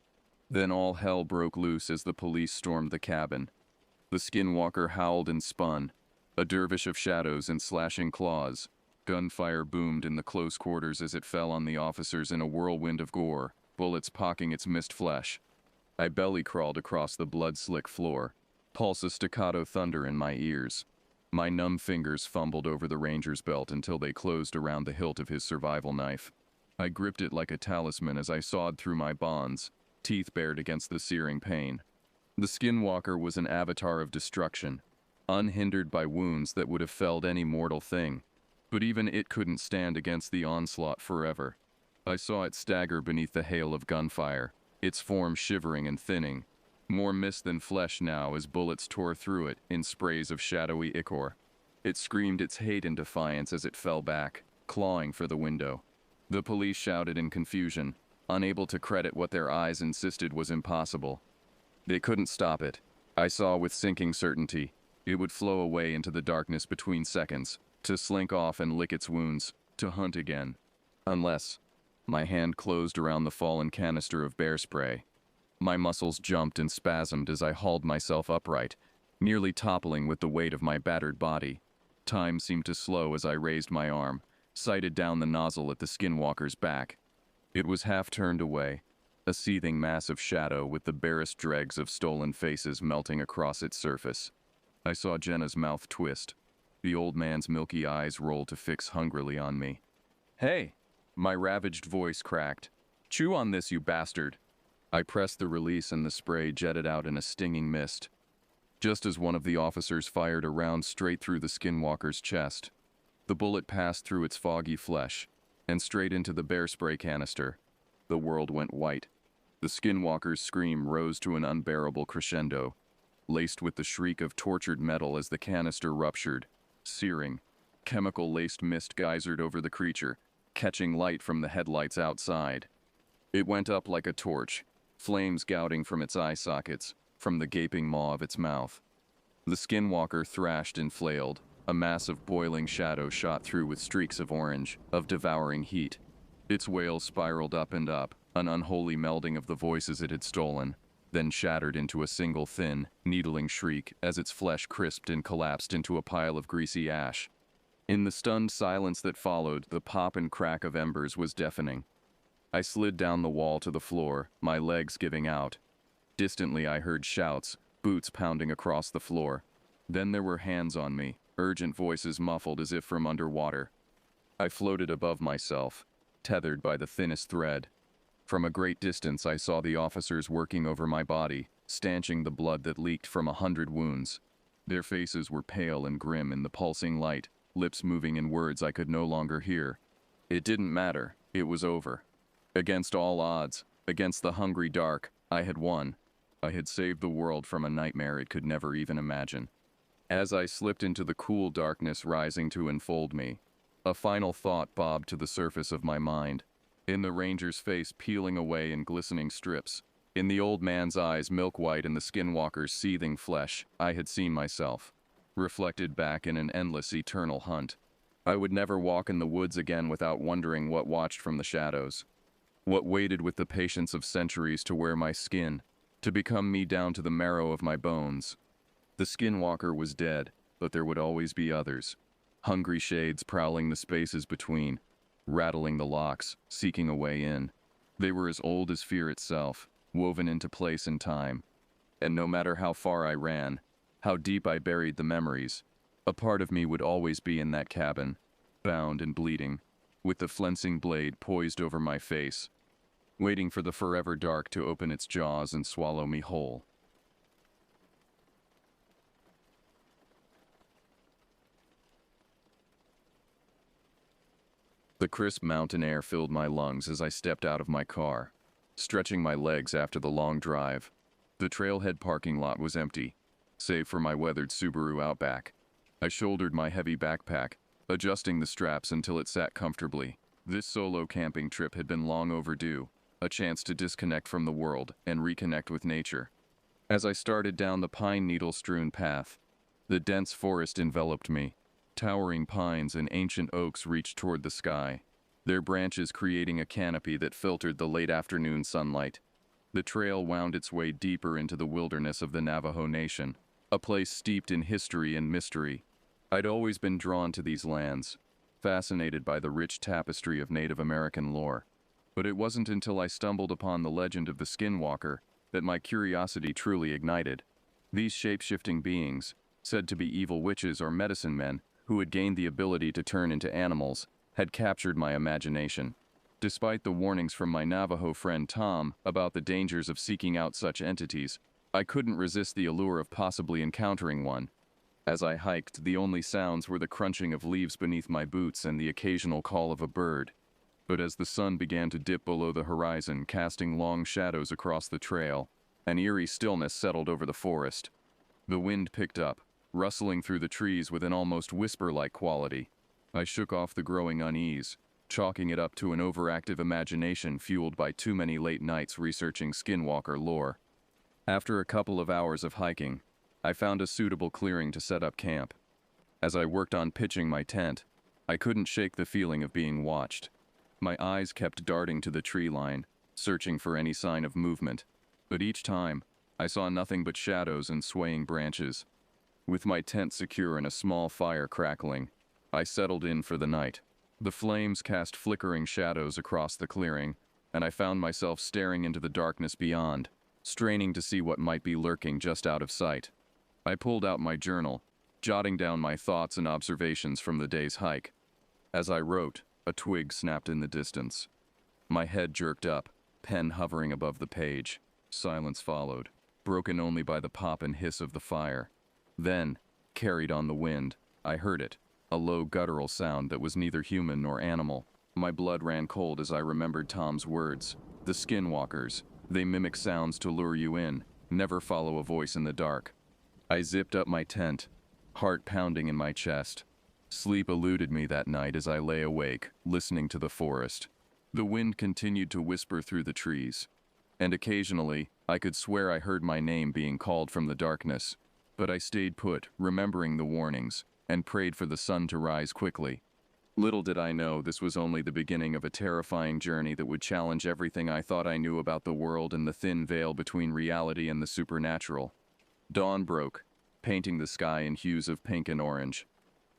Then all hell broke loose as the police stormed the cabin. The skinwalker howled and spun, a dervish of shadows and slashing claws. Gunfire boomed in the close quarters as it fell on the officers in a whirlwind of gore, bullets pocking its mist flesh. I belly crawled across the blood-slick floor, pulse of staccato thunder in my ears. My numb fingers fumbled over the ranger's belt until they closed around the hilt of his survival knife. I gripped it like a talisman as I sawed through my bonds, teeth bared against the searing pain. The skinwalker was an avatar of destruction, unhindered by wounds that would have felled any mortal thing. But even it couldn't stand against the onslaught forever. I saw it stagger beneath the hail of gunfire, its form shivering and thinning, more mist than flesh now as bullets tore through it in sprays of shadowy ichor. It screamed its hate and defiance as it fell back, clawing for the window. The police shouted in confusion, unable to credit what their eyes insisted was impossible. They couldn't stop it. I saw with sinking certainty. It would flow away into the darkness between seconds, to slink off and lick its wounds, to hunt again. Unless my hand closed around the fallen canister of bear spray. My muscles jumped and spasmed as I hauled myself upright, nearly toppling with the weight of my battered body. Time seemed to slow as I raised my arm, sighted down the nozzle at the skinwalker's back. It was half turned away, a seething mass of shadow with the barest dregs of stolen faces melting across its surface. I saw Jenna's mouth twist. The old man's milky eyes rolled to fix hungrily on me. "Hey!" My ravaged voice cracked. "Chew on this, you bastard!" I pressed the release and the spray jetted out in a stinging mist. Just as one of the officers fired a round straight through the skinwalker's chest. The bullet passed through its foggy flesh and straight into the bear spray canister. The world went white. The skinwalker's scream rose to an unbearable crescendo, laced with the shriek of tortured metal as the canister ruptured. Searing, chemical-laced mist geysered over the creature, catching light from the headlights outside. It went up like a torch, flames gouting from its eye sockets, from the gaping maw of its mouth. The skinwalker thrashed and flailed. A mass of boiling shadow shot through with streaks of orange, of devouring heat. Its wail spiraled up and up, an unholy melding of the voices it had stolen, then shattered into a single thin, needling shriek as its flesh crisped and collapsed into a pile of greasy ash. In the stunned silence that followed, the pop and crack of embers was deafening. I slid down the wall to the floor, my legs giving out. Distantly I heard shouts, boots pounding across the floor. Then there were hands on me, urgent voices muffled as if from underwater. I floated above myself, tethered by the thinnest thread. From a great distance I saw the officers working over my body, stanching the blood that leaked from 100 wounds. Their faces were pale and grim in the pulsing light, lips moving in words I could no longer hear. It didn't matter, it was over. Against all odds, against the hungry dark, I had won. I had saved the world from a nightmare it could never even imagine. As I slipped into the cool darkness rising to enfold me, a final thought bobbed to the surface of my mind. In the ranger's face peeling away in glistening strips, in the old man's eyes milk-white in the skinwalker's seething flesh, I had seen myself, reflected back in an endless eternal hunt. I would never walk in the woods again without wondering what watched from the shadows, what waited with the patience of centuries to wear my skin, to become me down to the marrow of my bones. The skinwalker was dead, but there would always be others. Hungry shades prowling the spaces between, rattling the locks, seeking a way in. They were as old as fear itself, woven into place and time. And no matter how far I ran, how deep I buried the memories, a part of me would always be in that cabin, bound and bleeding, with the flensing blade poised over my face, waiting for the forever dark to open its jaws and swallow me whole. The crisp mountain air filled my lungs as I stepped out of my car, stretching my legs after the long drive. The trailhead parking lot was empty, save for my weathered Subaru Outback. I shouldered my heavy backpack, adjusting the straps until it sat comfortably. This solo camping trip had been long overdue, a chance to disconnect from the world and reconnect with nature. As I started down the pine needle-strewn path, the dense forest enveloped me. Towering pines and ancient oaks reached toward the sky, their branches creating a canopy that filtered the late afternoon sunlight. The trail wound its way deeper into the wilderness of the Navajo Nation, a place steeped in history and mystery. I'd always been drawn to these lands, fascinated by the rich tapestry of Native American lore. But it wasn't until I stumbled upon the legend of the Skinwalker that my curiosity truly ignited. These shape-shifting beings, said to be evil witches or medicine men, who had gained the ability to turn into animals, had captured my imagination. Despite the warnings from my Navajo friend Tom about the dangers of seeking out such entities, I couldn't resist the allure of possibly encountering one. As I hiked, the only sounds were the crunching of leaves beneath my boots and the occasional call of a bird. But as the sun began to dip below the horizon, casting long shadows across the trail, an eerie stillness settled over the forest. The wind picked up, rustling through the trees with an almost whisper-like quality. I shook off the growing unease, chalking it up to an overactive imagination fueled by too many late nights researching skinwalker lore. After a couple of hours of hiking, I found a suitable clearing to set up camp. As I worked on pitching my tent, I couldn't shake the feeling of being watched. My eyes kept darting to the tree line, searching for any sign of movement, but each time, I saw nothing but shadows and swaying branches. With my tent secure and a small fire crackling, I settled in for the night. The flames cast flickering shadows across the clearing, and I found myself staring into the darkness beyond, straining to see what might be lurking just out of sight. I pulled out my journal, jotting down my thoughts and observations from the day's hike. As I wrote, a twig snapped in the distance. My head jerked up, pen hovering above the page. Silence followed, broken only by the pop and hiss of the fire. Then, carried on the wind, I heard it, a low guttural sound that was neither human nor animal. My blood ran cold as I remembered Tom's words. The skinwalkers, they mimic sounds to lure you in, never follow a voice in the dark. I zipped up my tent, heart pounding in my chest. Sleep eluded me that night as I lay awake, listening to the forest. The wind continued to whisper through the trees, and occasionally, I could swear I heard my name being called from the darkness. But I stayed put, remembering the warnings, and prayed for the sun to rise quickly. Little did I know this was only the beginning of a terrifying journey that would challenge everything I thought I knew about the world and the thin veil between reality and the supernatural. Dawn broke, painting the sky in hues of pink and orange.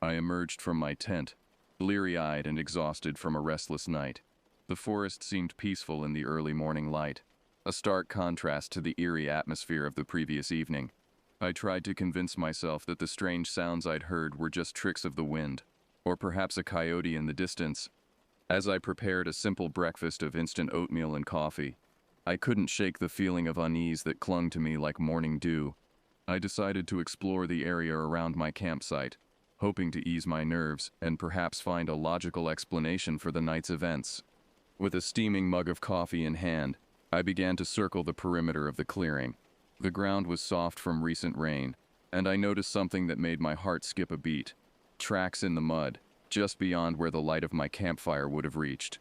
I emerged from my tent, bleary-eyed and exhausted from a restless night. The forest seemed peaceful in the early morning light, a stark contrast to the eerie atmosphere of the previous evening. I tried to convince myself that the strange sounds I'd heard were just tricks of the wind, or perhaps a coyote in the distance. As I prepared a simple breakfast of instant oatmeal and coffee, I couldn't shake the feeling of unease that clung to me like morning dew. I decided to explore the area around my campsite, hoping to ease my nerves and perhaps find a logical explanation for the night's events. With a steaming mug of coffee in hand, I began to circle the perimeter of the clearing. The ground was soft from recent rain, and I noticed something that made my heart skip a beat. Tracks in the mud, just beyond where the light of my campfire would have reached.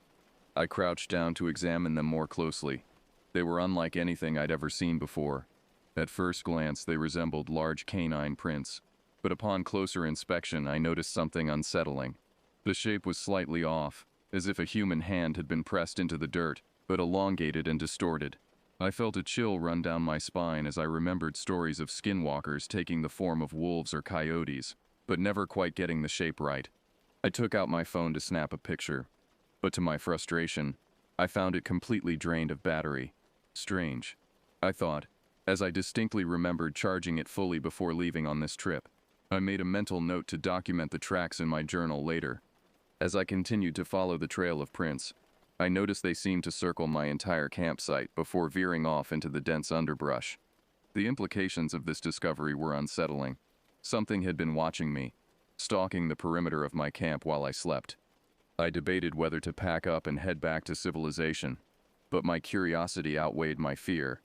I crouched down to examine them more closely. They were unlike anything I'd ever seen before. At first glance, they resembled large canine prints, but upon closer inspection, I noticed something unsettling. The shape was slightly off, as if a human hand had been pressed into the dirt, but elongated and distorted. I felt a chill run down my spine as I remembered stories of skinwalkers taking the form of wolves or coyotes, but never quite getting the shape right. I took out my phone to snap a picture, but to my frustration, I found it completely drained of battery. Strange, I thought, as I distinctly remembered charging it fully before leaving on this trip. I made a mental note to document the tracks in my journal later. As I continued to follow the trail of prints, I noticed they seemed to circle my entire campsite before veering off into the dense underbrush. The implications of this discovery were unsettling. Something had been watching me, stalking the perimeter of my camp while I slept. I debated whether to pack up and head back to civilization, but my curiosity outweighed my fear.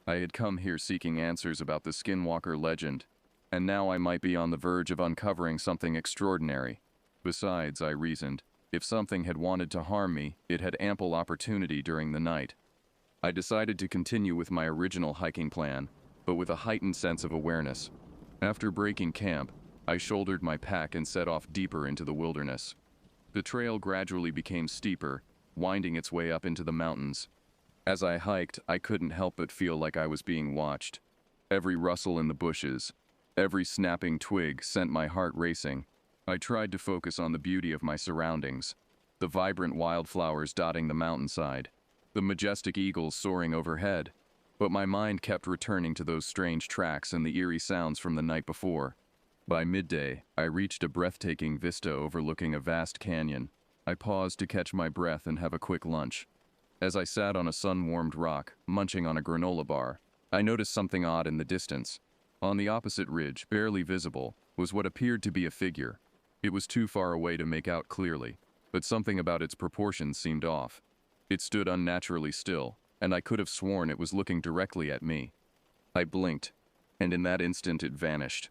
I had come here seeking answers about the skinwalker legend, and now I might be on the verge of uncovering something extraordinary. Besides, I reasoned, if something had wanted to harm me, it had ample opportunity during the night. I decided to continue with my original hiking plan, but with a heightened sense of awareness. After breaking camp, I shouldered my pack and set off deeper into the wilderness. The trail gradually became steeper, winding its way up into the mountains. As I hiked, I couldn't help but feel like I was being watched. Every rustle in the bushes, every snapping twig sent my heart racing. I tried to focus on the beauty of my surroundings, the vibrant wildflowers dotting the mountainside, the majestic eagles soaring overhead, but my mind kept returning to those strange tracks and the eerie sounds from the night before. By midday, I reached a breathtaking vista overlooking a vast canyon. I paused to catch my breath and have a quick lunch. As I sat on a sun-warmed rock, munching on a granola bar, I noticed something odd in the distance. On the opposite ridge, barely visible, was what appeared to be a figure. It was too far away to make out clearly, but something about its proportions seemed off. It stood unnaturally still, and I could have sworn it was looking directly at me. I blinked, and in that instant it vanished.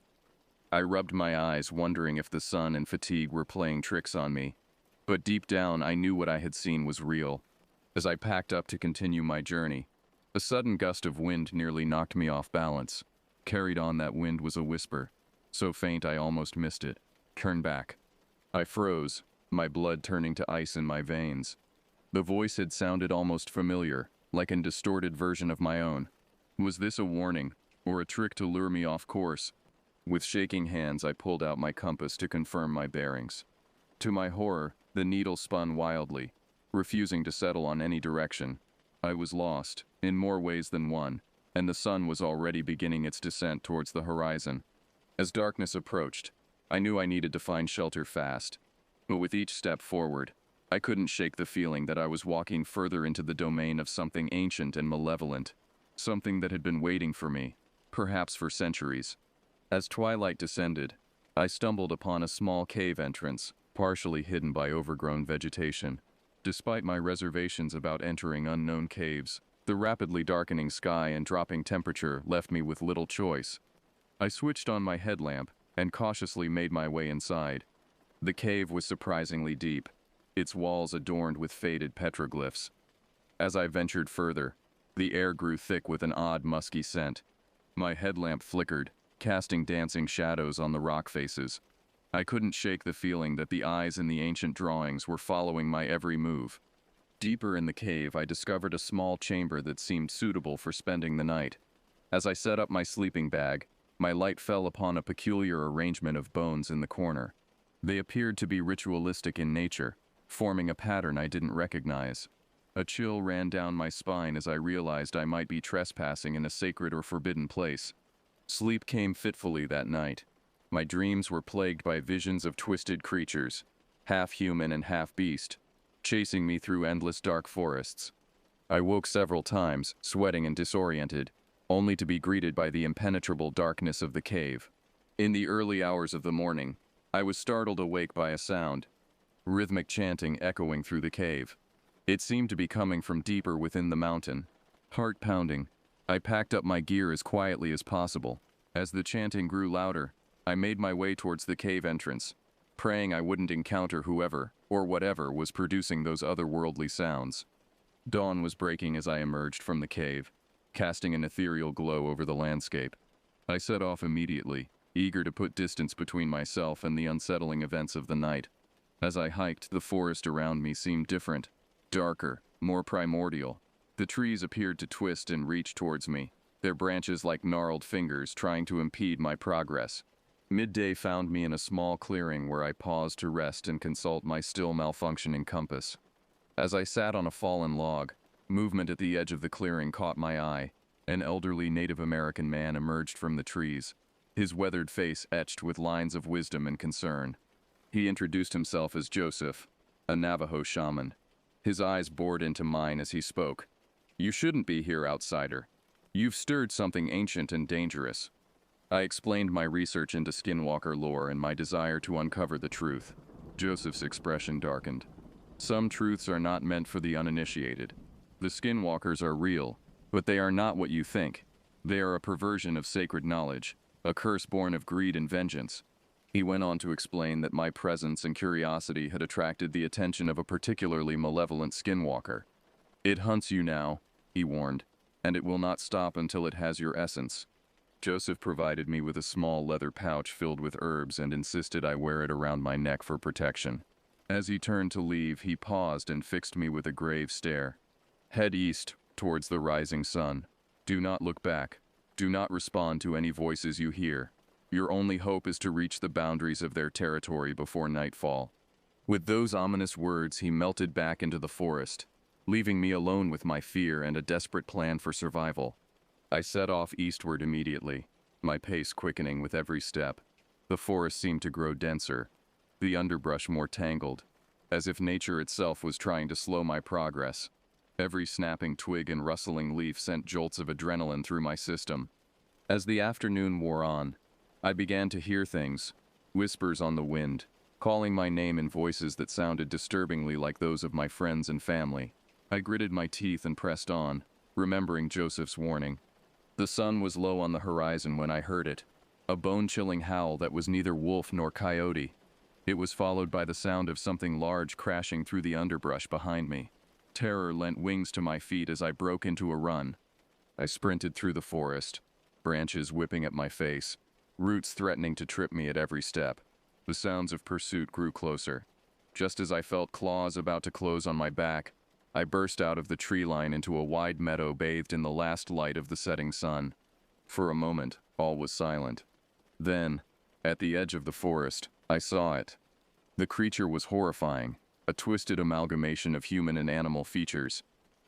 I rubbed my eyes, wondering if the sun and fatigue were playing tricks on me. But deep down, I knew what I had seen was real. As I packed up to continue my journey, A sudden gust of wind nearly knocked me off balance. Carried on that wind was a whisper, so faint I almost missed it. Turn back. I froze, my blood turning to ice in my veins. The voice had sounded almost familiar, like a distorted version of my own. Was this a warning, or a trick to lure me off course? With shaking hands, I pulled out my compass to confirm my bearings. To my horror, the needle spun wildly, refusing to settle on any direction. I was lost, in more ways than one, and the sun was already beginning its descent towards the horizon. As darkness approached, I knew I needed to find shelter fast. But with each step forward, I couldn't shake the feeling that I was walking further into the domain of something ancient and malevolent, something that had been waiting for me, perhaps for centuries. As twilight descended, I stumbled upon a small cave entrance, partially hidden by overgrown vegetation. Despite my reservations about entering unknown caves, the rapidly darkening sky and dropping temperature left me with little choice. I switched on my headlamp and cautiously made my way inside. The cave was surprisingly deep, its walls adorned with faded petroglyphs. As I ventured further, the air grew thick with an odd musky scent. My headlamp flickered, casting dancing shadows on the rock faces. I couldn't shake the feeling that the eyes in the ancient drawings were following my every move. Deeper in the cave, I discovered a small chamber that seemed suitable for spending the night. As I set up my sleeping bag, my light fell upon a peculiar arrangement of bones in the corner. They appeared to be ritualistic in nature, forming a pattern I didn't recognize. A chill ran down my spine as I realized I might be trespassing in a sacred or forbidden place. Sleep came fitfully that night. My dreams were plagued by visions of twisted creatures, half human and half beast, chasing me through endless dark forests. I woke several times, sweating and disoriented, only to be greeted by the impenetrable darkness of the cave. In the early hours of the morning, I was startled awake by a sound, rhythmic chanting echoing through the cave. It seemed to be coming from deeper within the mountain. Heart pounding, I packed up my gear as quietly as possible. As the chanting grew louder, I made my way towards the cave entrance, praying I wouldn't encounter whoever, or whatever, was producing those otherworldly sounds. Dawn was breaking as I emerged from the cave, casting an ethereal glow over the landscape. I set off immediately, eager to put distance between myself and the unsettling events of the night. As I hiked, the forest around me seemed different, darker, more primordial. The trees appeared to twist and reach towards me, their branches like gnarled fingers trying to impede my progress. Midday found me in a small clearing where I paused to rest and consult my still malfunctioning compass. As I sat on a fallen log, movement at the edge of the clearing caught my eye. An elderly Native American man emerged from the trees, his weathered face etched with lines of wisdom and concern. He introduced himself as Joseph, a Navajo shaman. His eyes bored into mine as he spoke. "You shouldn't be here, outsider. You've stirred something ancient and dangerous." I explained my research into skinwalker lore and my desire to uncover the truth. Joseph's expression darkened. "Some truths are not meant for the uninitiated. The skinwalkers are real, but they are not what you think. They are a perversion of sacred knowledge, a curse born of greed and vengeance." He went on to explain that my presence and curiosity had attracted the attention of a particularly malevolent skinwalker. "It hunts you now," he warned, "and it will not stop until it has your essence." Joseph provided me with a small leather pouch filled with herbs and insisted I wear it around my neck for protection. As he turned to leave, he paused and fixed me with a grave stare. "Head east, towards the rising sun. Do not look back. Do not respond to any voices you hear. Your only hope is to reach the boundaries of their territory before nightfall." With those ominous words, he melted back into the forest, leaving me alone with my fear and a desperate plan for survival. I set off eastward immediately, my pace quickening with every step. The forest seemed to grow denser, the underbrush more tangled, as if nature itself was trying to slow my progress. Every snapping twig and rustling leaf sent jolts of adrenaline through my system. As the afternoon wore on, I began to hear things, whispers on the wind, calling my name in voices that sounded disturbingly like those of my friends and family. I gritted my teeth and pressed on, remembering Joseph's warning. The sun was low on the horizon when I heard it, a bone-chilling howl that was neither wolf nor coyote. It was followed by the sound of something large crashing through the underbrush behind me. Terror lent wings to my feet as I broke into a run. I sprinted through the forest, branches whipping at my face, roots threatening to trip me at every step. The sounds of pursuit grew closer. Just as I felt claws about to close on my back, I burst out of the tree line into a wide meadow bathed in the last light of the setting sun. For a moment, all was silent. Then, at the edge of the forest, I saw it. The creature was horrifying, a twisted amalgamation of human and animal features,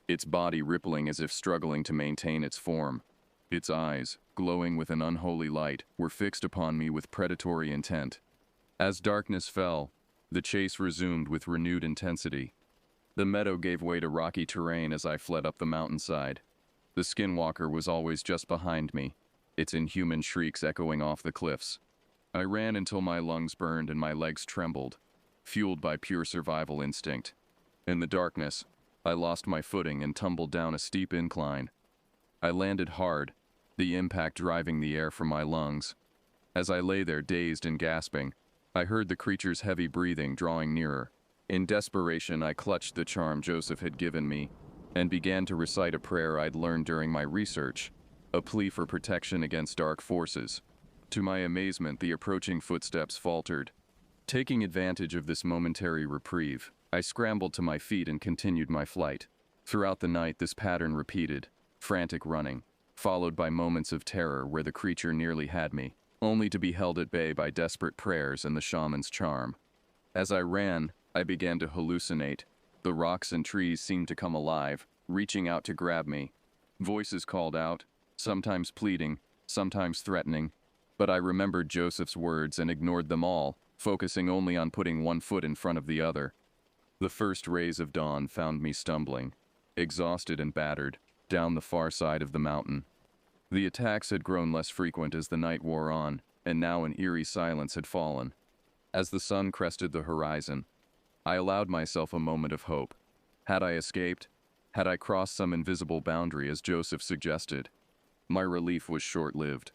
its body rippling as if struggling to maintain its form. Its eyes, glowing with an unholy light, were fixed upon me with predatory intent. As darkness fell, the chase resumed with renewed intensity. The meadow gave way to rocky terrain as I fled up the mountainside. The skinwalker was always just behind me, its inhuman shrieks echoing off the cliffs. I ran until my lungs burned and my legs trembled, fueled by pure survival instinct. In the darkness, I lost my footing and tumbled down a steep incline. I landed hard, the impact driving the air from my lungs. As I lay there dazed and gasping, I heard the creature's heavy breathing drawing nearer. In desperation, I clutched the charm Joseph had given me and began to recite a prayer I'd learned during my research, a plea for protection against dark forces. To my amazement, the approaching footsteps faltered. Taking advantage of this momentary reprieve, I scrambled to my feet and continued my flight. Throughout the night, this pattern repeated, frantic running, followed by moments of terror where the creature nearly had me, only to be held at bay by desperate prayers and the shaman's charm. As I ran, I began to hallucinate. The rocks and trees seemed to come alive, reaching out to grab me. Voices called out, sometimes pleading, sometimes threatening, but I remembered Joseph's words and ignored them all, focusing only on putting one foot in front of the other. The first rays of dawn found me stumbling, exhausted and battered, down the far side of the mountain. The attacks had grown less frequent as the night wore on, and now an eerie silence had fallen. As the sun crested the horizon, I allowed myself a moment of hope. Had I escaped? Had I crossed some invisible boundary as Joseph suggested? My relief was short-lived.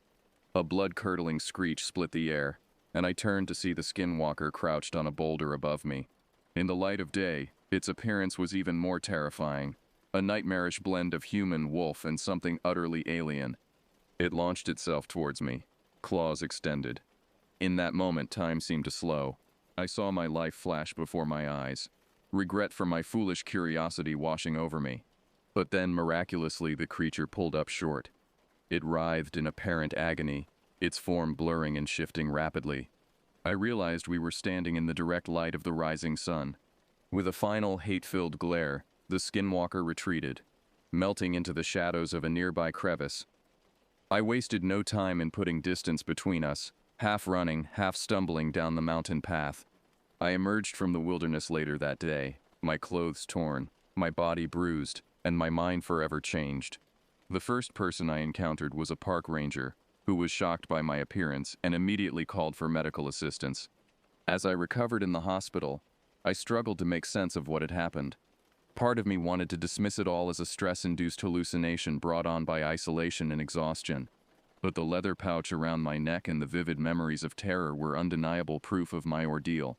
A blood-curdling screech split the air, and I turned to see the skinwalker crouched on a boulder above me. In the light of day, its appearance was even more terrifying, a nightmarish blend of human, wolf, and something utterly alien. It launched itself towards me, claws extended. In that moment, time seemed to slow. I saw my life flash before my eyes, regret for my foolish curiosity washing over me. But then, miraculously, the creature pulled up short. It writhed in apparent agony, its form blurring and shifting rapidly. I realized we were standing in the direct light of the rising sun. With a final hate-filled glare, the skinwalker retreated, melting into the shadows of a nearby crevice. I wasted no time in putting distance between us, half running, half stumbling down the mountain path. I emerged from the wilderness later that day, my clothes torn, my body bruised, and my mind forever changed. The first person I encountered was a park ranger, who was shocked by my appearance and immediately called for medical assistance. As I recovered in the hospital, I struggled to make sense of what had happened. Part of me wanted to dismiss it all as a stress-induced hallucination brought on by isolation and exhaustion. But the leather pouch around my neck and the vivid memories of terror were undeniable proof of my ordeal.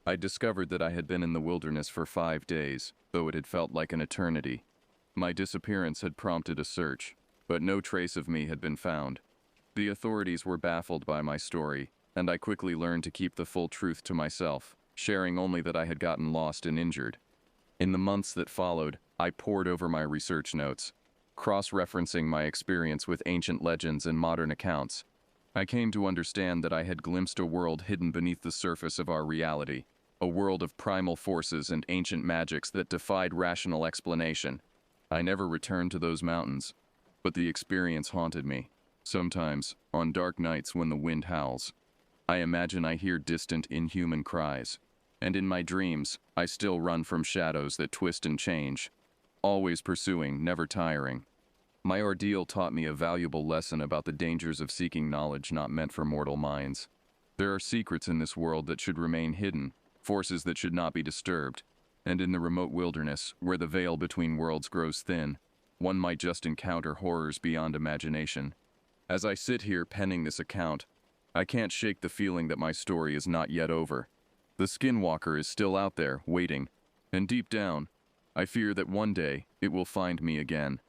I discovered that I had been in the wilderness for 5 days, though it had felt like an eternity. My disappearance had prompted a search, but no trace of me had been found. The authorities were baffled by my story, and I quickly learned to keep the full truth to myself, sharing only that I had gotten lost and injured. In the months that followed, I pored over my research notes, cross-referencing my experience with ancient legends and modern accounts. I came to understand that I had glimpsed a world hidden beneath the surface of our reality, a world of primal forces and ancient magics that defied rational explanation. I never returned to those mountains, but the experience haunted me. Sometimes, on dark nights when the wind howls, I imagine I hear distant, inhuman cries. And in my dreams, I still run from shadows that twist and change, always pursuing, never tiring. My ordeal taught me a valuable lesson about the dangers of seeking knowledge not meant for mortal minds. There are secrets in this world that should remain hidden, forces that should not be disturbed, and in the remote wilderness, where the veil between worlds grows thin, one might just encounter horrors beyond imagination. As I sit here penning this account, I can't shake the feeling that my story is not yet over. The skinwalker is still out there, waiting, and deep down, I fear that one day it will find me again.